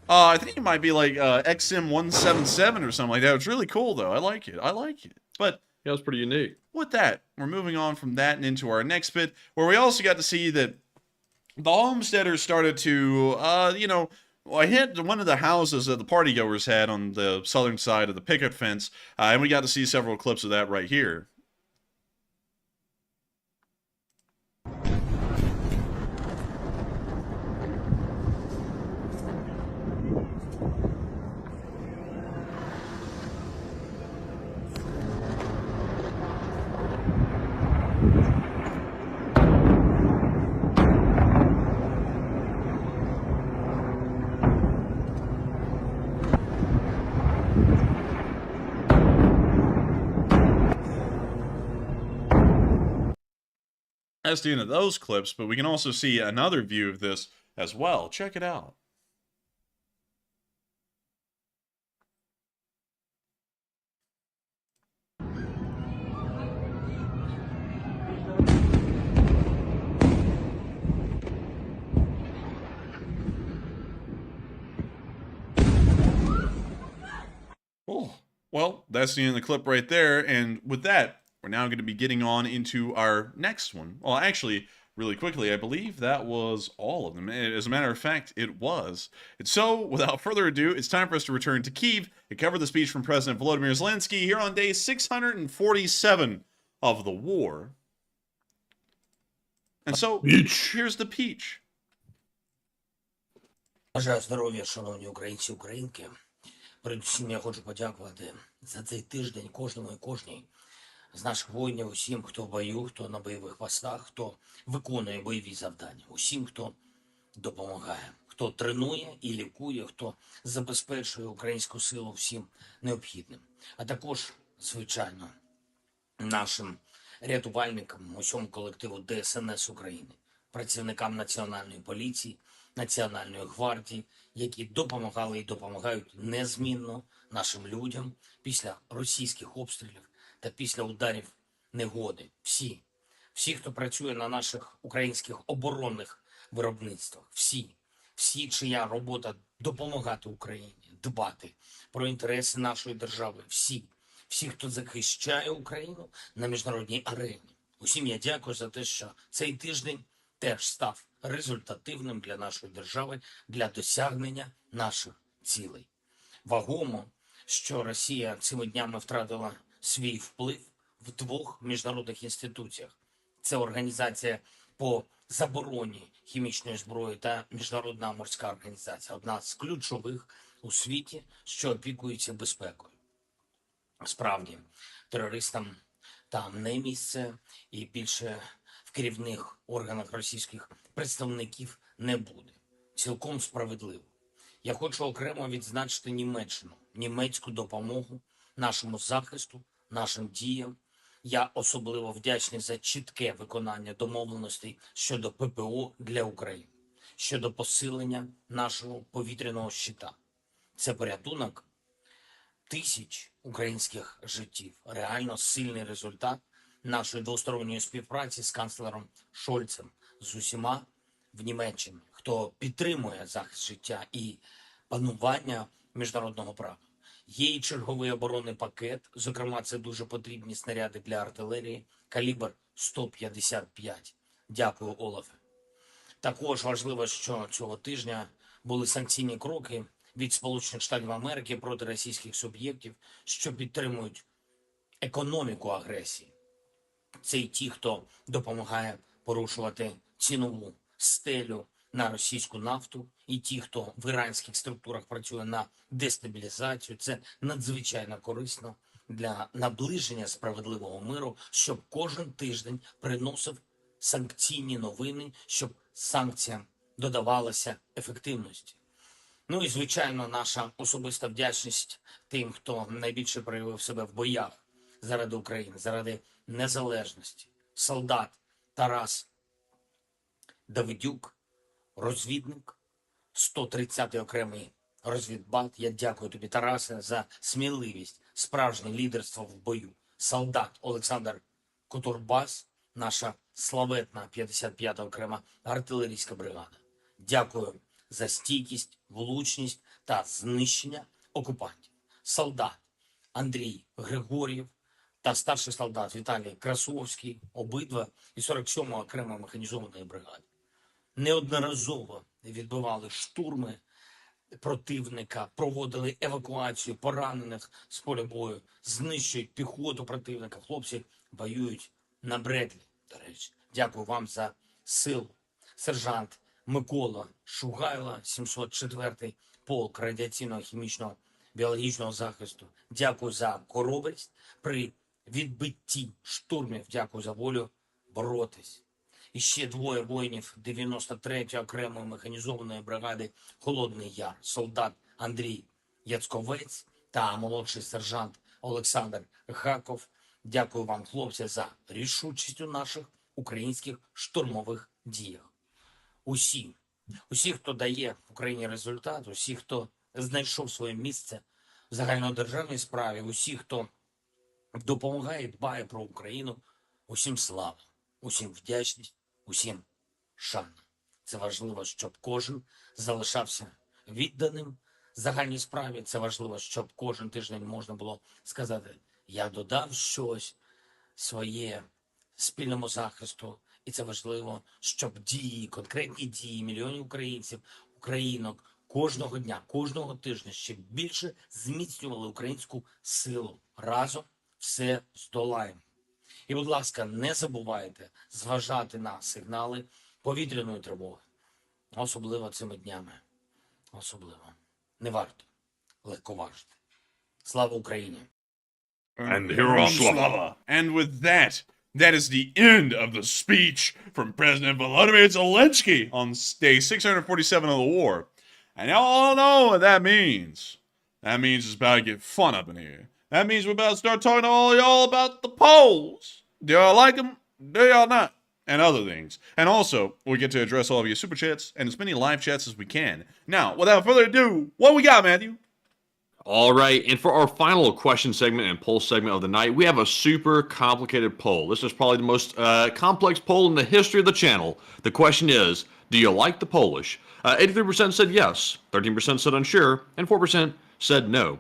I think it might be like XM177 or something like that. It's really cool though. I like it. I like it. But yeah, it was pretty unique. With that, we're moving on from that and into our next bit, where we also got to see that the homesteaders started to, you know, I hit one of the houses that the partygoers had on the southern side of the picket fence, and we got to see several clips of that right here. That's the end of those clips, but we can also see another view of this as well. Check it out. Oh, well, that's the end of the clip right there, and with that, we're now going to be getting on into our next one. Well, actually, really quickly, I believe that was all of them. As a matter of fact, it was. And so, without further ado, it's time for us to return to Kyiv and cover the speech from President Volodymyr Zelensky here on day 647 of the war. And so, here's the peach. Бажаю здоров'я, шановні українці, українки. Передусім я хочу подякувати за цей тиждень кожному і кожній з наших воїнів, усім, хто в бою, хто на бойових постах, хто виконує бойові завдання, усім, хто допомагає, хто тренує і лікує, хто забезпечує українську силу всім необхідним. А також, звичайно, нашим рятувальникам, усьому колективу ДСНС України, працівникам Національної поліції, Національної гвардії, які допомагали і допомагають незмінно нашим людям після російських обстрілів та після ударів негоди. Всі, хто працює на наших українських оборонних виробництвах, всі, чия робота допомагати Україні, дбати про інтереси нашої держави, всі, хто захищає Україну на міжнародній арені. Усім я дякую за те, що цей тиждень теж став результативним для нашої держави, для досягнення наших цілей. Вагомо, що Росія цими днями втратила свій вплив в двох міжнародних інституціях. Це Організація по забороні хімічної зброї та Міжнародна морська організація, одна з ключових у світі, що опікується безпекою. Справді, терористам там не місце і більше в керівних органах російських представників не буде. Цілком справедливо. Я хочу окремо відзначити Німеччину, німецьку допомогу нашому захисту, нашим діям. Я особливо вдячний за чітке виконання домовленостей щодо ППО для України, щодо посилення нашого повітряного щита. Це порятунок тисяч українських життів. Реально сильний результат нашої двосторонньої співпраці з канцлером Шольцем, з усіма в Німеччині, хто підтримує захист життя і панування міжнародного права. Є і черговий оборонний пакет, зокрема, це дуже потрібні снаряди для артилерії, калібр 155. Дякую, Олафе. Також важливо, що цього тижня були санкційні кроки від Сполучених Штатів Америки проти російських суб'єктів, що підтримують економіку агресії. Це й ті, хто допомагає порушувати цінову стелю на російську нафту, і ті, хто в іранських структурах працює на дестабілізацію. Це надзвичайно корисно для наближення справедливого миру, щоб кожен тиждень приносив санкційні новини, щоб санкціям додавалося ефективності. Ну і, звичайно, наша особиста вдячність тим, хто найбільше проявив себе в боях заради України, заради незалежності. Солдат Тарас Давидюк, розвідник, 130-й окремий розвідбат. Я дякую тобі, Тарасе, за сміливість, справжнє лідерство в бою. Солдат Олександр Котурбас, наша славетна 55-та окрема артилерійська бригада. Дякую за стійкість, влучність та знищення окупантів. Солдат Андрій Григор'єв та старший солдат Віталій Красовський, обидва із 47-ї окремої механізованої бригади. Неодноразово відбивали штурми противника, проводили евакуацію поранених з поля бою, знищують піхоту противника. Хлопці воюють на Бредлі, до речі. Дякую вам за силу. Сержант Микола Шугайло, 704-й полк радіаційного, хімічного, біологічного захисту. Дякую за хоробрість при відбитті штурмів. Дякую за волю боротись. І ще двоє воїнів 93-ї окремої механізованої бригади «Холодний Яр», солдат Андрій Яцковець та молодший сержант Олександр Гаков. Дякую вам, хлопці, за рішучість у наших українських штурмових діях. Усі, хто дає Україні результат, усі, хто знайшов своє місце в загальнодержавній справі, усі, хто допомагає, дбає про Україну, усім слава, усім вдячність, усім шана. Це важливо, щоб кожен залишався відданим загальній справі. Це важливо, щоб кожен тиждень можна було сказати, я додав щось своє спільному захисту. І це важливо, щоб дії, конкретні дії мільйонів українців, українок кожного дня, кожного тижня ще більше зміцнювали українську силу. Разом все здолаємо. І, будь ласка, не забувайте зважати на сигнали повітряної тривоги. Особливо цими днями. Особливо. Не варто легковажити. Слава Україні! And Heron Slava. And with that, that is the end of the speech from President Volodymyr Zelensky on day 647 of the war. And y'all know what that means. That means it's about to get fun up in here. That means we're about to start talking to all y'all about the polls. Do y'all like them? Do y'all not? And other things. And also, we get to address all of your super chats and as many live chats as we can. Now, without further ado, what we got, Matthew? All right, and for our final question segment and poll segment of the night, we have a super complicated poll. This is probably the most complex poll in the history of the channel. The question is, do you like the Polish? 83% said yes, 13% said unsure, and 4% said no.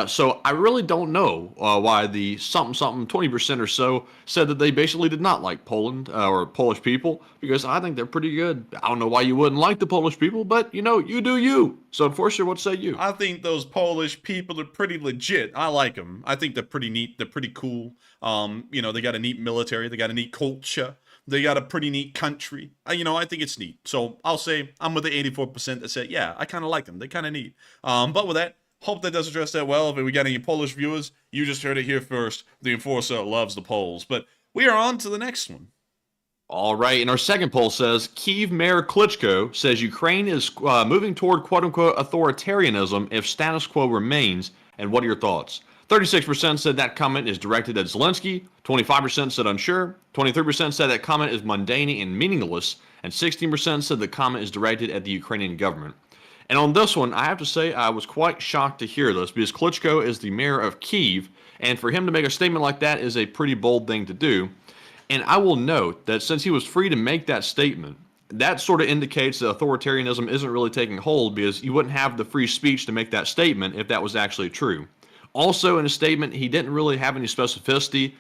So I really don't know why the something 20% or so said that they basically did not like Poland or Polish people, because I think they're pretty good. I don't know why you wouldn't like the Polish people, but you know, you do you. So Enforcer, what say you? I think those Polish people are pretty legit. I like them. I think they're pretty neat. They're pretty cool. You know, they got a neat military. They got a neat culture. They got a pretty neat country. You know, I think it's neat. So I'll say I'm with the 84% that said, yeah, I kind of like them. They're kind of neat. But with that, hope that does address that well. If we got any Polish viewers, you just heard it here first. The Enforcer loves the Poles. But we are on to the next one. All right, and our second poll says, Kyiv Mayor Klitschko says Ukraine is moving toward quote-unquote authoritarianism if status quo remains, and what are your thoughts? 36% said that comment is directed at Zelensky, 25% said unsure, 23% said that comment is mundane and meaningless, and 16% said the comment is directed at the Ukrainian government. And on this one, I have to say I was quite shocked to hear this, because Klitschko is the mayor of Kyiv, and for him to make a statement like that is a pretty bold thing to do. And I will note that since he was free to make that statement, that sort of indicates that authoritarianism isn't really taking hold, because you wouldn't have the free speech to make that statement if that was actually true. Also, in his statement, he didn't really have any specificity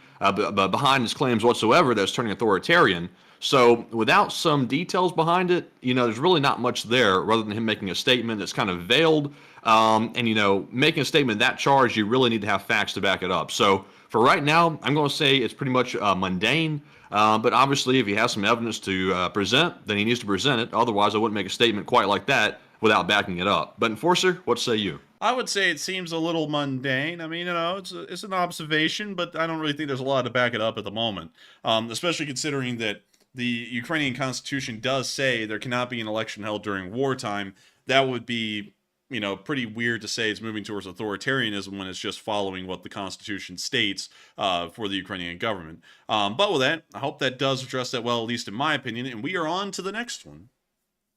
behind his claims whatsoever that's turning authoritarian. So without some details behind it, there's really not much there rather than him making a statement that's kind of veiled. And, making a statement that charged, you really need to have facts to back it up. So for right now, I'm going to say it's pretty much mundane. But obviously, if he has some evidence to present, then he needs to present it. Otherwise, I wouldn't make a statement quite like that without backing it up. But Enforcer, what say you? I would say it seems a little mundane. I mean, it's an observation, but I don't really think there's a lot to back it up at the moment, especially considering that the Ukrainian constitution does say there cannot be an election held during wartime. That would be, pretty weird to say it's moving towards authoritarianism when it's just following what the constitution states for the Ukrainian government. But with that, I hope that does address that well, at least in my opinion, and we are on to the next one.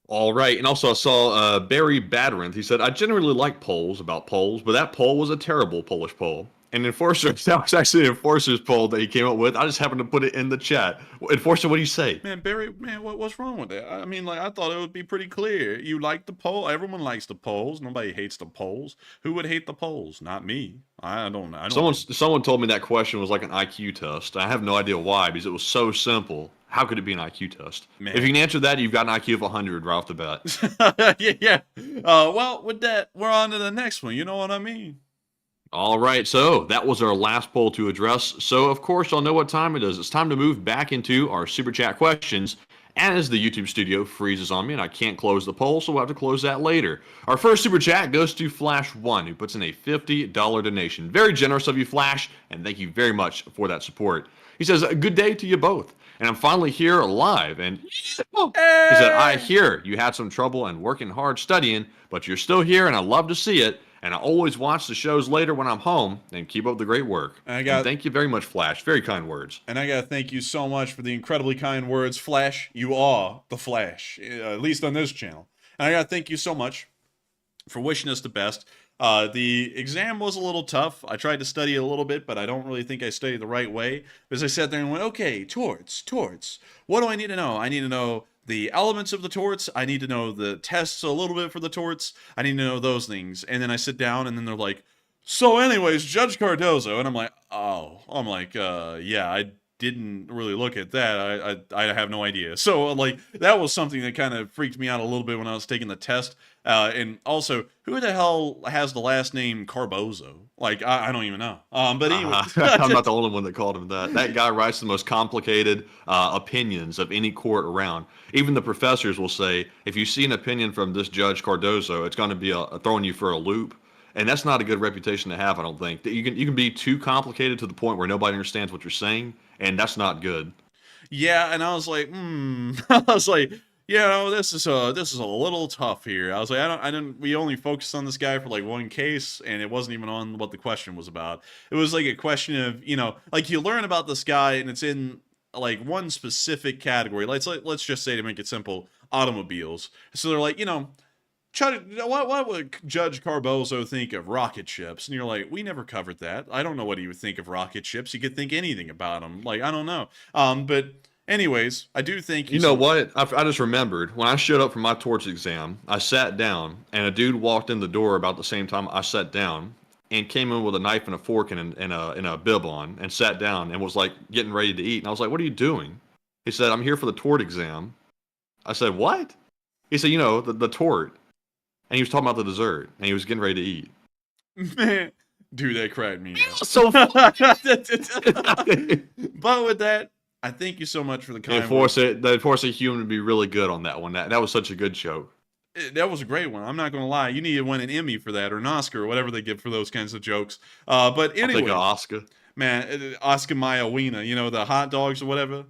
All right, and also I saw Barry Badarinth. He said, I generally like polls about polls, but that poll was a terrible Polish poll. And Enforcer, that was actually an Enforcer's poll that he came up with. I just happened to put it in the chat. Enforcer, what do you say? Man, Barry, what's wrong with that? I mean, I thought it would be pretty clear. You like the poll. Everyone likes the polls. Nobody hates the polls. Who would hate the polls? Not me. I don't know. Someone told me that question was like an IQ test. I have no idea why, because it was so simple. How could it be an IQ test? Man. If you can answer that, you've got an IQ of 100 right off the bat. yeah. Well, with that, we're on to the next one. You know what I mean? All right, so that was our last poll to address. So, of course, y'all know what time it is. It's time to move back into our Super Chat questions. And as the YouTube studio freezes on me and I can't close the poll, so we'll have to close that later. Our first Super Chat goes to Flash1, who puts in a $50 donation. Very generous of you, Flash, and thank you very much for that support. He says, good day to you both. And I'm finally here live. And he said, I hear you had some trouble and working hard studying, but you're still here and I love to see it. And I always watch the shows later when I'm home, and keep up the great work. And thank you very much, Flash. Very kind words. And I got to thank you so much for the incredibly kind words. Flash, you are the Flash, at least on this channel. And I got to thank you so much for wishing us the best. The exam was a little tough. I tried to study a little bit, but I don't really think I studied the right way. Because I sat there and went, okay, torts. What do I need to know? I need to know the elements of the torts. I need to know the tests a little bit for the torts. I need to know those things. And then I sit down and then they're like, so anyways, Judge Cardozo. And I'm like, yeah, I didn't really look at that. I have no idea. So that was something that kind of freaked me out a little bit when I was taking the test. And also, who the hell has the last name Carbozo? I don't even know. But anyway. I'm not the only one that called him that. That guy writes the most complicated opinions of any court around. Even the professors will say, if you see an opinion from this Judge Cardozo, it's going to be throwing you for a loop. And that's not a good reputation to have, I don't think. You can be too complicated to the point where nobody understands what you're saying, and that's not good. Yeah, and I was like, I was like, this is a little tough here. I was like, we only focused on this guy for one case, and it wasn't even on what the question was about. It was like a question of, you learn about this guy, and it's in one specific category. Let's just say, to make it simple, automobiles. So they're like, what would Judge Carbozo think of rocket ships? And you're like, we never covered that. I don't know what he would think of rocket ships. He could think anything about them. I don't know. But anyways, I do think... You know what? I just remembered. When I showed up for my torts exam, I sat down, and a dude walked in the door about the same time I sat down, and came in with a knife and a fork and a bib on, and sat down, and was getting ready to eat. And I was like, what are you doing? He said, I'm here for the tort exam. I said, what? He said, the tort. And he was talking about the dessert, and he was getting ready to eat. Man, dude, that cracked me up. So But with that, I thank you so much for the kind words. The Enforcer human would be really good on that one. That was such a good joke. That was a great one. I'm not going to lie. You need to win an Emmy for that, or an Oscar, or whatever they give for those kinds of jokes. But anyway. I'll take an Oscar. Man, Oscar Mayer Wiener, the hot dogs or whatever.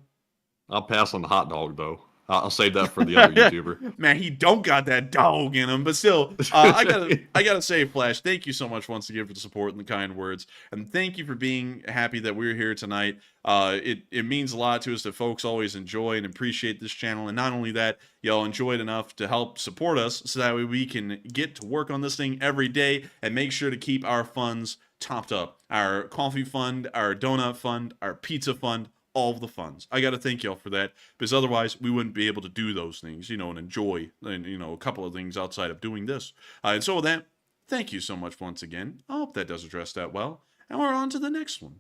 I'll pass on the hot dog, though. I'll save that for the other YouTuber. Man, he don't got that dog in him, but still, I gotta say, Flash, thank you so much once again for the support and the kind words, and thank you for being happy that we're here tonight. It means a lot to us that folks always enjoy and appreciate this channel, and not only that, y'all enjoy it enough to help support us, so that way we can get to work on this thing every day and make sure to keep our funds topped up. Our coffee fund, our donut fund, our pizza fund, all of the funds. I got to thank y'all for that, because otherwise we wouldn't be able to do those things, you know, and enjoy, and, you know, a couple of things outside of doing this. And so with that, thank you so much once again. I hope that does address that well. And we're on to the next one.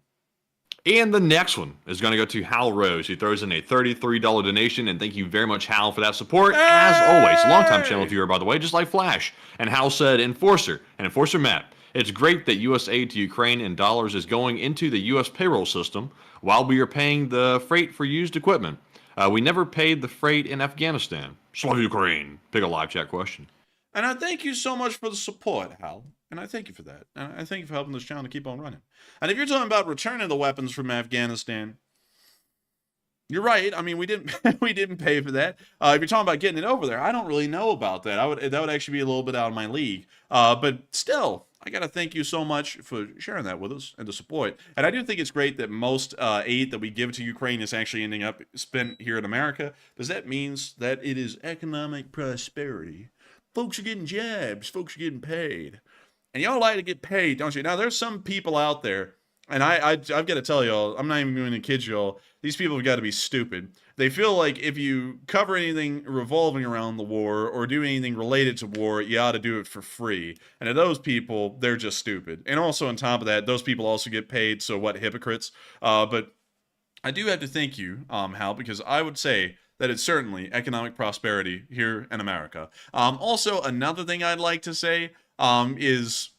And the next one is going to go to Hal Rose, who throws in a $33 donation. And thank you very much, Hal, for that support. As always, a longtime channel viewer, by the way, just like Flash. And Hal said, Enforcer and Enforcer Matt, it's great that U.S. aid to Ukraine in dollars is going into the U.S. payroll system while we are paying the freight for used equipment. We never paid the freight in Afghanistan. Slav Ukraine. Pick a live chat question. And I thank you so much for the support, Hal. And I thank you for that. And I thank you for helping this channel to keep on running. And if you're talking about returning the weapons from Afghanistan, you're right. I mean, we didn't we didn't pay for that. If you're talking about getting it over there, I don't really know about that. That would actually be a little bit out of my league. But still, I got to thank you so much for sharing that with us and the support. And I do think it's great that most aid that we give to Ukraine is actually ending up spent here in America, because that means that it is economic prosperity. Folks are getting jobs. Folks are getting paid. And y'all like to get paid, don't you? Now, there's some people out there, and I've got to tell y'all, I'm not even going to kid y'all, these people have got to be stupid. They feel like if you cover anything revolving around the war or do anything related to war, you ought to do it for free. And to those people, they're just stupid. And also on top of that, those people also get paid, so what, hypocrites? But I do have to thank you, Hal, because I would say that it's certainly economic prosperity here in America. Also, another thing I'd like to say is,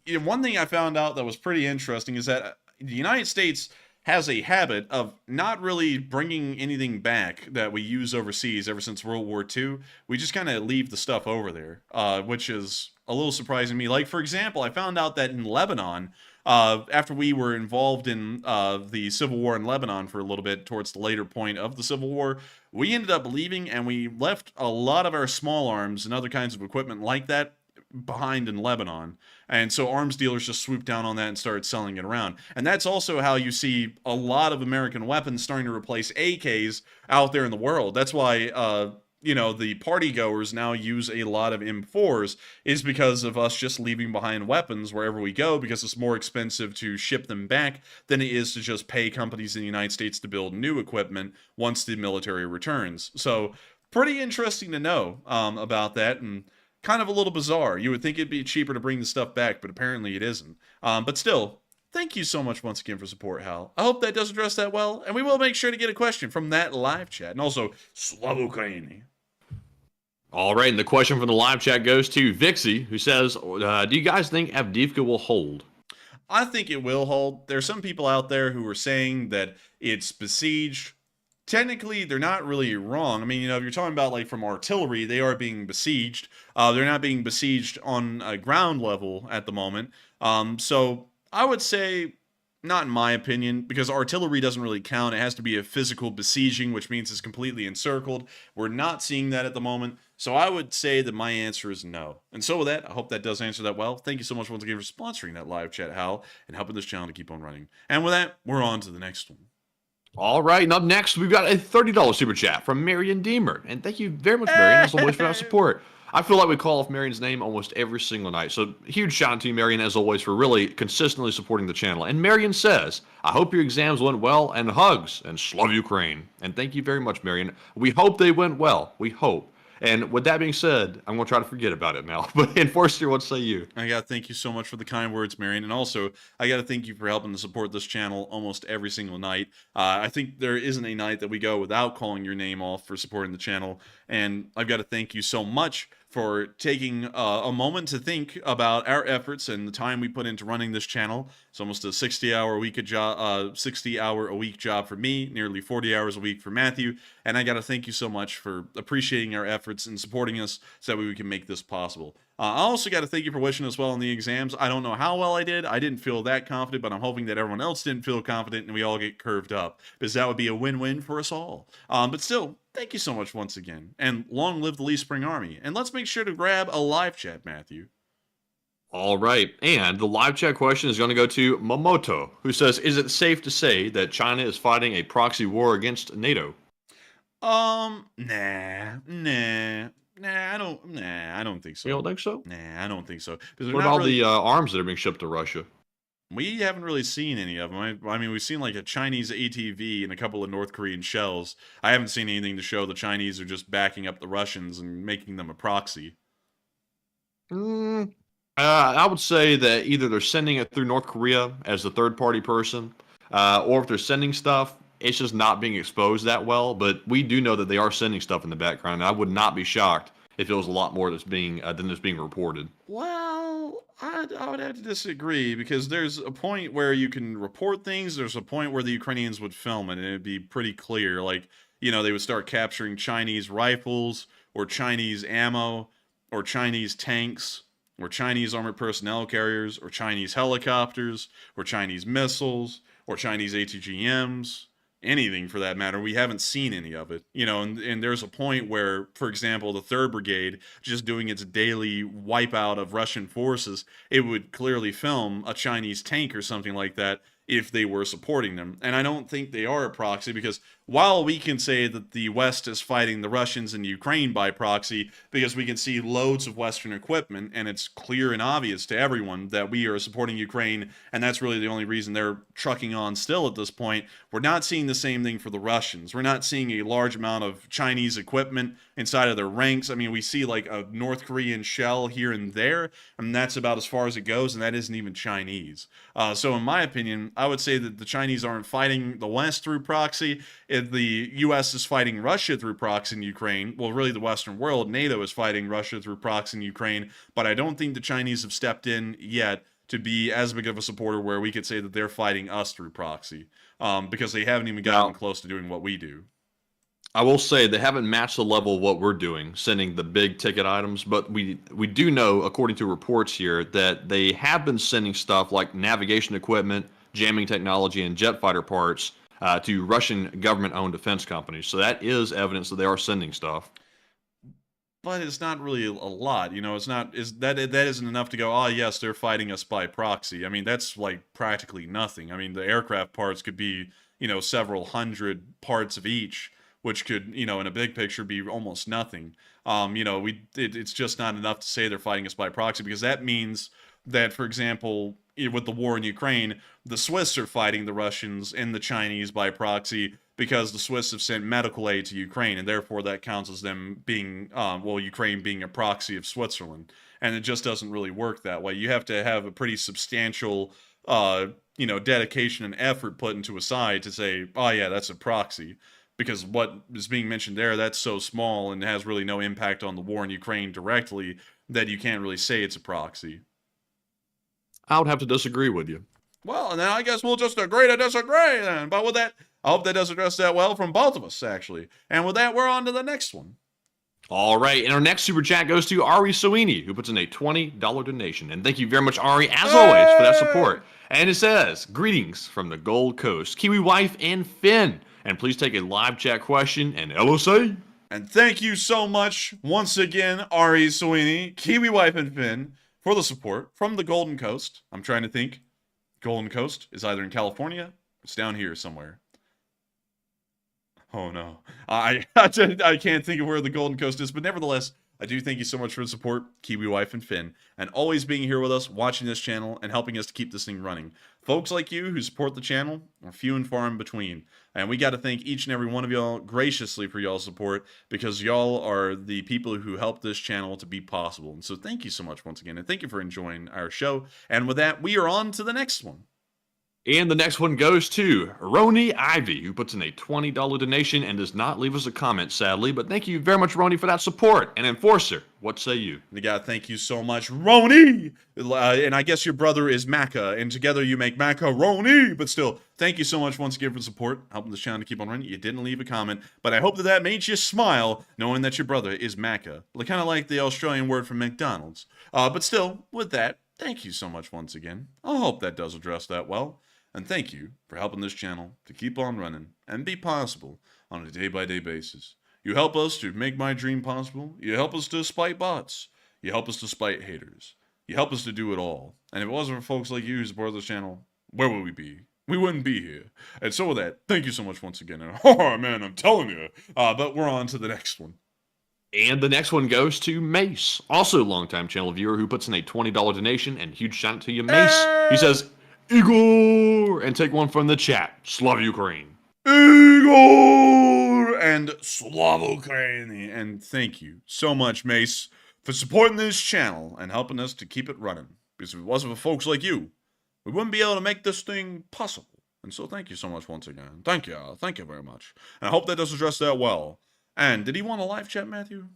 one thing I found out that was pretty interesting is that the United States has a habit of not really bringing anything back that we use overseas ever since World War II. We just kind of leave the stuff over there, which is a little surprising to me. Like, for example, I found out that in Lebanon, after we were involved in the civil war in Lebanon for a little bit towards the later point of the civil war, we ended up leaving, and we left a lot of our small arms and other kinds of equipment like that behind in Lebanon. And so arms dealers just swooped down on that and started selling it around. And that's also how you see a lot of American weapons starting to replace AKs out there in the world. That's why you know, the party goers now use a lot of M4s, is because of us just leaving behind weapons wherever we go, because it's more expensive to ship them back than it is to just pay companies in the United States to build new equipment once the military returns. So pretty interesting to know about that, and kind of a little bizarre. You would think it'd be cheaper to bring the stuff back, but apparently it isn't. But still, thank you so much once again for support, Hal. I hope that does address that well, and we will make sure to get a question from that live chat. And also, Slav Ukraini. All right, and the question from the live chat goes to Vixie, who says, do you guys think Avdiivka will hold? I think it will hold. There's some people out there who are saying that it's besieged. Technically, they're not really wrong. I mean, you know, if you're talking about, like, from artillery, they are being besieged. They're not being besieged on a ground level at the moment. So I would say, not in my opinion, because artillery doesn't really count. It has to be a physical besieging, which means it's completely encircled. We're not seeing that at the moment. So I would say that my answer is no. And so with that, I hope that does answer that well. Thank you so much once again for sponsoring that live chat, Hal, and helping this channel to keep on running. And with that, we're on to the next one. All right, and up next, we've got a $30 super chat from Marion Deemer. And thank you very much, Marion, as always, for that support. I feel like we call off Marion's name almost every single night. So huge shout out to you, Marion, as always, for really consistently supporting the channel. And Marion says, I hope your exams went well, and hugs, and Slav Ukraine. And thank you very much, Marion. We hope they went well. We hope. And with that being said, I'm going to try to forget about it now. But Enforcer, what say you? I got to thank you so much for the kind words, Marion. And also, I got to thank you for helping to support this channel almost every single night. I think there isn't a night that we go without calling your name off for supporting the channel. And I've got to thank you so much for taking a moment to think about our efforts and the time we put into running this channel. It's almost a 60-hour a week job for me, nearly 40 hours a week for Matthew. And I got to thank you so much for appreciating our efforts and supporting us so that we can make this possible. I also got to thank you for wishing us well on the exams. I don't know how well I did. I didn't feel that confident, but I'm hoping that everyone else didn't feel confident and we all get curved up, because that would be a win-win for us all. But still, thank you so much once again, and long live the Lee Spring Army. And let's make sure to grab a live chat, Matthew. All right, and the live chat question is going to go to Momoto, who says, is it safe to say that China is fighting a proxy war against NATO? Nah, I don't think so. You don't think so? Nah, I don't think so. What about the arms that are being shipped to Russia? We haven't really seen any of them. I mean, we've seen like a Chinese ATV and a couple of North Korean shells. I haven't seen anything to show the Chinese are just backing up the Russians and making them a proxy. I would say that either they're sending it through North Korea as the third-party person, or if they're sending stuff, it's just not being exposed that well. But we do know that they are sending stuff in the background, and I would not be shocked if it was a lot more that's being than that's being reported. Well, I would have to disagree because there's a point where you can report things. There's a point where the Ukrainians would film it, and it'd be pretty clear. Like, you know, they would start capturing Chinese rifles or Chinese ammo or Chinese tanks or Chinese armored personnel carriers or Chinese helicopters or Chinese missiles or Chinese ATGMs. Anything for that matter. We haven't seen any of it, you know, and there's a point where, for example, the 3rd Brigade just doing its daily wipeout of Russian forces, it would clearly film a Chinese tank or something like that if they were supporting them. And I don't think they are a proxy because while we can say that the West is fighting the Russians in Ukraine by proxy because we can see loads of Western equipment and it's clear and obvious to everyone that we are supporting Ukraine and that's really the only reason they're trucking on still at this point, we're not seeing the same thing for the Russians. We're not seeing a large amount of Chinese equipment inside of their ranks. I mean, we see like a North Korean shell here and there, and that's about as far as it goes, and that isn't even Chinese. So in my opinion, I would say that the Chinese aren't fighting the West through proxy. If the U.S. is fighting Russia through proxy in Ukraine, well, really the Western world, NATO is fighting Russia through proxy in Ukraine, but I don't think the Chinese have stepped in yet to be as big of a supporter where we could say that they're fighting us through proxy, because they haven't even gotten close to doing what we do. I will say they haven't matched the level of what we're doing, sending the big ticket items, but we do know, according to reports here, that they have been sending stuff like navigation equipment, jamming technology, and jet fighter parts to Russian government-owned defense companies. So that is evidence that they are sending stuff. But it's not really a lot, you know. It's not that isn't enough to go, oh yes, they're fighting us by proxy. I mean, that's like practically nothing. I mean, the aircraft parts could be, you know, several hundred parts of each, which could, you know, in a big picture be almost nothing. You know, it's just not enough to say they're fighting us by proxy because that means that, for example, with the war in Ukraine, the Swiss are fighting the Russians and the Chinese by proxy because the Swiss have sent medical aid to Ukraine, and therefore that counts as them being, well, Ukraine being a proxy of Switzerland. And it just doesn't really work that way. You have to have a pretty substantial, you know, dedication and effort put into a side to say, oh yeah, that's a proxy. Because what is being mentioned there, that's so small and has really no impact on the war in Ukraine directly that you can't really say it's a proxy. I would have to disagree with you. Well, and then I guess we'll just agree to disagree then. But with that, I hope that does address that well from both of us, actually. And with that, we're on to the next one. All right, and our next super chat goes to Ari Soini, who puts in a $20 donation. And thank you very much, Ari, as always, for that support. And it says, greetings from the Gold Coast, Kiwi Wife and Finn. And please take a live chat question and LOC. And thank you so much, once again, Ari Soini, Kiwi Wife and Finn, for the support from the Golden Coast. I'm trying to think. Golden Coast is either in California, it's down here somewhere. Oh no, I can't think of where the Golden Coast is, but nevertheless, I do thank you so much for the support, Kiwi Wife and Finn, and always being here with us, watching this channel, and helping us to keep this thing running. Folks like you who support the channel are few and far in between, and we got to thank each and every one of y'all graciously for y'all's support, because y'all are the people who help this channel to be possible. And so thank you so much once again, and thank you for enjoying our show. And with that, we are on to the next one. And the next one goes to Roni Ivy, who puts in a $20 donation and does not leave us a comment, sadly. But thank you very much, Roni, for that support. And Enforcer, what say you? We got thank you so much, Roni! And I guess your brother is Macca, and together you make macaroni. But still, thank you so much once again for the support, helping this channel to keep on running. You didn't leave a comment, but I hope that that made you smile, knowing that your brother is Macca. Kind of like the Australian word for McDonald's. But still, with that, thank you so much once again. I hope that does address that well. And thank you for helping this channel to keep on running and be possible on a day-by-day basis. You help us to make my dream possible. You help us to spite bots. You help us to spite haters. You help us to do it all. And if it wasn't for folks like you who support this channel, where would we be? We wouldn't be here. And so with that, thank you so much once again. And, oh, man, I'm telling you. But we're on to the next one. And the next one goes to Mace, also a longtime channel viewer who puts in a $20 donation. And huge shout out to you, Mace. He says, Igor! And take one from the chat. Slava Ukraine. Igor and Slava Ukraini. And thank you so much, Mace, for supporting this channel and helping us to keep it running. Because if it wasn't for folks like you, we wouldn't be able to make this thing possible. And so thank you so much once again. Thank you. Thank you very much. And I hope that does address that well. And did he want a live chat, Matthew?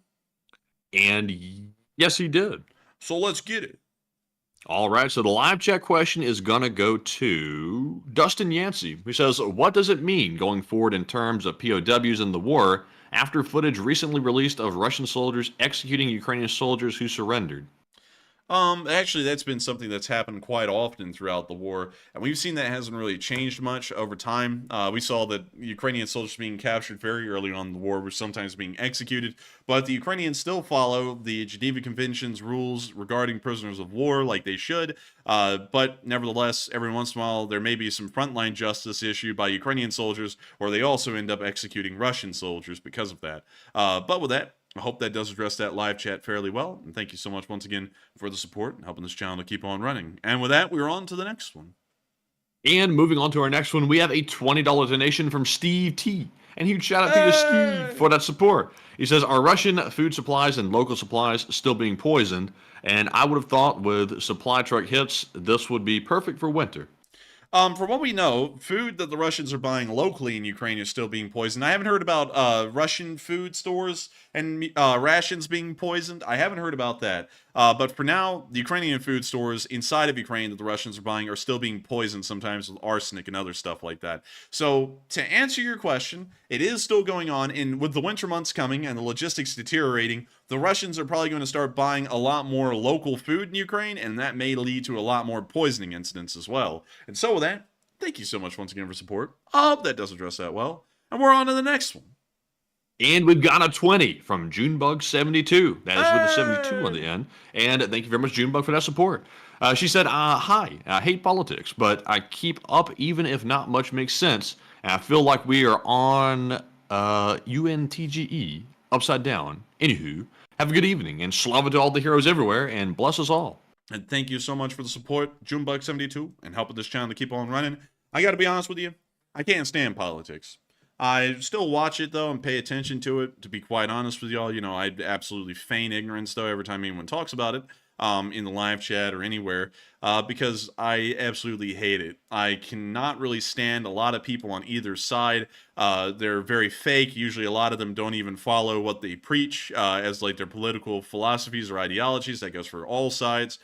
And yes, he did. So let's get it. All right, so the live chat question is going to go to Dustin Yancey, who says, what does it mean going forward in terms of POWs in the war after footage recently released of Russian soldiers executing Ukrainian soldiers who surrendered? Actually, that's been something that's happened quite often throughout the war, and we've seen that hasn't really changed much over time. We saw that Ukrainian soldiers being captured very early on in the war were sometimes being executed, but the Ukrainians still follow the Geneva Convention's rules regarding prisoners of war like they should, but nevertheless, every once in a while, there may be some frontline justice issued by Ukrainian soldiers, or they also end up executing Russian soldiers because of that. But with that, I hope that does address that live chat fairly well. And thank you so much once again for the support and helping this channel to keep on running. And with that, we're on to the next one. And moving on to our next one, we have a $20 donation from Steve T. And huge shout out to you, Steve, for that support. He says, are Russian food supplies and local supplies still being poisoned? And I would have thought with supply truck hits, this would be perfect for winter. From what we know, food that the Russians are buying locally in Ukraine is still being poisoned. I haven't heard about Russian food stores and rations being poisoned. I haven't heard about that. But for now, the Ukrainian food stores inside of Ukraine that the Russians are buying are still being poisoned, sometimes with arsenic and other stuff like that. So to answer your question, it is still going on. And with the winter months coming and the logistics deteriorating, the Russians are probably going to start buying a lot more local food in Ukraine, and that may lead to a lot more poisoning incidents as well. And so with that, thank you so much once again for support. I hope that does address that well. And we're on to the next one. And we've got a 20 from Junebug72. That is with a 72 on the end. And thank you very much, Junebug, for that support. She said, hi, I hate politics, but I keep up even if not much makes sense. And I feel like we are on UNTGE, upside down. Anywho, have a good evening, and slava to all the heroes everywhere, and bless us all. And thank you so much for the support, Junebug72, and helping this channel to keep on running. I gotta be honest with you, I can't stand politics. I still watch it, though, and pay attention to it, to be quite honest with y'all. You know, I absolutely feign ignorance, though, every time anyone talks about it, in the live chat or anywhere, because I absolutely hate it. I cannot really stand a lot of people on either side. They're very fake. Usually a lot of them don't even follow what they preach as like their political philosophies or ideologies. That goes for all sides.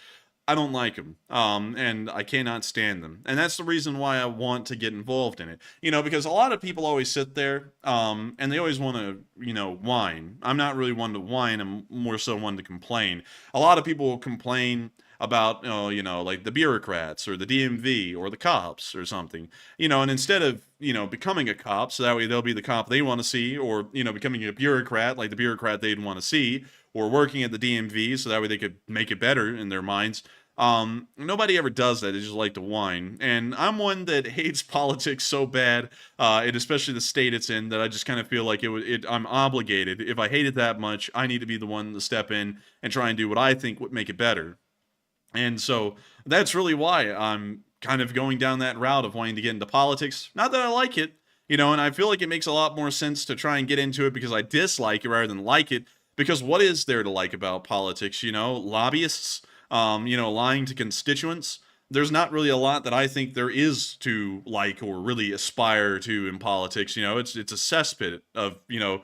I don't like them, and I cannot stand them. And that's the reason why I want to get involved in it. You know, because a lot of people always sit there, and they always want to, you know, whine. I'm not really one to whine. I'm more so one to complain. A lot of people will complain about, you know, like the bureaucrats or the DMV or the cops or something, you know, and instead of, you know, becoming a cop, so that way they'll be the cop they want to see, or, you know, becoming a bureaucrat like the bureaucrat they'd want to see, or working at the DMV so that way they could make it better in their minds. Nobody ever does that. They just like to whine. And I'm one that hates politics so bad, and especially the state it's in, that I just kind of feel like I'm obligated. If I hate it that much, I need to be the one to step in and try and do what I think would make it better. And so that's really why I'm kind of going down that route of wanting to get into politics. Not that I like it, you know, and I feel like it makes a lot more sense to try and get into it because I dislike it rather than like it. Because what is there to like about politics? You know, lobbyists, you know, lying to constituents. There's not really a lot that I think there is to like or really aspire to in politics. You know, it's a cesspit of, you know,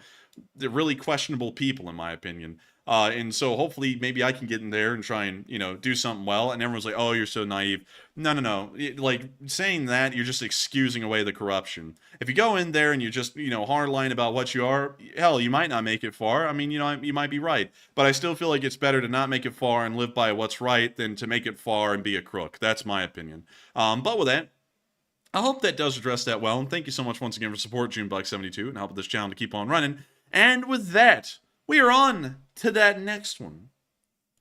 the really questionable people, in my opinion. And so hopefully maybe I can get in there and try and, you know, do something well. And everyone's like, oh, you're so naive. No. Like saying that, you're just excusing away the corruption. If you go in there and you're just, you know, hardline about what you are, hell, you might not make it far. I mean, you know, you might be right. But I still feel like it's better to not make it far and live by what's right than to make it far and be a crook. That's my opinion. But with that, I hope that does address that well. And thank you so much once again for support, Junebug72, and helping this channel to keep on running. And with that, we are on to that next one.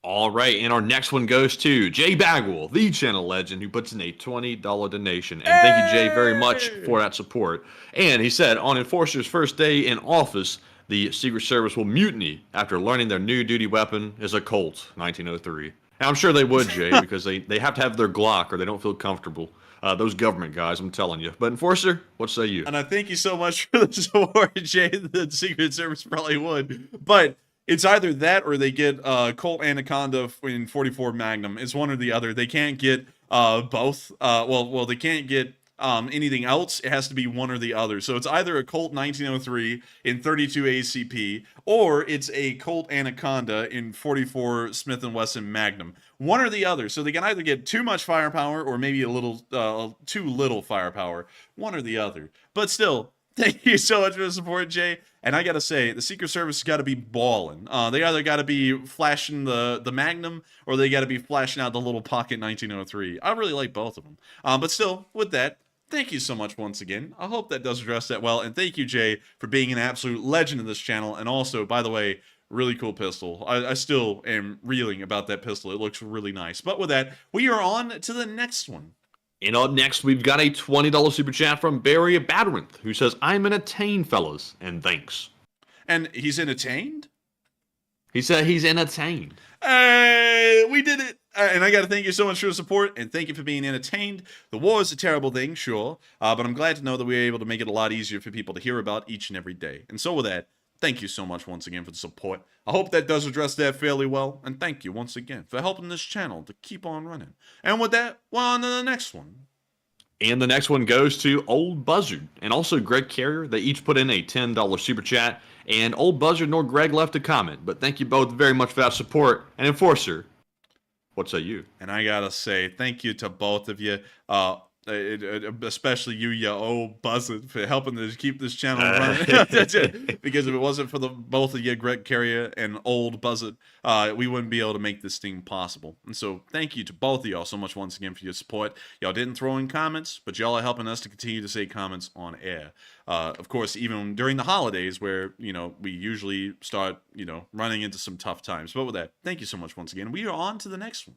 All right, and our next one goes to Jay Bagwell, the channel legend, who puts in a $20 donation. And thank you, Jay, very much for that support. And he said, on Enforcer's first day in office, the Secret Service will mutiny after learning their new duty weapon is a Colt 1903. And I'm sure they would, Jay, because they have to have their Glock or they don't feel comfortable. Those government guys, I'm telling you. But Enforcer, what say you? And I thank you so much for the support, Jay. The Secret Service probably would. But it's either that or they get Colt Anaconda in 44 Magnum. It's one or the other. They can't get both. Well, they can't get anything else. It has to be one or the other. So it's either a Colt 1903 in 32 ACP or it's a Colt Anaconda in 44 Smith & Wesson Magnum. One or the other. So they can either get too much firepower or maybe a little too little firepower. One or the other. But still, thank you so much for the support, Jay. And I gotta say, the Secret Service has got to be balling. They either got to be flashing the Magnum or they got to be flashing out the little pocket 1903. I really like both of them. But still, with that, thank you so much once again. I hope that does address that well. And thank you, Jay, for being an absolute legend of this channel. And also, by the way, really cool pistol. I still am reeling about that pistol. It looks really nice. But with that, we are on to the next one. And up next, we've got a $20 super chat from Barry Badrinth, who says, I'm entertained, fellas, and thanks. And he's entertained? He said he's entertained. Hey, we did it. And I got to thank you so much for your support, and thank you for being entertained. The war is a terrible thing, sure, but I'm glad to know that we were able to make it a lot easier for people to hear about each and every day. And so with that, thank you so much once again for the support. I hope that does address that fairly well, and thank you once again for helping this channel to keep on running. And with that, we're on to the next one. And the next one goes to Old Buzzard and also Greg Carrier. They each put in a $10 super chat, and Old Buzzard nor Greg left a comment. But thank you both very much for that support. And Enforcer, what say you? And I gotta say, thank you to both of you. Especially you old buzzard, for helping to keep this channel running. Because if it wasn't for the both of you, Greg Carrier and old buzzard, we wouldn't be able to make this thing possible. And so thank you to both of y'all so much once again for your support. Y'all didn't throw in comments, but y'all are helping us to continue to say comments on air. Of course, even during the holidays where, we usually start, running into some tough times. But with that, thank you so much once again. We are on to the next one.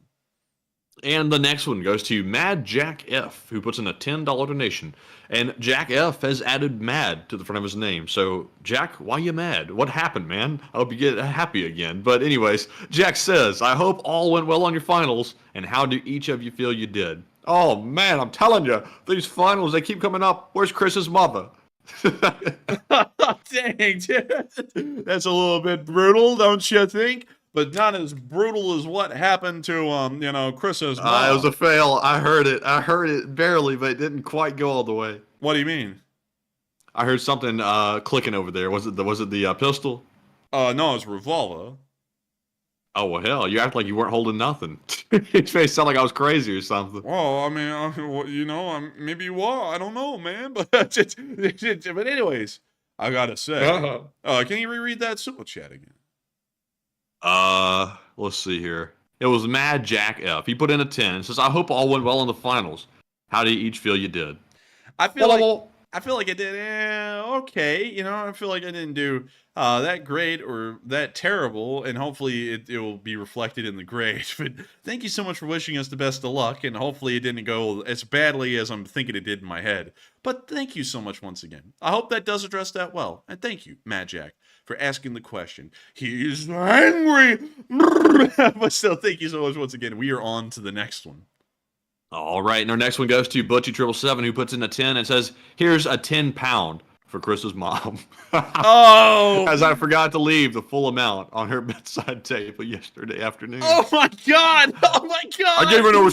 And the next one goes to Mad Jack F, who puts in a $10 donation. And Jack F has added mad to the front of his name. So, Jack, why you mad? What happened, man? I hope you get happy again. But anyways, Jack says, I hope all went well on your finals. And how do each of you feel you did? Oh, man, I'm telling you, these finals, they keep coming up. Where's Chris's mother? Dang, dude. That's a little bit brutal, don't you think? But not as brutal as what happened to, Chris's mom. It was a fail. I heard it barely, but it didn't quite go all the way. What do you mean? I heard something clicking over there. Was it the pistol? No, it was a revolver. Oh, well, hell, you act like you weren't holding nothing. It may sound like I was crazy or something. Well, I mean, maybe you are. I don't know, man. But anyways, I gotta say, can you reread that super chat again? Let's see here. It was Mad Jack F. He put in a 10 and says, I hope all went well in the finals. How do you each feel you did? I feel like I did okay. I feel like I didn't do that great or that terrible, and hopefully it will be reflected in the grade. But thank you so much for wishing us the best of luck, and hopefully it didn't go as badly as I'm thinking it did in my head. But thank you so much once again. I hope that does address that well. And thank you, Mad Jack, for asking the question. He's angry. But still, thank you so much once again. We are on to the next one. All right, and our next one goes to Butchie777, who puts in a 10 and says, here's a 10-pound for Chris's mom. Oh! As I forgot to leave the full amount on her bedside table yesterday afternoon. Oh my God! Oh my God! I gave her no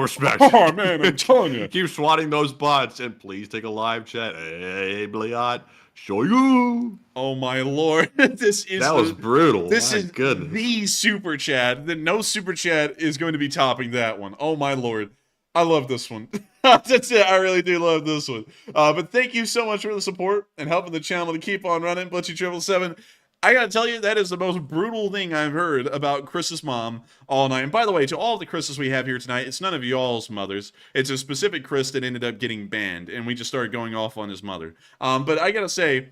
respect. Oh man, I'm telling you. Keep swatting those butts, and please take a live chat. Hey, Bliat. Show you. Oh my Lord. That was brutal. This is goodness. The super chat. No super chat is going to be topping that one. Oh my Lord. I love this one. That's it. I really do love this one. But thank you so much for the support and helping the channel to keep on running. Butchie777. I gotta tell you, that is the most brutal thing I've heard about Chris's mom all night. And by the way, to all the Chris's we have here tonight, it's none of y'all's mothers. It's a specific Chris that ended up getting banned, and we just started going off on his mother. But I gotta say,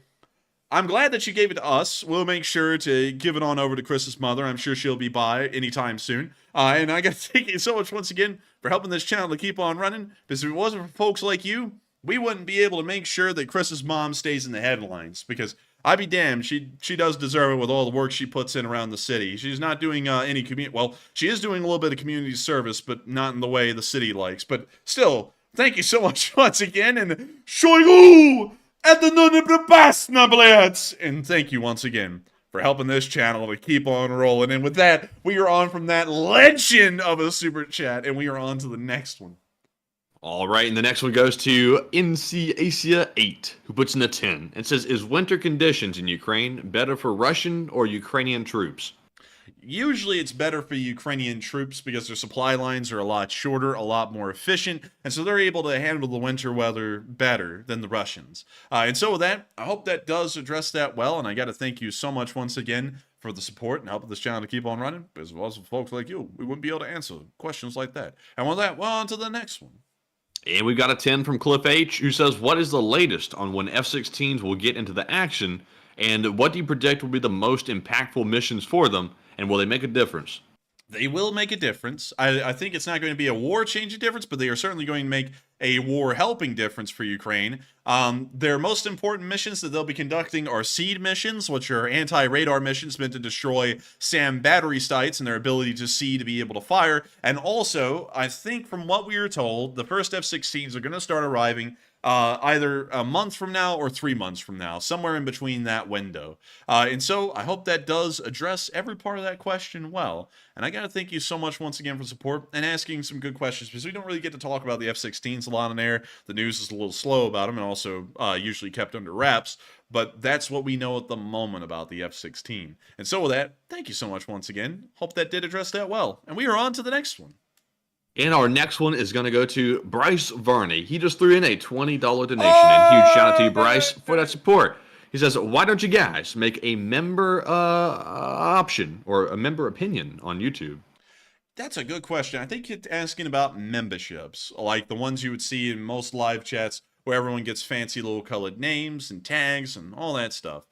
I'm glad that you gave it to us. We'll make sure to give it on over to Chris's mother. I'm sure she'll be by anytime soon. And I gotta thank you so much once again for helping this channel to keep on running. Because if it wasn't for folks like you, we wouldn't be able to make sure that Chris's mom stays in the headlines. Because I'd be damned. She does deserve it with all the work she puts in around the city. She's not doing any community. Well, she is doing a little bit of community service, but not in the way the city likes. But still, thank you so much once again, and Shoigu at the Nuniprebasna, blitz. And thank you once again for helping this channel to keep on rolling. And with that, we are on from that legend of a super chat, and we are on to the next one. All right, and the next one goes to NC Asia 8, who puts in a 10 and says, is winter conditions in Ukraine better for Russian or Ukrainian troops? Usually it's better for Ukrainian troops because their supply lines are a lot shorter, a lot more efficient, and so they're able to handle the winter weather better than the Russians. And so with that, I hope that does address that well, and I got to thank you so much once again for the support and helping this channel to keep on running. Because if it wasn't for folks like you, we wouldn't be able to answer questions like that. And with that, well, on to the next one. And we've got a 10 from Cliff H, who says, what is the latest on when F-16s will get into the action, and what do you predict will be the most impactful missions for them, and will they make a difference? They will make a difference. I think it's not going to be a war-changing difference, but they are certainly going to make a war-helping difference for Ukraine. Their most important missions that they'll be conducting are seed missions, which are anti-radar missions meant to destroy SAM battery sites and their ability to see to be able to fire. And also, I think from what we were told, the first F-16s are going to start arriving either a month from now or 3 months from now, somewhere in between that window. And so I hope that does address every part of that question well. And I got to thank you so much once again for support and asking some good questions, because we don't really get to talk about the F-16s a lot on air. The news is a little slow about them and also usually kept under wraps. But that's what we know at the moment about the F-16. And so with that, thank you so much once again. Hope that did address that well. And we are on to the next one. And our next one is going to go to Bryce Varney. He just threw in a $20 donation, and huge shout out to you, Bryce, for that support. He says, why don't you guys make a member option or a member opinion on YouTube? That's a good question. I think you're asking about memberships, like the ones you would see in most live chats where everyone gets fancy little colored names and tags and all that stuff.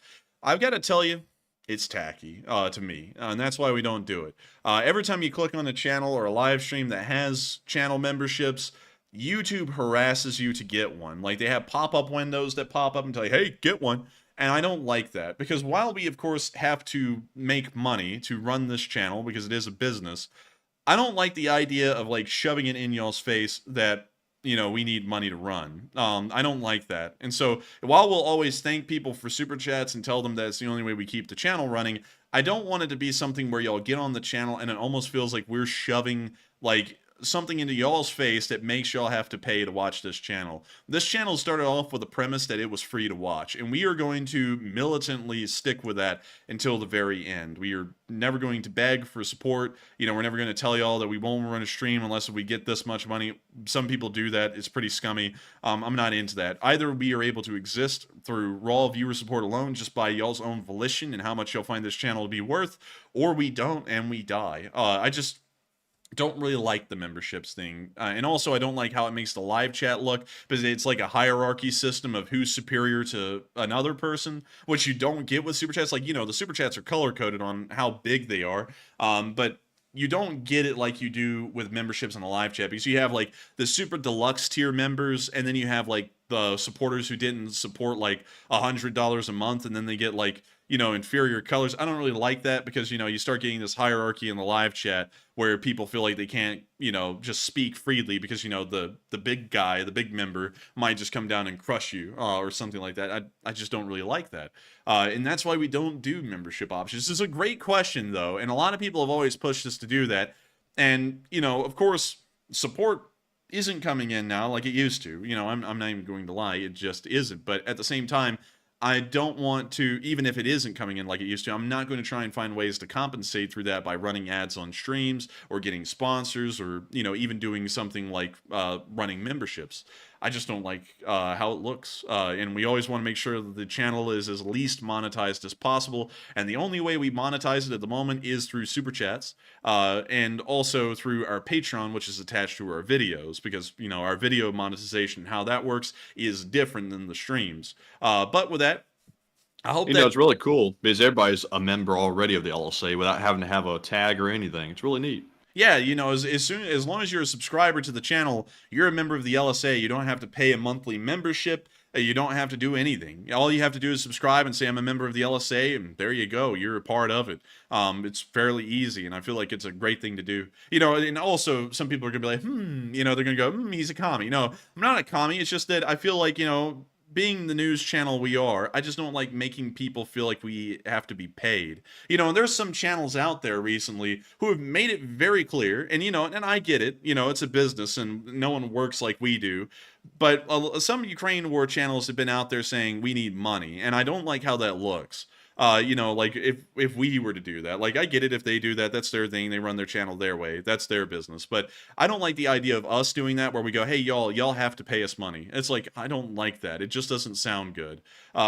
I've got to tell you, it's tacky to me, and that's why we don't do it. Every time you click on a channel or a live stream that has channel memberships, YouTube harasses you to get one. Like, they have pop-up windows that pop up and tell you, hey, get one. And I don't like that, because while we, of course, have to make money to run this channel, because it is a business, I don't like the idea of, like, shoving it in y'all's face that, you know, we need money to run. I don't like that. And so while we'll always thank people for super chats and tell them that it's the only way we keep the channel running, I don't want it to be something where y'all get on the channel and it almost feels like we're shoving, like, something into y'all's face that makes y'all have to pay to watch this channel. This channel started off with the premise that it was free to watch, and we are going to militantly stick with that until the very end. We are never going to beg for support. You know, we're never going to tell y'all that we won't run a stream unless we get this much money. Some people do that. It's pretty scummy. I'm not into that. Either we are able to exist through raw viewer support alone, just by y'all's own volition and how much you'll find this channel to be worth, or we don't and we die. I just don't really like the memberships thing, and also I don't like how it makes the live chat look, because it's like a hierarchy system of who's superior to another person, which you don't get with super chats. Like, you know, the super chats are color coded on how big they are, but you don't get it like you do with memberships on the live chat, because you have like the super deluxe tier members, and then you have like the supporters who didn't support like $100 a month, and then they get like, you know, inferior colors. I don't really like that, because, you know, you start getting this hierarchy in the live chat where people feel like they can't, you know, just speak freely because, you know, the big guy, the big member might just come down and crush you or something like that. I just don't really like that. And that's why we don't do membership options. This is a great question, though, and a lot of people have always pushed us to do that. And, you know, of course, support isn't coming in now like it used to. You know, I'm not even going to lie, it just isn't. But at the same time, I don't want to, even if it isn't coming in like it used to, I'm not going to try and find ways to compensate through that by running ads on streams or getting sponsors or, you know, even doing something like running memberships. I just don't like how it looks. And we always want to make sure that the channel is as least monetized as possible. And the only way we monetize it at the moment is through super chats and also through our Patreon, which is attached to our videos, because, you know, our video monetization, how that works is different than the streams. But with that, I hope you know, it's really cool because everybody's a member already of the LSA without having to have a tag or anything. It's really neat. Yeah, you know, as long as you're a subscriber to the channel, you're a member of the LSA. You don't have to pay a monthly membership. You don't have to do anything. All you have to do is subscribe and say, I'm a member of the LSA, and there you go. You're a part of it. It's fairly easy, and I feel like it's a great thing to do. You know, and also some people are going to be like, you know, they're going to go, he's a commie. No, I'm not a commie. It's just that I feel like, you know, being the news channel we are, I just don't like making people feel like we have to be paid. You know, and there's some channels out there recently who have made it very clear, and, you know, and I get it, you know, it's a business and no one works like we do. But some Ukraine war channels have been out there saying we need money, and I don't like how that looks. You know, like if we were to do that, like I get it if they do that, that's their thing. They run their channel their way. That's their business. But I don't like the idea of us doing that where we go, hey, y'all have to pay us money. It's like, I don't like that. It just doesn't sound good.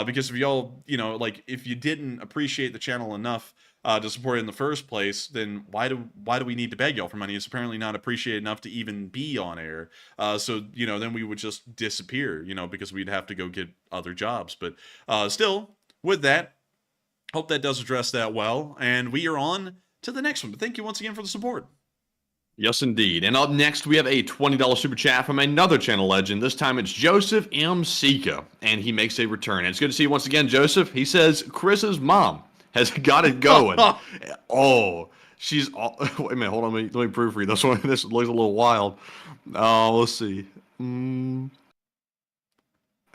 Because if y'all, you know, like if you didn't appreciate the channel enough to support it in the first place, then why do we need to beg y'all for money? It's apparently not appreciated enough to even be on air. So, you know, then we would just disappear, you know, because we'd have to go get other jobs. But still, with that, hope that does address that well. And we are on to the next one. But thank you once again for the support. Yes, indeed. And up next, we have a $20 super chat from another channel legend. This time it's Joseph M. Sika, and he makes a return. And it's good to see you once again, Joseph. He says Chris's mom has got it going. Oh, she's... wait a minute, hold on. Let me proofread this one. This looks a little wild. Let's see.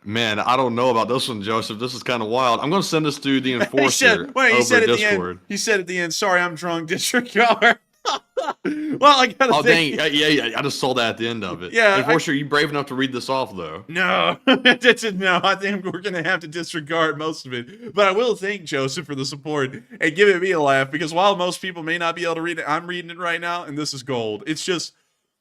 Man, I don't know about this one, Joseph. This is kind of wild. I'm going to send this to the enforcer over Discord. He said at the end, sorry, I'm drunk, disregard. Well, I gotta think. Dang. Yeah, I just saw that at the end of it. Yeah. Enforcer, you brave enough to read this off, though? No. No, I think we're going to have to disregard most of it. But I will thank Joseph for the support and giving me a laugh, because while most people may not be able to read it, I'm reading it right now, and this is gold. It's just,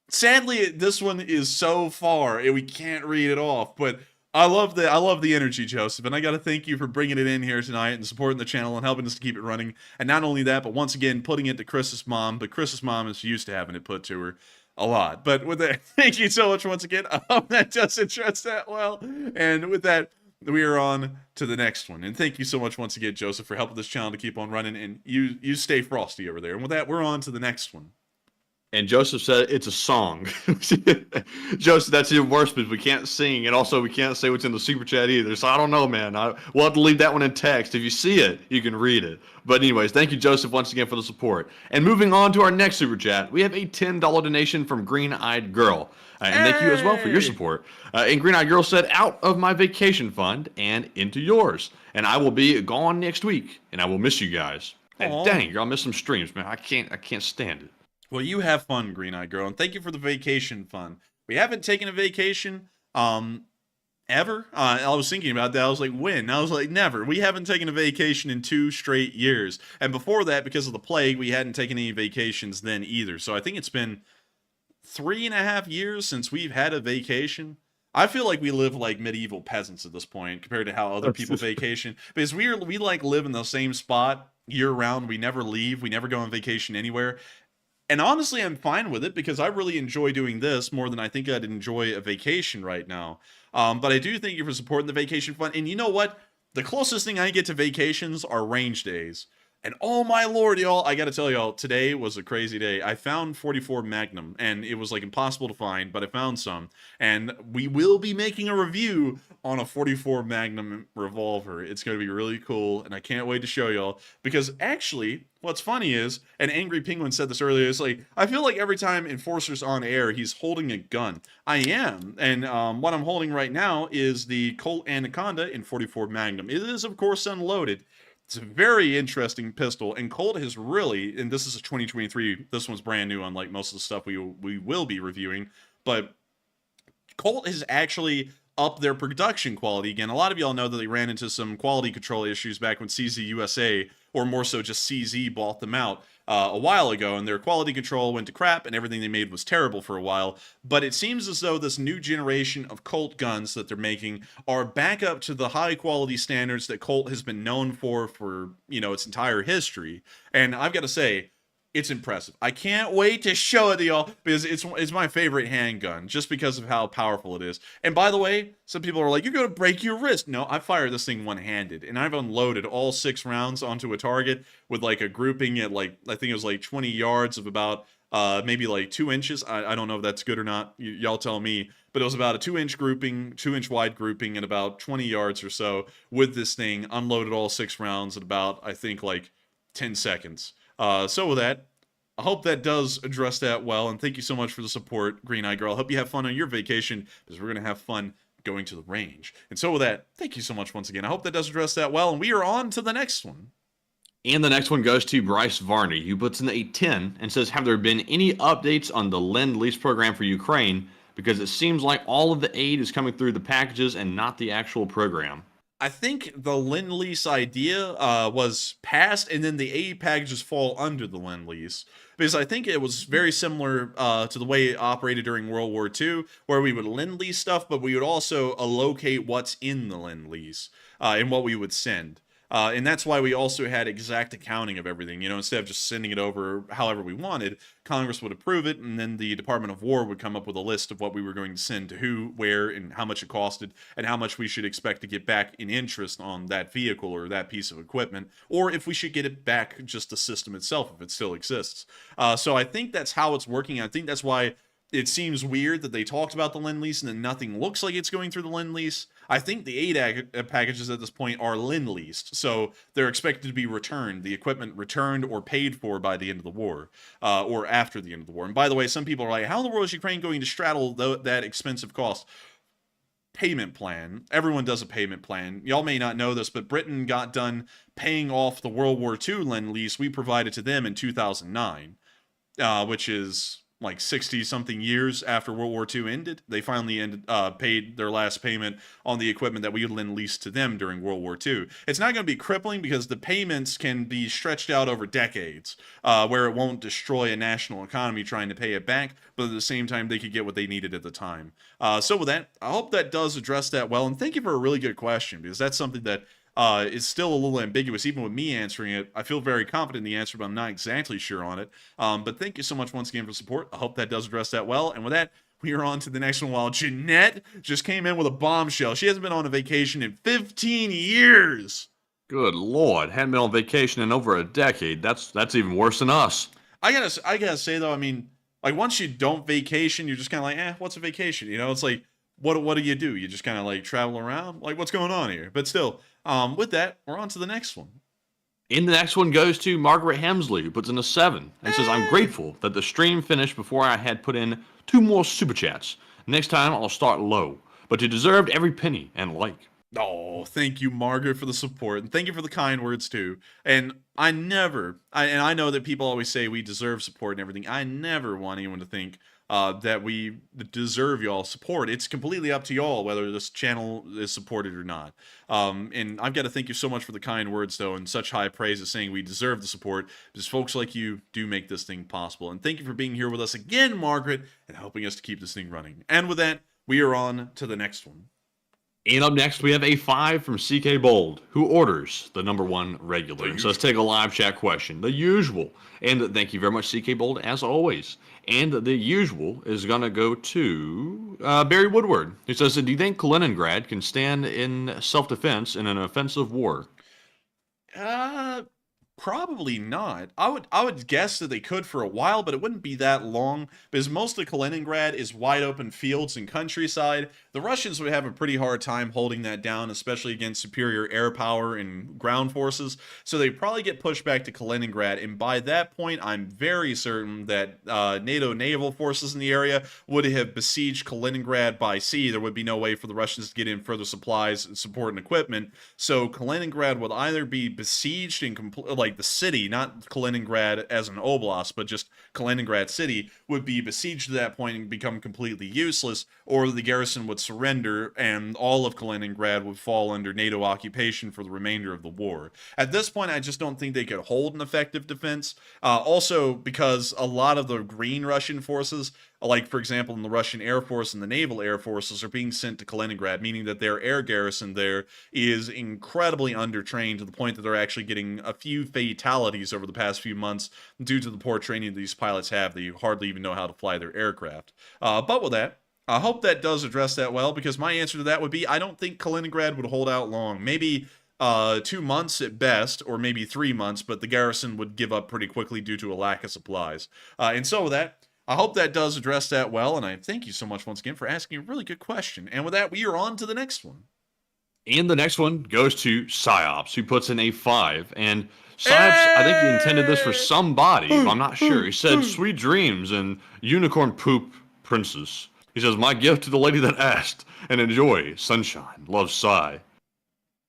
sadly, this one is so far, and we can't read it off, but I love the energy, Joseph, and I got to thank you for bringing it in here tonight and supporting the channel and helping us to keep it running. And not only that, but once again, putting it to Chris's mom. But Chris's mom is used to having it put to her a lot. But with that, thank you so much once again. I hope that does address that well. And with that, we are on to the next one. And thank you so much once again, Joseph, for helping this channel to keep on running. And you stay frosty over there. And with that, we're on to the next one. And Joseph said it's a song. Joseph, that's even worse because we can't sing, and also we can't say what's in the super chat either. So I don't know, man. We'll have to leave that one in text. If you see it, you can read it. But anyways, thank you, Joseph, once again for the support. And moving on to our next super chat, we have a $10 donation from Green Eyed Girl. And thank you as well for your support. And Green Eyed Girl said, out of my vacation fund and into yours. And I will be gone next week, and I will miss you guys. And dang, I'll miss some streams, man. I can't stand it. Well, you have fun, Green Eyed Girl, and thank you for the vacation fun. We haven't taken a vacation, ever. I was thinking about that. I was like, when? I was like, never. We haven't taken a vacation in 2 straight years. And before that, because of the plague, we hadn't taken any vacations then either. So I think it's been 3.5 years since we've had a vacation. I feel like we live like medieval peasants at this point compared to how other people vacation. Because we like live in the same spot year round. We never leave. We never go on vacation anywhere. And honestly, I'm fine with it because I really enjoy doing this more than I think I'd enjoy a vacation right now. But I do thank you for supporting the vacation fund. And you know what? The closest thing I get to vacations are range days. And oh my lord, y'all, I gotta tell y'all, today was a crazy day. I found 44 Magnum, and it was like impossible to find, but I found some. And we will be making a review on a 44 Magnum revolver. It's gonna be really cool, and I can't wait to show y'all. Because actually, what's funny is, and Angry Penguin said this earlier, it's like, I feel like every time Enforcer's on air, he's holding a gun. I am, and what I'm holding right now is the Colt Anaconda in 44 Magnum. It is, of course, unloaded. It's a very interesting pistol, and Colt has really, and this is a 2023, this one's brand new, unlike most of the stuff we will be reviewing, but Colt has actually upped their production quality again. A lot of y'all know that they ran into some quality control issues back when CZ USA, or more so just CZ, bought them out a while ago, and their quality control went to crap, and everything they made was terrible for a while. But it seems as though this new generation of Colt guns that they're making are back up to the high quality standards that Colt has been known for, you know, its entire history. And I've got to say, it's impressive. I can't wait to show it to y'all because it's my favorite handgun just because of how powerful it is. And by the way, some people are like, you're going to break your wrist. No, I fired this thing one-handed, and I've unloaded all 6 rounds onto a target with like a grouping at like, I think it was like 20 yards of about maybe like 2 inches. I don't know if that's good or not. Y'all tell me. But it was about a 2-inch grouping, 2-inch wide grouping, and about 20 yards or so with this thing. Unloaded all 6 rounds at about, I think, like 10 seconds. So with that, I hope that does address that well, and thank you so much for the support, Green Eye Girl. I hope you have fun on your vacation, because we're going to have fun going to the range. And so with that, thank you so much once again. I hope that does address that well, and we are on to the next one. And the next one goes to Bryce Varney, who puts in a 10 and says, have there been any updates on the Lend-Lease program for Ukraine? Because it seems like all of the aid is coming through the packages and not the actual program. I think the Lend-Lease idea was passed, and then the aid packages fall under the Lend-Lease. Because I think it was very similar to the way it operated during World War II, where we would Lend-Lease stuff, but we would also allocate what's in the Lend-Lease and what we would send. And that's why we also had exact accounting of everything. You know, instead of just sending it over however we wanted, Congress would approve it, and then the Department of War would come up with a list of what we were going to send to who, where, and how much it costed, and how much we should expect to get back in interest on that vehicle or that piece of equipment, or if we should get it back, just the system itself, if it still exists. So I think that's how it's working. I think that's why it seems weird that they talked about the Lend-Lease and then nothing looks like it's going through the Lend-Lease. I think the aid packages at this point are Lend-Leased, so they're expected to be returned, the equipment returned or paid for by the end of the war, or after the end of the war. And by the way, some people are like, how in the world is Ukraine going to straddle that expensive cost? Payment plan. Everyone does a payment plan. Y'all may not know this, but Britain got done paying off the World War II Lend-Lease we provided to them in 2009, which is like 60-something years after World War II ended. They finally paid their last payment on the equipment that we Lend-Leased to them during World War II. It's not going to be crippling because the payments can be stretched out over decades, where it won't destroy a national economy trying to pay it back, but at the same time, they could get what they needed at the time. So with that, I hope that does address that well, and thank you for a really good question, because that's something that is still a little ambiguous. Even with me answering it, I feel very confident in the answer, but I'm not exactly sure on it. But thank you so much once again for support. I hope that does address that well. And with that, we are on to the next one. While Jeanette just came in with a bombshell. She hasn't been on a vacation in 15 years. Good Lord. Hadn't been on vacation in over a decade. That's even worse than us. I gotta say, though, I mean, like, once you don't vacation, you're just kind of like, what's a vacation? You know, it's like, what do? You just kind of like travel around? Like, what's going on here? But still, with that, we're on to the next one. And the next one goes to Margaret Hemsley, who puts in a 7 and says, I'm grateful that the stream finished before I had put in 2 more super chats. Next time I'll start low, but you deserved every penny and like. Oh, thank you, Margaret, for the support, and thank you for the kind words too. And I know that people always say we deserve support and everything. I never want anyone to think that we deserve y'all's support. It's completely up to y'all whether this channel is supported or not. And I've got to thank you so much for the kind words, though, and such high praise of saying we deserve the support, because folks like you do make this thing possible. And thank you for being here with us again, Margaret, and helping us to keep this thing running. And with that, we are on to the next one. And up next, we have a 5 from CK Bold, who orders the #1 regular. So let's take a live chat question, the usual. And thank you very much, CK Bold, as always. And the usual is going to go to Barry Woodward, who says, do you think Kaliningrad can stand in self-defense in an offensive war? Probably not. I would guess that they could for a while, but it wouldn't be that long, because most of Kaliningrad is wide open fields and countryside. The Russians would have a pretty hard time holding that down, especially against superior air power and ground forces. So they'd probably get pushed back to Kaliningrad, and by that point, I'm very certain that NATO naval forces in the area would have besieged Kaliningrad by sea. There would be no way for the Russians to get in further supplies, support, and equipment. So Kaliningrad would either be besieged and like the city, not Kaliningrad as an oblast, but just Kaliningrad city, would be besieged at that point and become completely useless, or the garrison would surrender and all of Kaliningrad would fall under NATO occupation for the remainder of the war. At this point, I just don't think they could hold an effective defense. Also, because a lot of the green Russian forces, like, for example, in the Russian Air Force and the Naval Air Forces, are being sent to Kaliningrad, meaning that their air garrison there is incredibly undertrained to the point that they're actually getting a few fatalities over the past few months due to the poor training these pilots have. They hardly even know how to fly their aircraft. But with that, I hope that does address that well, because my answer to that would be I don't think Kaliningrad would hold out long. Maybe 2 months at best, or maybe 3 months, but the garrison would give up pretty quickly due to a lack of supplies. And so with that, I hope that does address that well, and I thank you so much once again for asking a really good question. And with that, we are on to the next one. And the next one goes to Psyops, who puts in a 5. And Psyops, I think he intended this for somebody, but I'm not sure. He said, "Sweet dreams and unicorn poop princess." He says, "My gift to the lady that asked, and enjoy sunshine. Love, Psy."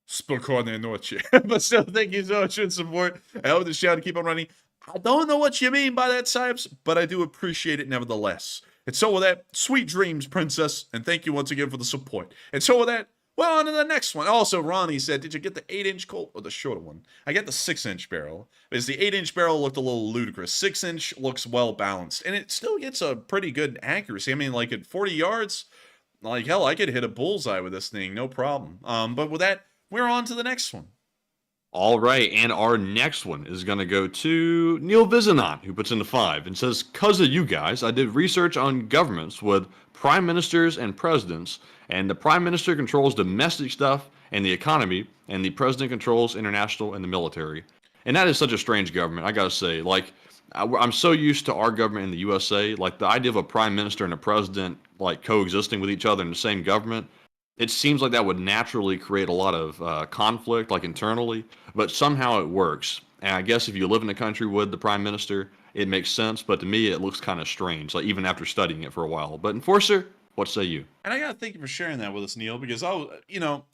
Spokojne noche. But still, thank you so much for the support. I hope the show to keep on running. I don't know what you mean by that, Sipes, but I do appreciate it nevertheless. And so with that, sweet dreams, princess, and thank you once again for the support. And so with that, well, on to the next one. Also, Ronnie said, did you get the 8-inch Colt or the shorter one? I got the 6-inch barrel, because the 8-inch barrel looked a little ludicrous. 6-inch looks well balanced, and it still gets a pretty good accuracy. I mean, like at 40 yards, like hell, I could hit a bullseye with this thing, no problem. But with that, we're on to the next one. All right, and our next one is going to go to Neil Vizinant, who puts in the 5 and says, "'Cause of you guys, I did research on governments with prime ministers and presidents, and the prime minister controls domestic stuff and the economy, and the president controls international and the military." And that is such a strange government, I gotta say. Like, I'm so used to our government in the USA, like the idea of a prime minister and a president like coexisting with each other in the same government. It seems like that would naturally create a lot of conflict, like internally, but somehow it works. And I guess if you live in a country with the prime minister, it makes sense. But to me, it looks kind of strange, like even after studying it for a while. But Enforcer, what say you? And I gotta thank you for sharing that with us, Neil, because I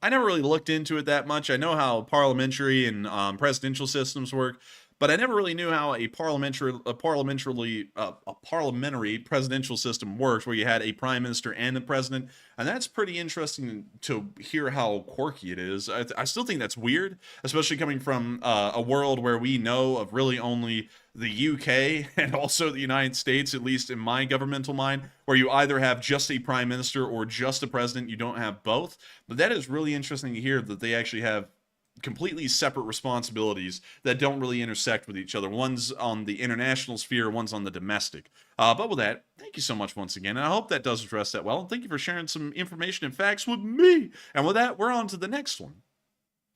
never really looked into it that much. I know how parliamentary and presidential systems work, but I never really knew how a parliamentary presidential system works, where you had a prime minister and a president. And that's pretty interesting to hear how quirky it is. I still think that's weird, especially coming from a world where we know of really only the UK and also the United States, at least in my governmental mind, where you either have just a prime minister or just a president. You don't have both. But that is really interesting to hear that they actually have completely separate responsibilities that don't really intersect with each other. One's on the international sphere, one's on the domestic. But with that, thank you so much once again, and I hope that does address that well. And thank you for sharing some information and facts with me. And with that, we're on to the next one.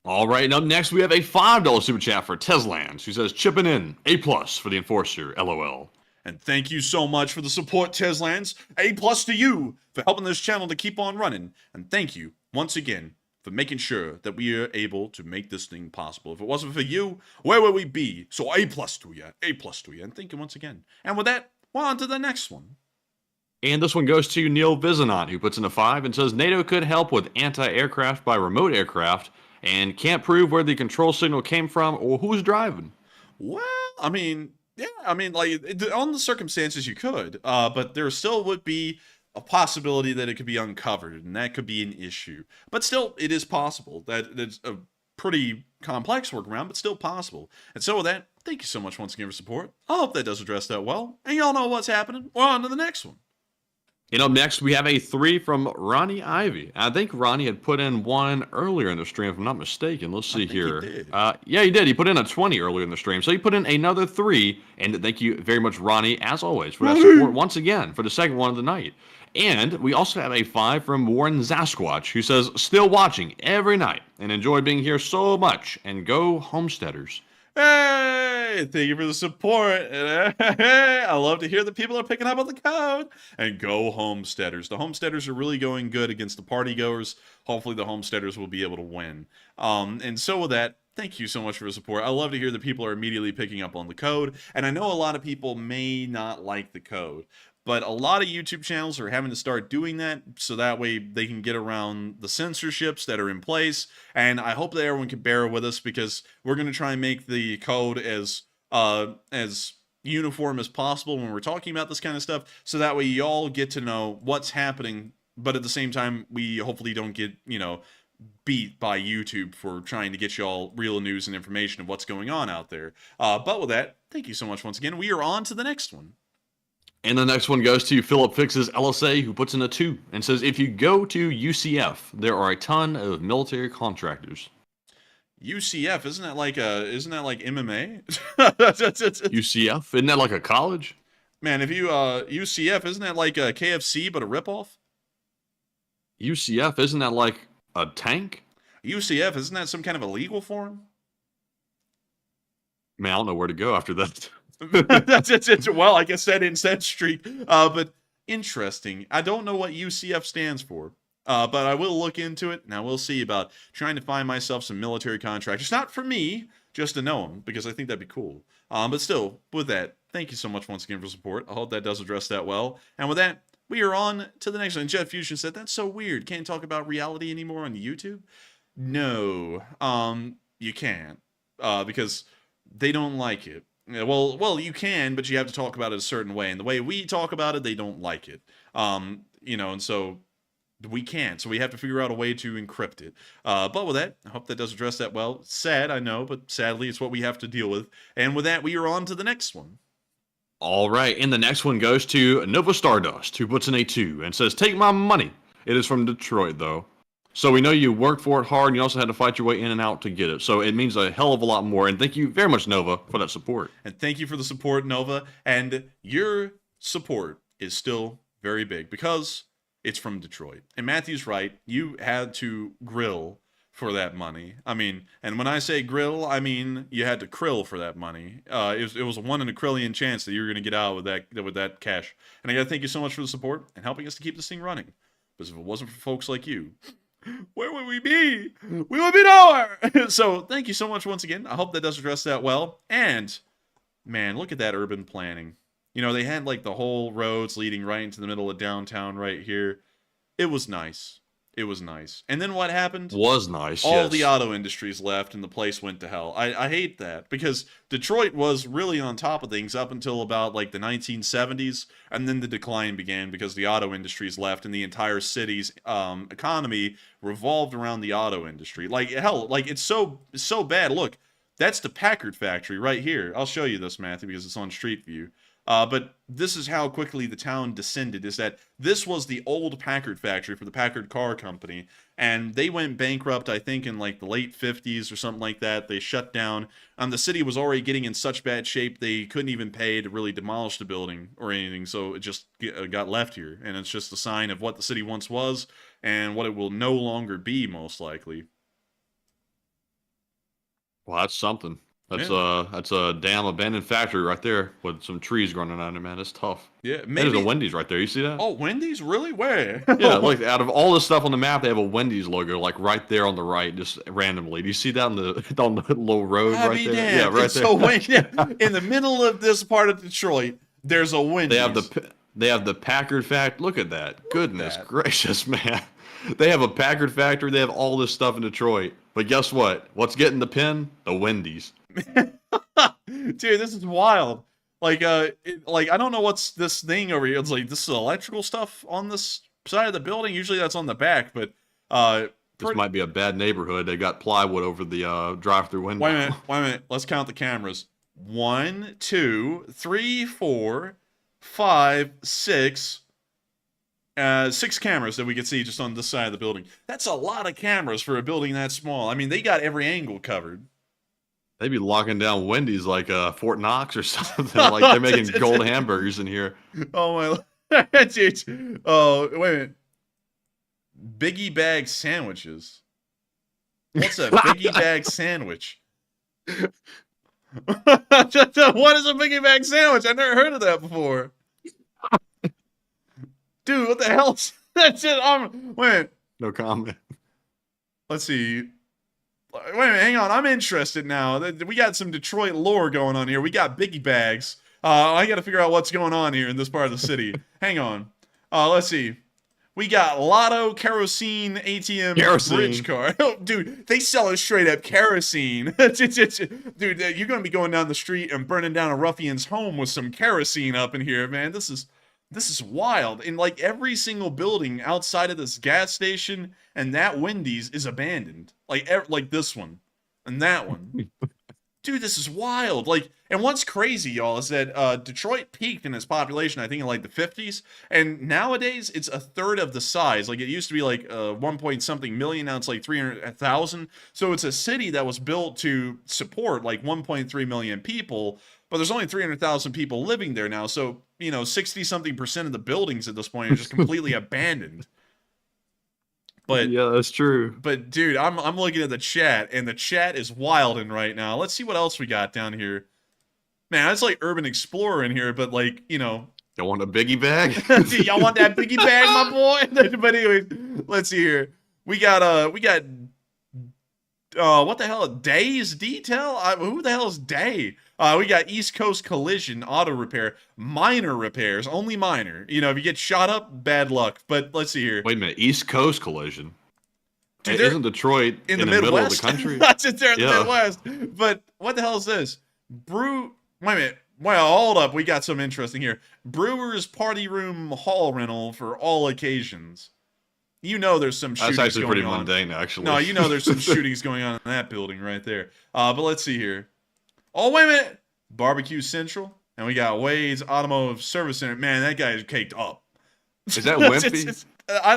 All right, and up next we have a $5 super chat for Teslans, who says, "Chipping in, A+ for the Enforcer, LOL." And thank you so much for the support, Teslans. A+ to you for helping this channel to keep on running. And thank you once again for making sure that we are able to make this thing possible. If it wasn't for you, where would we be? So A+ to you, A+ to you, and thank you once again. And with that, we're on to the next one. And this one goes to Neil Vizinant, who puts in a 5 and says, "NATO could help with anti-aircraft by remote aircraft and can't prove where the control signal came from or who's driving." Well, I mean, yeah, I mean, like, on the circumstances you could, but there still would be a possibility that it could be uncovered, and that could be an issue. But still, it is possible. That it's a pretty complex workaround, but still possible. And so with that, thank you so much once again for support. I hope that does address that well. And y'all know what's happening. We're on to the next one. And up next, we have a 3 from Ronnie Ivy. I think Ronnie had put in one earlier in the stream, if I'm not mistaken. Let's see here. He did. Yeah, he did. He put in a 20 earlier in the stream. So he put in another 3. And thank you very much, Ronnie, as always, for that support once again for the second one of the night. And we also have a 5 from Warren Zasquatch, who says, "Still watching every night and enjoy being here so much. And go Homesteaders." Hey, thank you for the support. I love to hear that people are picking up on the code. And go Homesteaders. The Homesteaders are really going good against the party goers. Hopefully the Homesteaders will be able to win. And so with that, thank you so much for the support. I love to hear that people are immediately picking up on the code. And I know a lot of people may not like the code, but a lot of YouTube channels are having to start doing that so that way they can get around the censorships that are in place. And I hope that everyone can bear with us, because we're going to try and make the code as uniform as possible when we're talking about this kind of stuff, so that way y'all get to know what's happening, but at the same time we hopefully don't get, beat by YouTube for trying to get y'all real news and information of what's going on out there. But with that, thank you so much once again. We are on to the next one. And the next one goes to Philip Fix's LSA, who puts in a 2 and says, if you go to UCF, there are a ton of military contractors. UCF, isn't that like MMA? UCF? Isn't that like a college? Man, if you UCF, isn't that like a KFC but a ripoff? UCF, isn't that like a tank? UCF, isn't that some kind of a legal form? Man, I don't know where to go after that. Well, I guess that ends that streak. But interesting. I don't know what UCF stands for. But I will look into it, and I will see about trying to find myself some military contractors. Not for me, just to know them, because I think that'd be cool. But still, with that, thank you so much once again for support. I hope that does address that well. And with that, we are on to the next one. Jet Fusion said, that's so weird. Can't talk about reality anymore on YouTube? No, you can't, because they don't like it. Well, you can, but you have to talk about it a certain way. And the way we talk about it, they don't like it. And so we can't. So we have to figure out a way to encrypt it. But with that, I hope that does address that well. Sad, I know, but sadly, it's what we have to deal with. And with that, we are on to the next one. All right, and the next one goes to Nova Stardust, who puts in a 2 and says, take my money. It is from Detroit, though. So we know you worked for it hard, and you also had to fight your way in and out to get it. So it means a hell of a lot more. And thank you very much, Nova, for that support. And thank you for the support, Nova. And your support is still very big because it's from Detroit. And Matthew's right. You had to grill for that money. I mean, and when I say grill, I mean you had to krill for that money. It was a 1 in a trillion chance that you were going to get out with that cash. And I got to thank you so much for the support and helping us to keep this thing running. Because if it wasn't for folks like you, where would we be? We would be nowhere. So thank you so much once again. I hope that does address that well. And man, look at that urban planning. You know, they had like the whole roads leading right into the middle of downtown right here. It was nice. It was nice. And then what happened? Was nice, All yes. the auto industries left and the place went to hell. I hate that because Detroit was really on top of things up until about like the 1970s. And then the decline began because the auto industries left and the entire city's economy revolved around the auto industry. Like, hell, like it's so bad. Look, that's the Packard factory right here. I'll show you this, Matthew, because it's on Street View. But this is how quickly the town descended, is that this was the old Packard factory for the Packard Car Company, and they went bankrupt, I think, in like the late 50s or something like that. They shut down. The city was already getting in such bad shape, they couldn't even pay to really demolish the building or anything, so it just got left here. And it's just a sign of what the city once was and what it will no longer be, most likely. Well, that's something. That's a damn abandoned factory right there with some trees growing on it, man. It's tough. Yeah, maybe. There's a Wendy's right there. You see that? Oh, Wendy's? Really? Where? Yeah, like out of all the stuff on the map, they have a Wendy's logo like right there on the right, just randomly. Do you see that on the little road right there? Damn. Yeah, right it's there. So in the middle of this part of Detroit, there's a Wendy's. They have the Packard factory. Look at that. Goodness gracious, man. They have a Packard factory. They have all this stuff in Detroit. But guess what? What's getting the pin? The Wendy's. Dude, this is wild. Like, I don't know what's this thing over here. It's like, this is electrical stuff on this side of the building. Usually that's on the back, but this might be a bad neighborhood. They got plywood over the drive-through window. Wait a minute. Let's count the cameras. 1, 2, 3, 4, 5, 6. 6 cameras that we could see just on this side of the building. That's a lot of cameras for a building that small. I mean, they got every angle covered. They'd be locking down Wendy's like Fort Knox or something. Like they're making gold hamburgers in here. Oh my! Dude. Oh, wait a minute. Biggie bag sandwiches. What's a biggie bag sandwich? What is a biggie bag sandwich? I've never heard of that before. Dude, what the hell? That shit. Wait. No comment. Let's see. Wait a minute, hang on. I'm interested now. We got some Detroit lore going on here. We got biggie bags. I got to figure out what's going on here in this part of the city. Hang on. Let's see. We got Lotto Kerosene ATM bridge card. Oh, dude, they sell it straight up kerosene. Dude, you're going to be going down the street and burning down a ruffian's home with some kerosene up in here, man. This is wild. And like every single building outside of this gas station and that Wendy's is abandoned. Like this one and that one. Dude, this is wild. Like, and what's crazy, y'all, is that Detroit peaked in its population, I think, in like the 50s, and nowadays it's a third of the size. Like, it used to be like 1 point something million, now it's like 300,000. So it's a city that was built to support like 1.3 million people, but there's only 300,000 people living there now. So, you know, 60-something% of the buildings at this point are just completely abandoned. But yeah, that's true. But dude, I'm looking at the chat, and the chat is wilding right now. Let's see what else we got down here. Man, it's like Urban Explorer in here, but like, you know. Y'all want a biggie bag? Dude, y'all want that biggie bag, my boy? But anyways, let's see here. We got what the hell? Day's Detail? Who the hell is Day? We got East Coast Collision Auto Repair. Minor repairs, only minor. You know, if you get shot up, bad luck. But let's see here. Wait a minute, East Coast Collision? Dude, isn't Detroit in the middle of the country? That's it, there in the Midwest. But what the hell is this? Wait a minute. Well, hold up. We got something interesting here. Brewer's Party Room Hall Rental for all occasions. You know there's some shootings That's actually going pretty on. mundane, actually. No, you know there's some shootings going on in that building right there. But let's see here. Oh, wait a minute. Barbecue Central. And we got Wade's Automotive Service Center. Man, that guy is caked up. Is that Wimpy?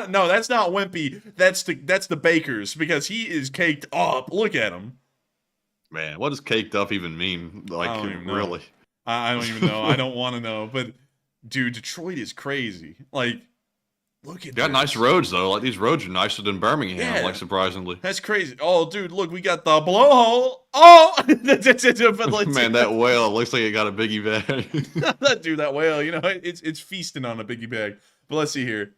No, that's not Wimpy. That's the Bakers, because he is caked up. Look at him. Man, what does caked up even mean? Like, I don't even know. really? I don't even know. I don't want to know. But, dude, Detroit is crazy. Like, look at got nice roads, though. Like, these roads are nicer than Birmingham, Yeah. like, surprisingly. That's crazy. Oh, dude, look, we got the blowhole. Oh! But let's Man, that whale looks like it got a biggie bag. Dude, that whale, you know, it's feasting on a biggie bag. But let's see here.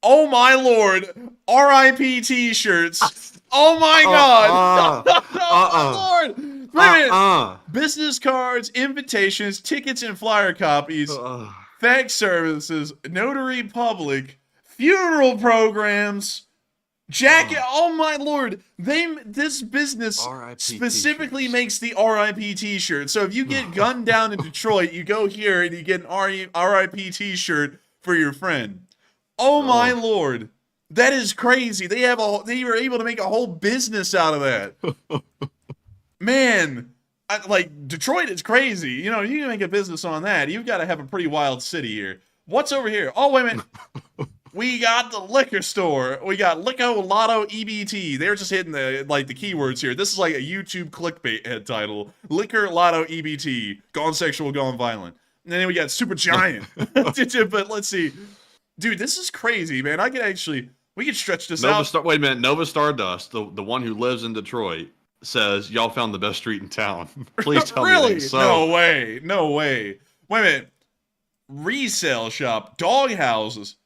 Oh my lord, R.I.P. T-shirts. Oh my god. Oh my lord. Wait a minute. Business cards, invitations, tickets and flyer copies, fax services, notary public, funeral programs, jacket. Oh my lord. This business specifically makes the R.I.P. T-shirt. So if you get gunned down in Detroit, you go here and you get an R.I.P. T-shirt for your friend. Oh my lord. That is crazy. They were able to make a whole business out of that. Man, like Detroit is crazy. You know, you can make a business on that. You've got to have a pretty wild city here. What's over here? Oh, wait a minute. We got the liquor store. We got Lico Lotto EBT. They're just hitting the keywords here. This is like a YouTube clickbait head title. Liquor Lotto EBT. Gone sexual, gone violent. And then we got Super Giant. But let's see. Dude, this is crazy, man. We could stretch this out. Wait a minute. Nova Stardust, the one who lives in Detroit, says, y'all found the best street in town. Please tell really? me so. No way. No way. Wait a minute. Resale shop. Dog houses.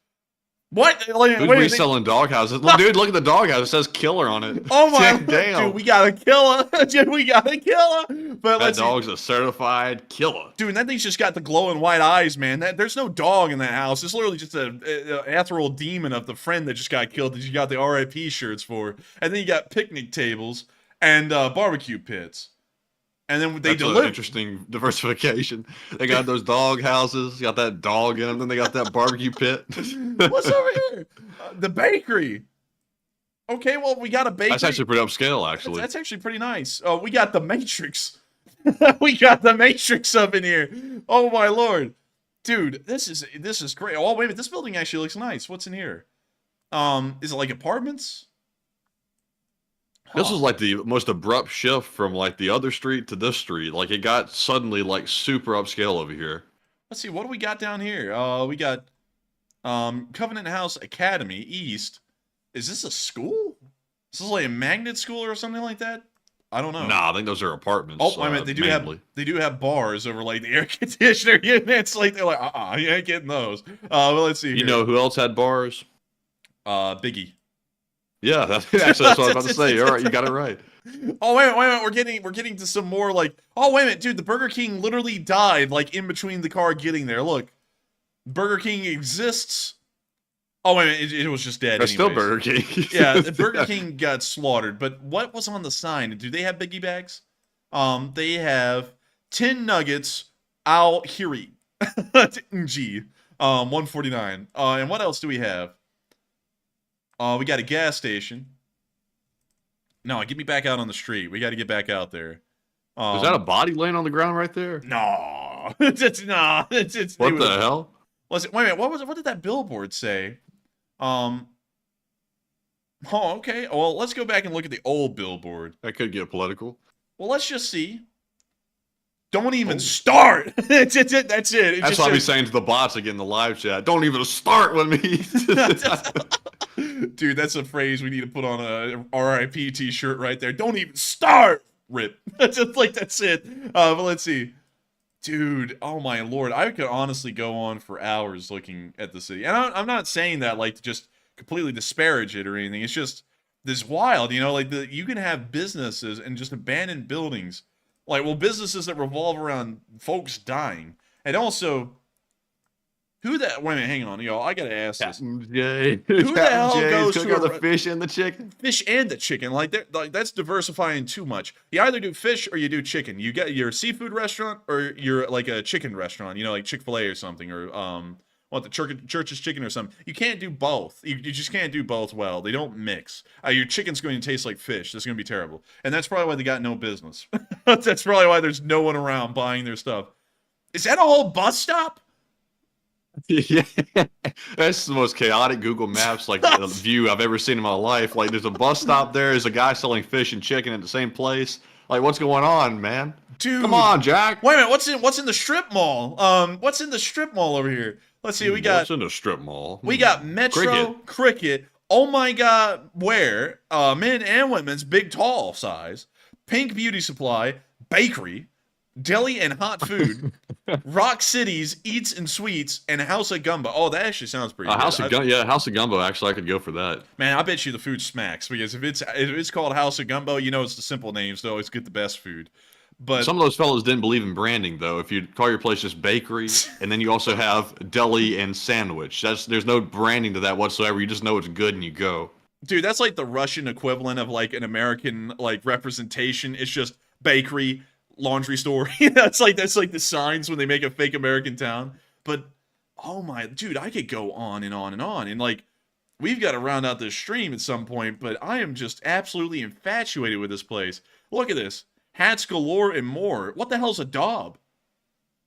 What? Who's reselling dog houses? Dude, look at the dog house. It says killer on it. Oh my damn. Dude, we got a killer. Dude, we got a killer. But that dog's a certified killer. Dude, and that thing's just got the glowing white eyes, man. There's no dog in that house. It's literally just an ethereal demon of the friend that just got killed that you got the RIP shirts for. And then you got picnic tables and barbecue pits. And then they deliver. An interesting diversification. They got those dog houses, got that dog in them, then they got that barbecue pit. What's over here? The bakery. Okay, well, we got a bakery. That's actually pretty upscale, actually. That's actually pretty nice. Oh, we got the Matrix. We got the Matrix up in here. Oh my lord, dude, this is great. Oh wait a minute, this building actually looks nice. What's in here? Is it like apartments? This is like the most abrupt shift from like the other street to this street. Like it got suddenly like super upscale over here. Let's see, what do we got down here? We got Covenant House Academy East. Is this a school? Is this like a magnet school or something like that? I don't know. Nah, I think those are apartments. Oh, I mean, they do have bars over like the air conditioner units. Like they're like, you ain't getting those. Well, let's see. You know who else had bars? Biggie. Yeah, that's what I was about to say. All right, you got it right. Oh wait a minute, we're getting to some more like. Oh wait a minute, dude, the Burger King literally died like in between the car getting there. Look, Burger King exists. Oh wait a minute, it was just dead. There's still Burger King. Yeah, Burger King got slaughtered. But what was on the sign? Do they have biggie bags? They have 10 nuggets al hiri. G. 149. And what else do we have? We got a gas station. No, get me back out on the street. We got to get back out there. Is that a body laying on the ground right there? No. It's not. It's What the hell? Wait a minute. What did that billboard say? Oh, okay. Well, let's go back and look at the old billboard. That could get political. Well, let's just see. Don't even start. That's it. That's what I'll be saying to the bots again in the live chat. Don't even start with me. Dude, that's a phrase we need to put on a RIP t-shirt right there. Don't even start. Rip. That's it. But let's see. Dude, oh my lord. I could honestly go on for hours looking at the city. And I'm not saying that like to just completely disparage it or anything. It's just this wild, you know, like you can have businesses and just abandoned buildings. Like, well, businesses that revolve around folks dying. And also, wait a minute, hang on, y'all. I gotta ask this. Who the hell goes to the fish and the chicken? Fish and the chicken, like that's diversifying too much. You either do fish or you do chicken. You get your seafood restaurant or you're like a chicken restaurant. You know, like Chick-fil-A or something, or the church's chicken or something. You can't do both. You just can't do both well. They don't mix. Your chicken's going to taste like fish. That's going to be terrible. And that's probably why they got no business. That's probably why there's no one around buying their stuff. Is that a whole bus stop? Yeah, that's the most chaotic Google Maps like view I've ever seen in my life. Like, there's a bus stop there. There's a guy selling fish and chicken at the same place. Like, what's going on, man? Dude, come on, Jack. Wait a minute. What's in the strip mall? What's in the strip mall over here? Let's see. We got what's in the strip mall. We got Metro Cricket. Oh my God, where men and women's big tall size, Pink Beauty Supply, bakery, deli and hot food, Rock Cities Eats and Sweets, and House of Gumbo. Oh, that actually sounds pretty good. House of Gumbo. Actually, I could go for that. Man, I bet you the food smacks, because if it's called House of Gumbo, you know it's the simple names. They always get the best food. But some of those fellas didn't believe in branding, though. If you call your place just bakery, and then you also have deli and sandwich, there's no branding to that whatsoever. You just know it's good and you go. Dude, that's like the Russian equivalent of like an American like representation. It's just bakery, laundry store. that's like the signs when they make a fake American town. But oh my, dude, I could go on and on and on. And like, we've got to round out this stream at some point. But I am just absolutely infatuated with this place. Look at this. Hats galore and more. What the hell's a daub?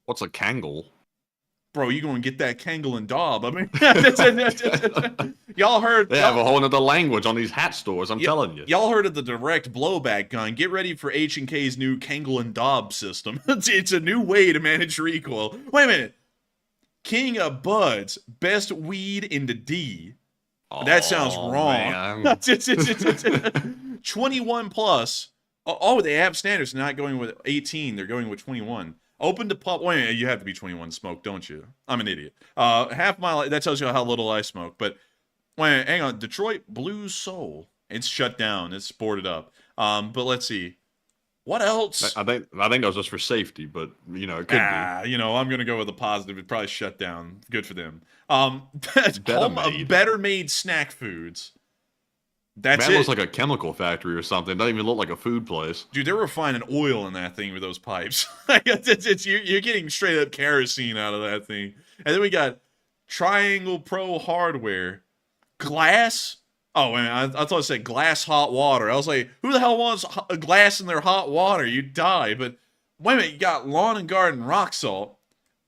What's a kangle? Bro, you gonna get that kangle and daub. I mean, y'all heard... They have a whole nother language on these hat stores, I'm telling you. Y'all heard of the direct blowback gun. Get ready for H&K's new kangle and daub system. It's a new way to manage recoil. Wait a minute. King of Buds. Best weed in the D. That sounds wrong. 21 plus. Oh, they have standards. They're not going with 18. They're going with 21. Open to pub. Wait, you have to be 21 to smoke, don't you? I'm an idiot. Half mile. That tells you how little I smoke. But wait, hang on. Detroit Blues Soul. It's shut down. It's boarded up. But let's see. What else? I think that was just for safety, but you know it could be. You know, I'm gonna go with the positive. It probably shut down. Good for them. Better made snack foods. That's it. Looks like a chemical factory or something. It doesn't even look like a food place. Dude, they're refining oil in that thing with those pipes. You're getting straight up kerosene out of that thing. And then we got Triangle Pro Hardware. Glass? Oh, man, I thought it said glass hot water. I was like, who the hell wants a glass in their hot water? You die. But wait a minute, you got lawn and garden rock salt.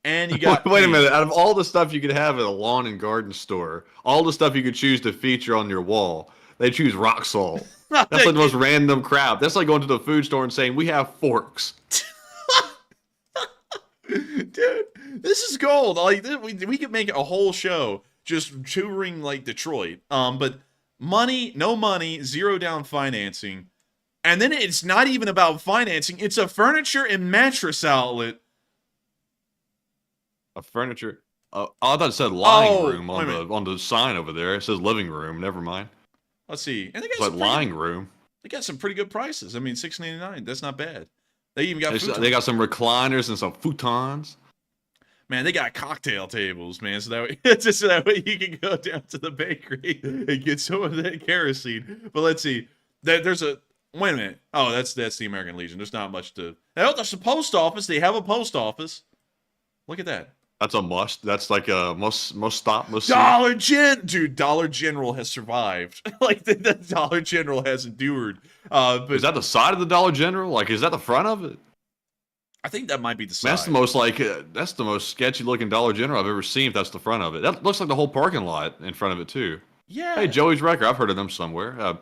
And you got... Wait a minute. Out of all the stuff you could have at a lawn and garden store, all the stuff you could choose to feature on your wall, they choose rock salt. That's like the most random crap. That's like going to the food store and saying, we have forks. Dude, this is gold. Like, we could make a whole show just touring, like, Detroit. But no money, zero down financing. And then it's not even about financing. It's a furniture and mattress outlet. A furniture? I thought it said lying room on the sign over there. It says living room. Never mind. Let's see. And they got some lying room. They got some pretty good prices. I mean, $6.99. That's not bad. They even got they got some recliners and some futons. Man, they got cocktail tables, man. So that way you can go down to the bakery and get some of that kerosene. But let's see. There's a wait a minute. Oh, that's the American Legion. There's not much to. Oh, there's a post office. They have a post office. Look at that. That's a must. That's like a must stop, must see. Dude, Dollar General has survived. Like the Dollar General has endured. But is that the side of the Dollar General? Like, is that the front of it? I think that might be the side. That's the most that's the most sketchy looking Dollar General I've ever seen. If that's the front of it, that looks like the whole parking lot in front of it too. Yeah. Hey, Joey's Wrecker. I've heard of them somewhere.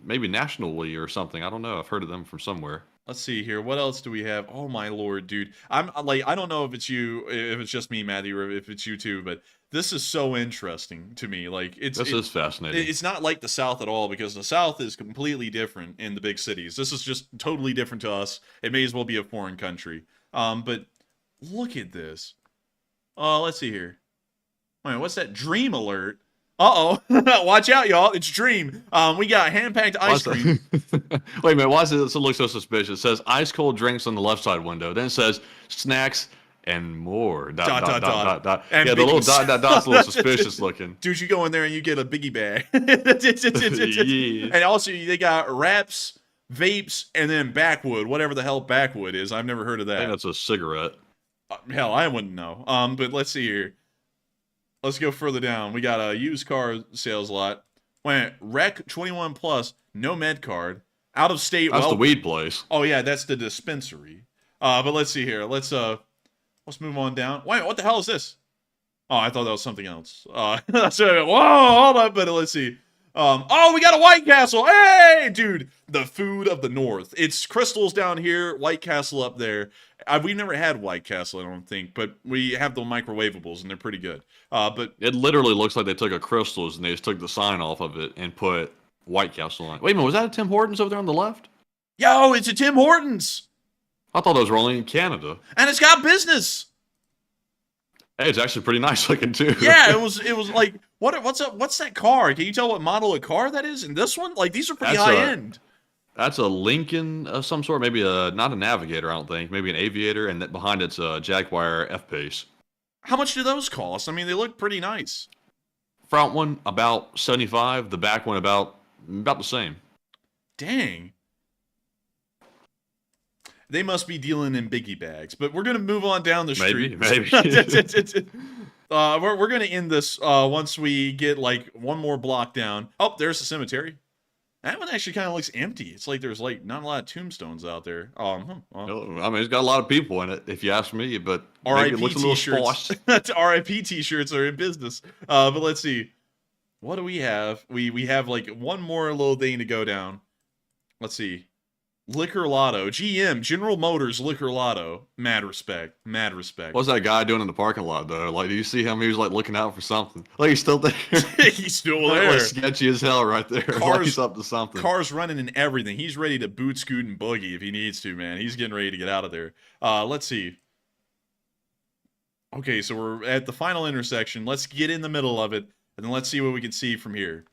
Maybe nationally or something. I don't know. I've heard of them from somewhere. Let's see here. What else do we have? Oh my lord, dude. I'm like, I don't know if it's you, if it's just me, Matthew, or if it's you too, but this is so interesting to me. Like, this is fascinating. It's not like the South at all, because the South is completely different in the big cities. This is just totally different to us. It may as well be a foreign country. But look at this. Let's see here. Wait, what's that? Dream alert. Uh-oh. Watch out, y'all. It's Dream. We got hand-packed ice cream. Wait a minute. Why does it look so suspicious? It says ice cold drinks on the left side window. Then it says snacks and more. Dot. And yeah, the little dot's a little suspicious looking. Dude, you go in there and you get a biggie bag. Yeah. And also, they got wraps, vapes, and then backwood. Whatever the hell backwood is. I've never heard of that. I think that's a cigarette. Hell, I wouldn't know. But let's see here. Let's go further down. We got a used car sales lot. Wait, Rec 21 plus, no med card, out of state. That's the weed place. Oh yeah, that's the dispensary. But let's see here. Let's move on down. Wait, what the hell is this? Oh, I thought that was something else. So, whoa, hold up, but let's see. Oh, we got a White Castle. Hey, dude, the food of the North. It's Crystals down here, White Castle up there. We've never had White Castle, I don't think, but we have the microwavables, and they're pretty good. But it literally looks like they took a Crystals and they just took the sign off of it and put White Castle on it. Wait a minute, was that a Tim Hortons over there on the left? Yo, it's a Tim Hortons. I thought those were only in Canada. And it's got business. Hey, it's actually pretty nice looking too. Yeah, it was like what's that car? Can you tell what model of car that is? And this one, like these are pretty high end. That's a Lincoln of some sort, maybe not a Navigator, I don't think, maybe an Aviator, and that behind it's a Jaguar F-Pace. How much do those cost? I mean, they look pretty nice. Front one about 75, the back one about the same. Dang. They must be dealing in biggie bags, but we're gonna move on down the street. Maybe. We're gonna end this once we get like one more block down. Oh, there's the cemetery. That one actually kind of looks empty. It's like there's like not a lot of tombstones out there. I mean, it's got a lot of people in it, if you ask me. But RIP it looks a little t-shirts. RIP t-shirts are in business. But let's see. What do we have? We have like one more little thing to go down. Let's see. Liquor Lotto. GM, General Motors Liquor Lotto. Mad respect. Mad respect. What's that guy doing in the parking lot, though? Like, do you see him? He was, like, looking out for something. Like, he's still there. He's still there. Like, sketchy as hell right there. Like he's up to something. Cars running and everything. He's ready to boot, scoot, and boogie if he needs to, man. He's getting ready to get out of there. Let's see. Okay, so we're at the final intersection. Let's get in the middle of it, and then let's see what we can see from here.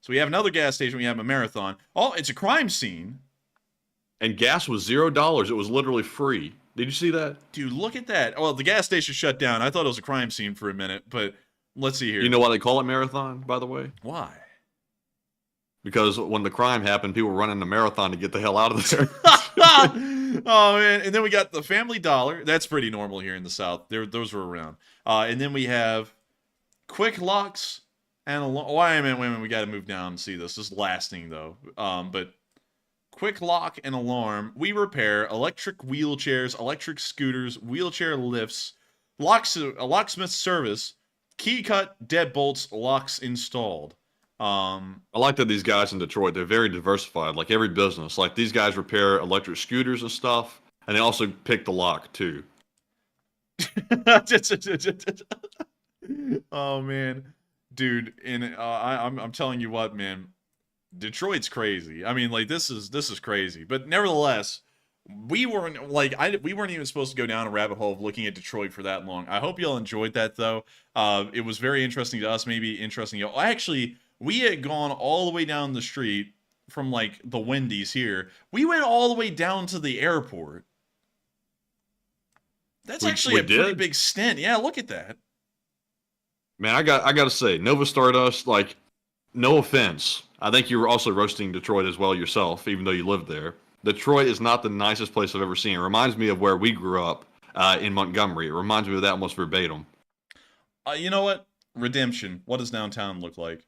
So we have another gas station. We have a marathon. Oh, it's a crime scene. And gas was $0. It was literally free. Did you see that? Dude, look at that. Well, the gas station shut down. I thought it was a crime scene for a minute, but let's see here. You know why they call it marathon, by the way? Why? Because when the crime happened, people were running the marathon to get the hell out of there. Oh, man. And then we got the Family Dollar. That's pretty normal here in the South. Those were around. And then we have Quick Locks and wait a minute. We got to move down and see this. This is lasting, though. But Quick Lock and Alarm. We repair electric wheelchairs, electric scooters, wheelchair lifts, locksmith service, key cut, deadbolts, locks installed. I like that these guys in Detroit, they're very diversified, like every business. Like these guys repair electric scooters and stuff, and they also pick the lock too. Oh man, dude, and I'm telling you what, man. Detroit's crazy. I mean, like this is crazy. But nevertheless, we weren't even supposed to go down a rabbit hole of looking at Detroit for that long. I hope y'all enjoyed that though. It was very interesting to us, maybe interesting to y'all. Actually, we had gone all the way down the street from like the Wendy's here. We went all the way down to the airport. That's actually a pretty big stint. Yeah, look at that. Man, I got to say, Nova Stardust, like, no offense. I think you were also roasting Detroit as well yourself, even though you lived there. Detroit is not the nicest place I've ever seen. It reminds me of where we grew up in Montgomery. It reminds me of that almost verbatim. You know what? Redemption. What does downtown look like?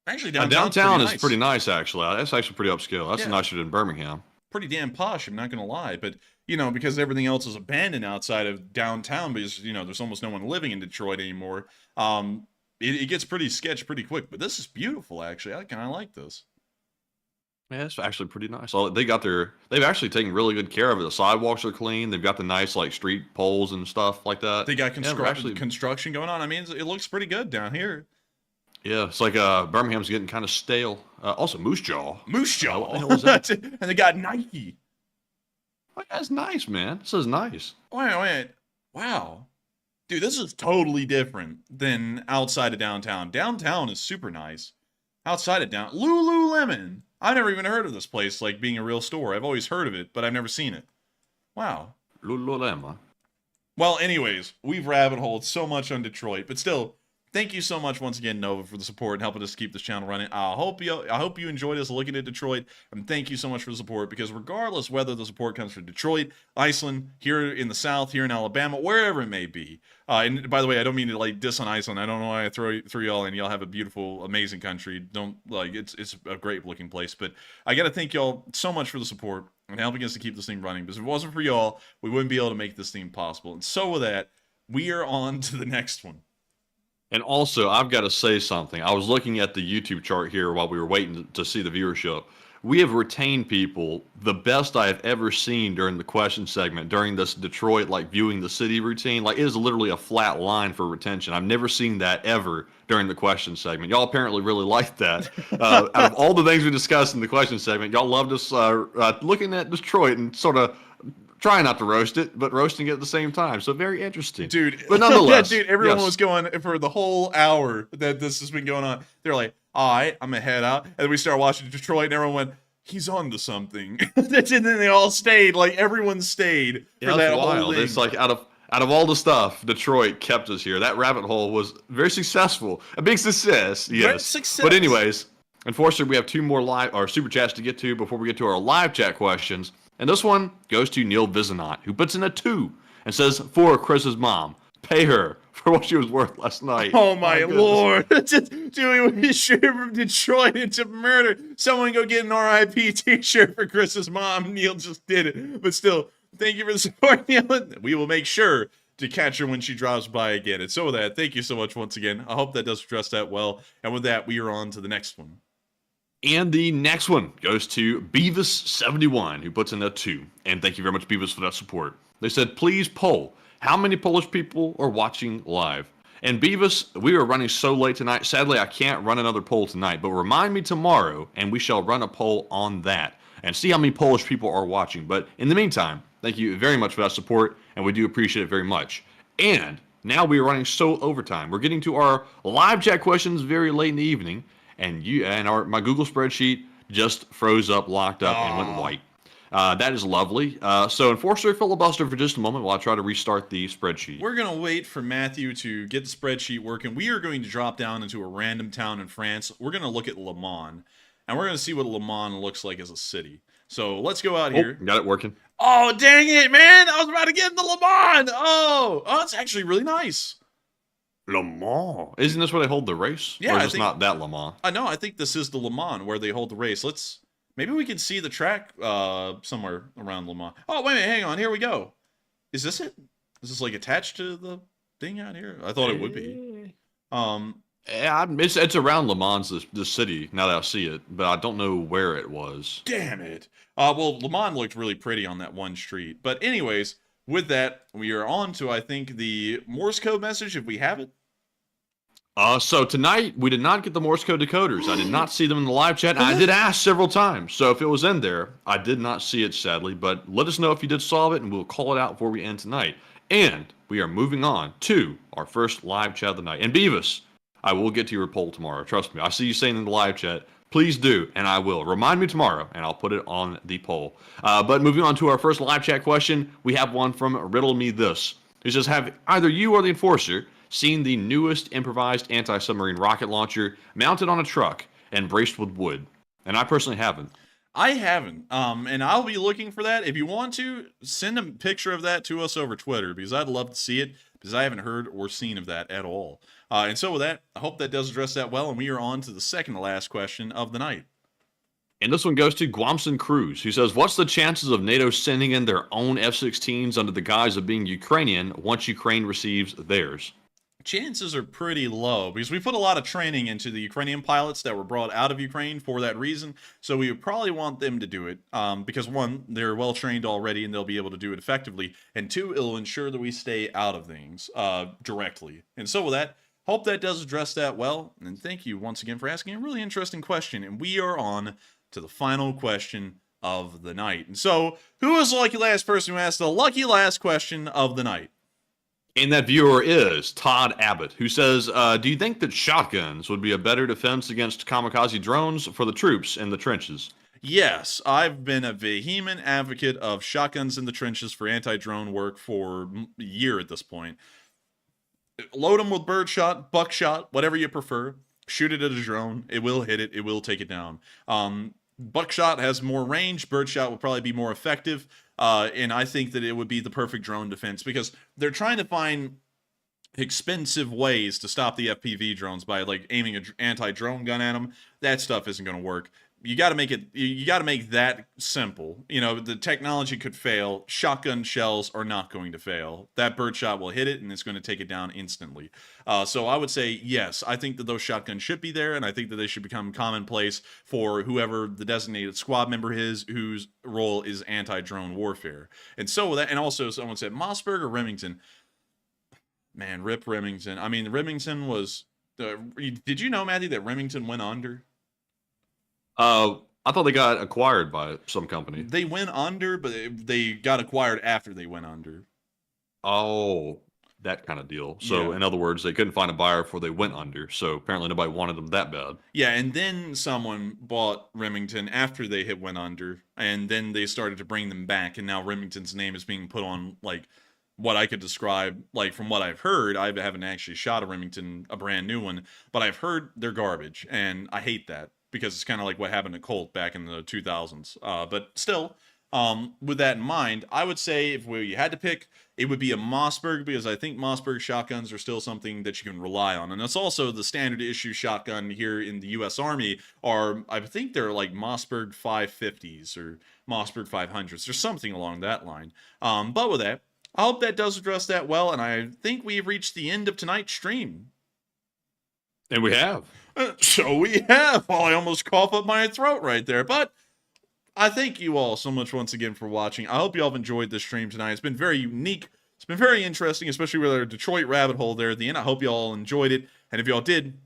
Actually, downtown is pretty nice, actually. That's actually pretty upscale. That's nicer than Birmingham. Pretty damn posh, I'm not going to lie. But, you know, because everything else is abandoned outside of downtown because, you know, there's almost no one living in Detroit anymore, it gets pretty sketch pretty quick. But this is beautiful, actually. I kind of like this. Yeah, it's actually pretty nice. They've actually taken really good care of it. The sidewalks are clean. They've got the nice, like, street poles and stuff like that. They got construction going on. I mean, it looks pretty good down here. Yeah, it's like Birmingham's getting kind of stale. Also, Moose Jaw. Moose Jaw. What the hell is that? And they got Nike. Oh, that's nice, man. This is nice. Wait. Wow. Dude, this is totally different than outside of downtown. Downtown is super nice. Outside of Lululemon. I've never even heard of this place, like, being a real store. I've always heard of it, but I've never seen it. Wow. Lululemon. Well, anyways, we've rabbit-holed so much on Detroit, but still, thank you so much once again, Nova, for the support and helping us keep this channel running. I hope you enjoyed us looking at Detroit, and thank you so much for the support, because regardless whether the support comes from Detroit, Iceland, here in the South, here in Alabama, wherever it may be. And by the way, I don't mean to like diss on Iceland. I don't know why I throw y'all in. Y'all have a beautiful, amazing country. It's a great looking place. But I got to thank y'all so much for the support and helping us to keep this thing running. Because if it wasn't for y'all, we wouldn't be able to make this thing possible. And so with that, we are on to the next one. And also, I've got to say something. I was looking at the YouTube chart here while we were waiting to see the viewership. We have retained people the best I have ever seen during the question segment, during this Detroit, like, viewing the city routine. Like, it is literally a flat line for retention. I've never seen that ever during the question segment. Y'all apparently really liked that. Out of all the things we discussed in the question segment, y'all loved us looking at Detroit and sort of trying not to roast it, but roasting it at the same time. So very interesting. Dude, but nonetheless. Dude, everyone was going for the whole hour that this has been going on. They're like, all right, I'm going to head out. And then we started watching Detroit, and everyone went, he's on to something. And then they all stayed. Like, everyone stayed for that whole thing. It's like, out of all the stuff, Detroit kept us here. That rabbit hole was very successful. A big success, yes. Great success. But anyways, unfortunately, we have two more super chats to get to before we get to our live chat questions. And this one goes to Neil Vizanot, who puts in a 2 and says, for Chris's mom, pay her for what she was worth last night. Oh my lord. Just doing a shirt from Detroit into murder. Someone go get an RIP t-shirt for Chris's mom. Neil just did it. But still, thank you for the support, Neil. We will make sure to catch her when she drops by again. And so with that, thank you so much once again. I hope that does address that well. And with that, we are on to the next one. And the next one goes to Beavis71, who puts in a 2. And thank you very much, Beavis, for that support. They said, please poll, how many Polish people are watching live? And Beavis, we are running so late tonight. Sadly, I can't run another poll tonight, but remind me tomorrow, and we shall run a poll on that and see how many Polish people are watching. But in the meantime, thank you very much for that support, and we do appreciate it very much. And now we are running so overtime. We're getting to our live chat questions very late in the evening. And my Google spreadsheet just froze up, locked up, and went white. That is lovely. So enforce your filibuster for just a moment while I try to restart the spreadsheet. We're going to wait for Matthew to get the spreadsheet working. We are going to drop down into a random town in France. We're going to look at Le Mans, and we're going to see what Le Mans looks like as a city. So let's go out here. Got it working. Oh, dang it, man. I was about to get into Le Mans. Oh, it's actually really nice. Le Mans. Isn't this where they hold the race? Yeah, or is this not that Le Mans? No, I think this is the Le Mans where they hold the race. Maybe we can see the track somewhere around Le Mans. Oh, wait a minute, hang on. Here we go. Is this it? Is this like attached to the thing out here? I thought it would be. Yeah, it's around Le Mans, the city, now that I see it, but I don't know where it was. Damn it. Well, Le Mans looked really pretty on that one street. But anyways, with that, we are on to, I think, the Morse code message, if we have it. So tonight, we did not get the Morse code decoders. I did not see them in the live chat. I did ask several times. So if it was in there, I did not see it, sadly. But let us know if you did solve it, and we'll call it out before we end tonight. And we are moving on to our first live chat of the night. And Beavis, I will get to your poll tomorrow. Trust me. I see you saying in the live chat, please do, and I will. Remind me tomorrow, and I'll put it on the poll. But moving on to our first live chat question, we have one from Riddle Me This. It says, have either you or the Enforcer seen the newest improvised anti-submarine rocket launcher mounted on a truck and braced with wood? And I personally haven't. I haven't, and I'll be looking for that. If you want to, send a picture of that to us over Twitter, because I'd love to see it, because I haven't heard or seen of that at all. And so with that, I hope that does address that well, and we are on to the second to last question of the night. And this one goes to Guamson Cruz, who says, what's the chances of NATO sending in their own F-16s under the guise of being Ukrainian once Ukraine receives theirs? Chances are pretty low, because we put a lot of training into the Ukrainian pilots that were brought out of Ukraine for that reason. So we would probably want them to do it, because one, they're well trained already and they'll be able to do it effectively, and two, it'll ensure that we stay out of things directly. And so with that, hope that does address that well, and thank you once again for asking a really interesting question. And we are on to the final question of the night. And so, who is the lucky last person who asked the lucky last question of the night? And that viewer is Todd Abbott, who says, do you think that shotguns would be a better defense against kamikaze drones for the troops in the trenches? Yes, I've been a vehement advocate of shotguns in the trenches for anti-drone work for a year at this point. Load them with birdshot, buckshot, whatever you prefer. Shoot it at a drone. It will hit it. It will take it down. Buckshot has more range. Birdshot will probably be more effective. And I think that it would be the perfect drone defense, because they're trying to find expensive ways to stop the FPV drones by like aiming an anti-drone gun at them. That stuff isn't going to work. You got to make it. You got to make that simple. You know, the technology could fail. Shotgun shells are not going to fail. That birdshot will hit it, and it's going to take it down instantly. So I would say yes. I think that those shotguns should be there, and I think that they should become commonplace for whoever the designated squad member is, whose role is anti-drone warfare. And so that, and also someone said Mossberg or Remington. Man, rip Remington. I mean, Remington was. Did you know, Matthew, that Remington went under? I thought they got acquired by some company. They went under, but they got acquired after they went under. Oh, that kind of deal. So, Yeah. in other words, they couldn't find a buyer before they went under. So, apparently nobody wanted them that bad. Yeah, and then someone bought Remington after they had went under, and then they started to bring them back, and now Remington's name is being put on, like, what I could describe, like, from what I've heard. I haven't actually shot a Remington, a brand new one, but I've heard they're garbage, and I hate that, because it's kind of like what happened to Colt back in the 2000s. But still, with that in mind, I would say if you had to pick, it would be a Mossberg, because I think Mossberg shotguns are still something that you can rely on. And that's also the standard issue shotgun here in the U.S. Army are, I think they're like Mossberg 550s or Mossberg 500s or something along that line. But with that, I hope that does address that well, and I think we've reached the end of tonight's stream. And we have. So we have. Well, I almost coughed up my throat right there. But I thank you all so much once again for watching. I hope you all have enjoyed this stream tonight. It's been very unique. It's been very interesting, especially with our Detroit rabbit hole there at the end. I hope you all enjoyed it. And if you all did,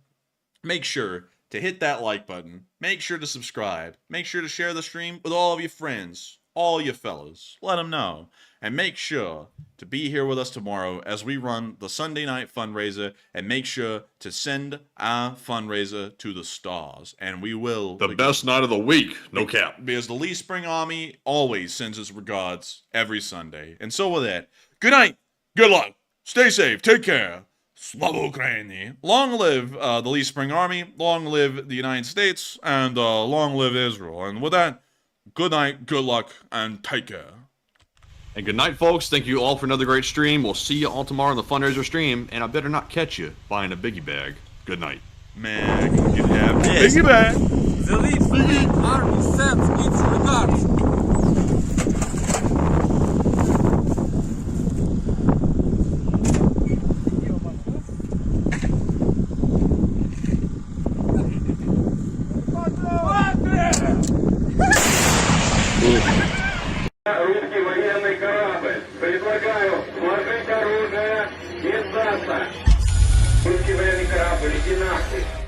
make sure to hit that like button. Make sure to subscribe. Make sure to share the stream with all of your friends, all you fellas. Let them know. And make sure to be here with us tomorrow as we run the Sunday night fundraiser, and make sure to send our fundraiser to the stars. And we will. The best night of the week, no cap. Because the Lee Spring Army always sends us regards every Sunday. And so with that, good night, good luck, stay safe, take care. Slava Ukraini. Long live the Lee Spring Army, long live the United States, and long live Israel. And with that, good night, good luck, and take care. And good night, folks. Thank you all for another great stream. We'll see you all tomorrow on the fundraiser stream, and I better not catch you buying a biggie bag. Good night. Man, you have a biggie bag. The Lee Spring Army sends its regards. Русский военный корабль. Предлагаю сложить оружие и сдаться. Русский военный корабль, иди нахуй.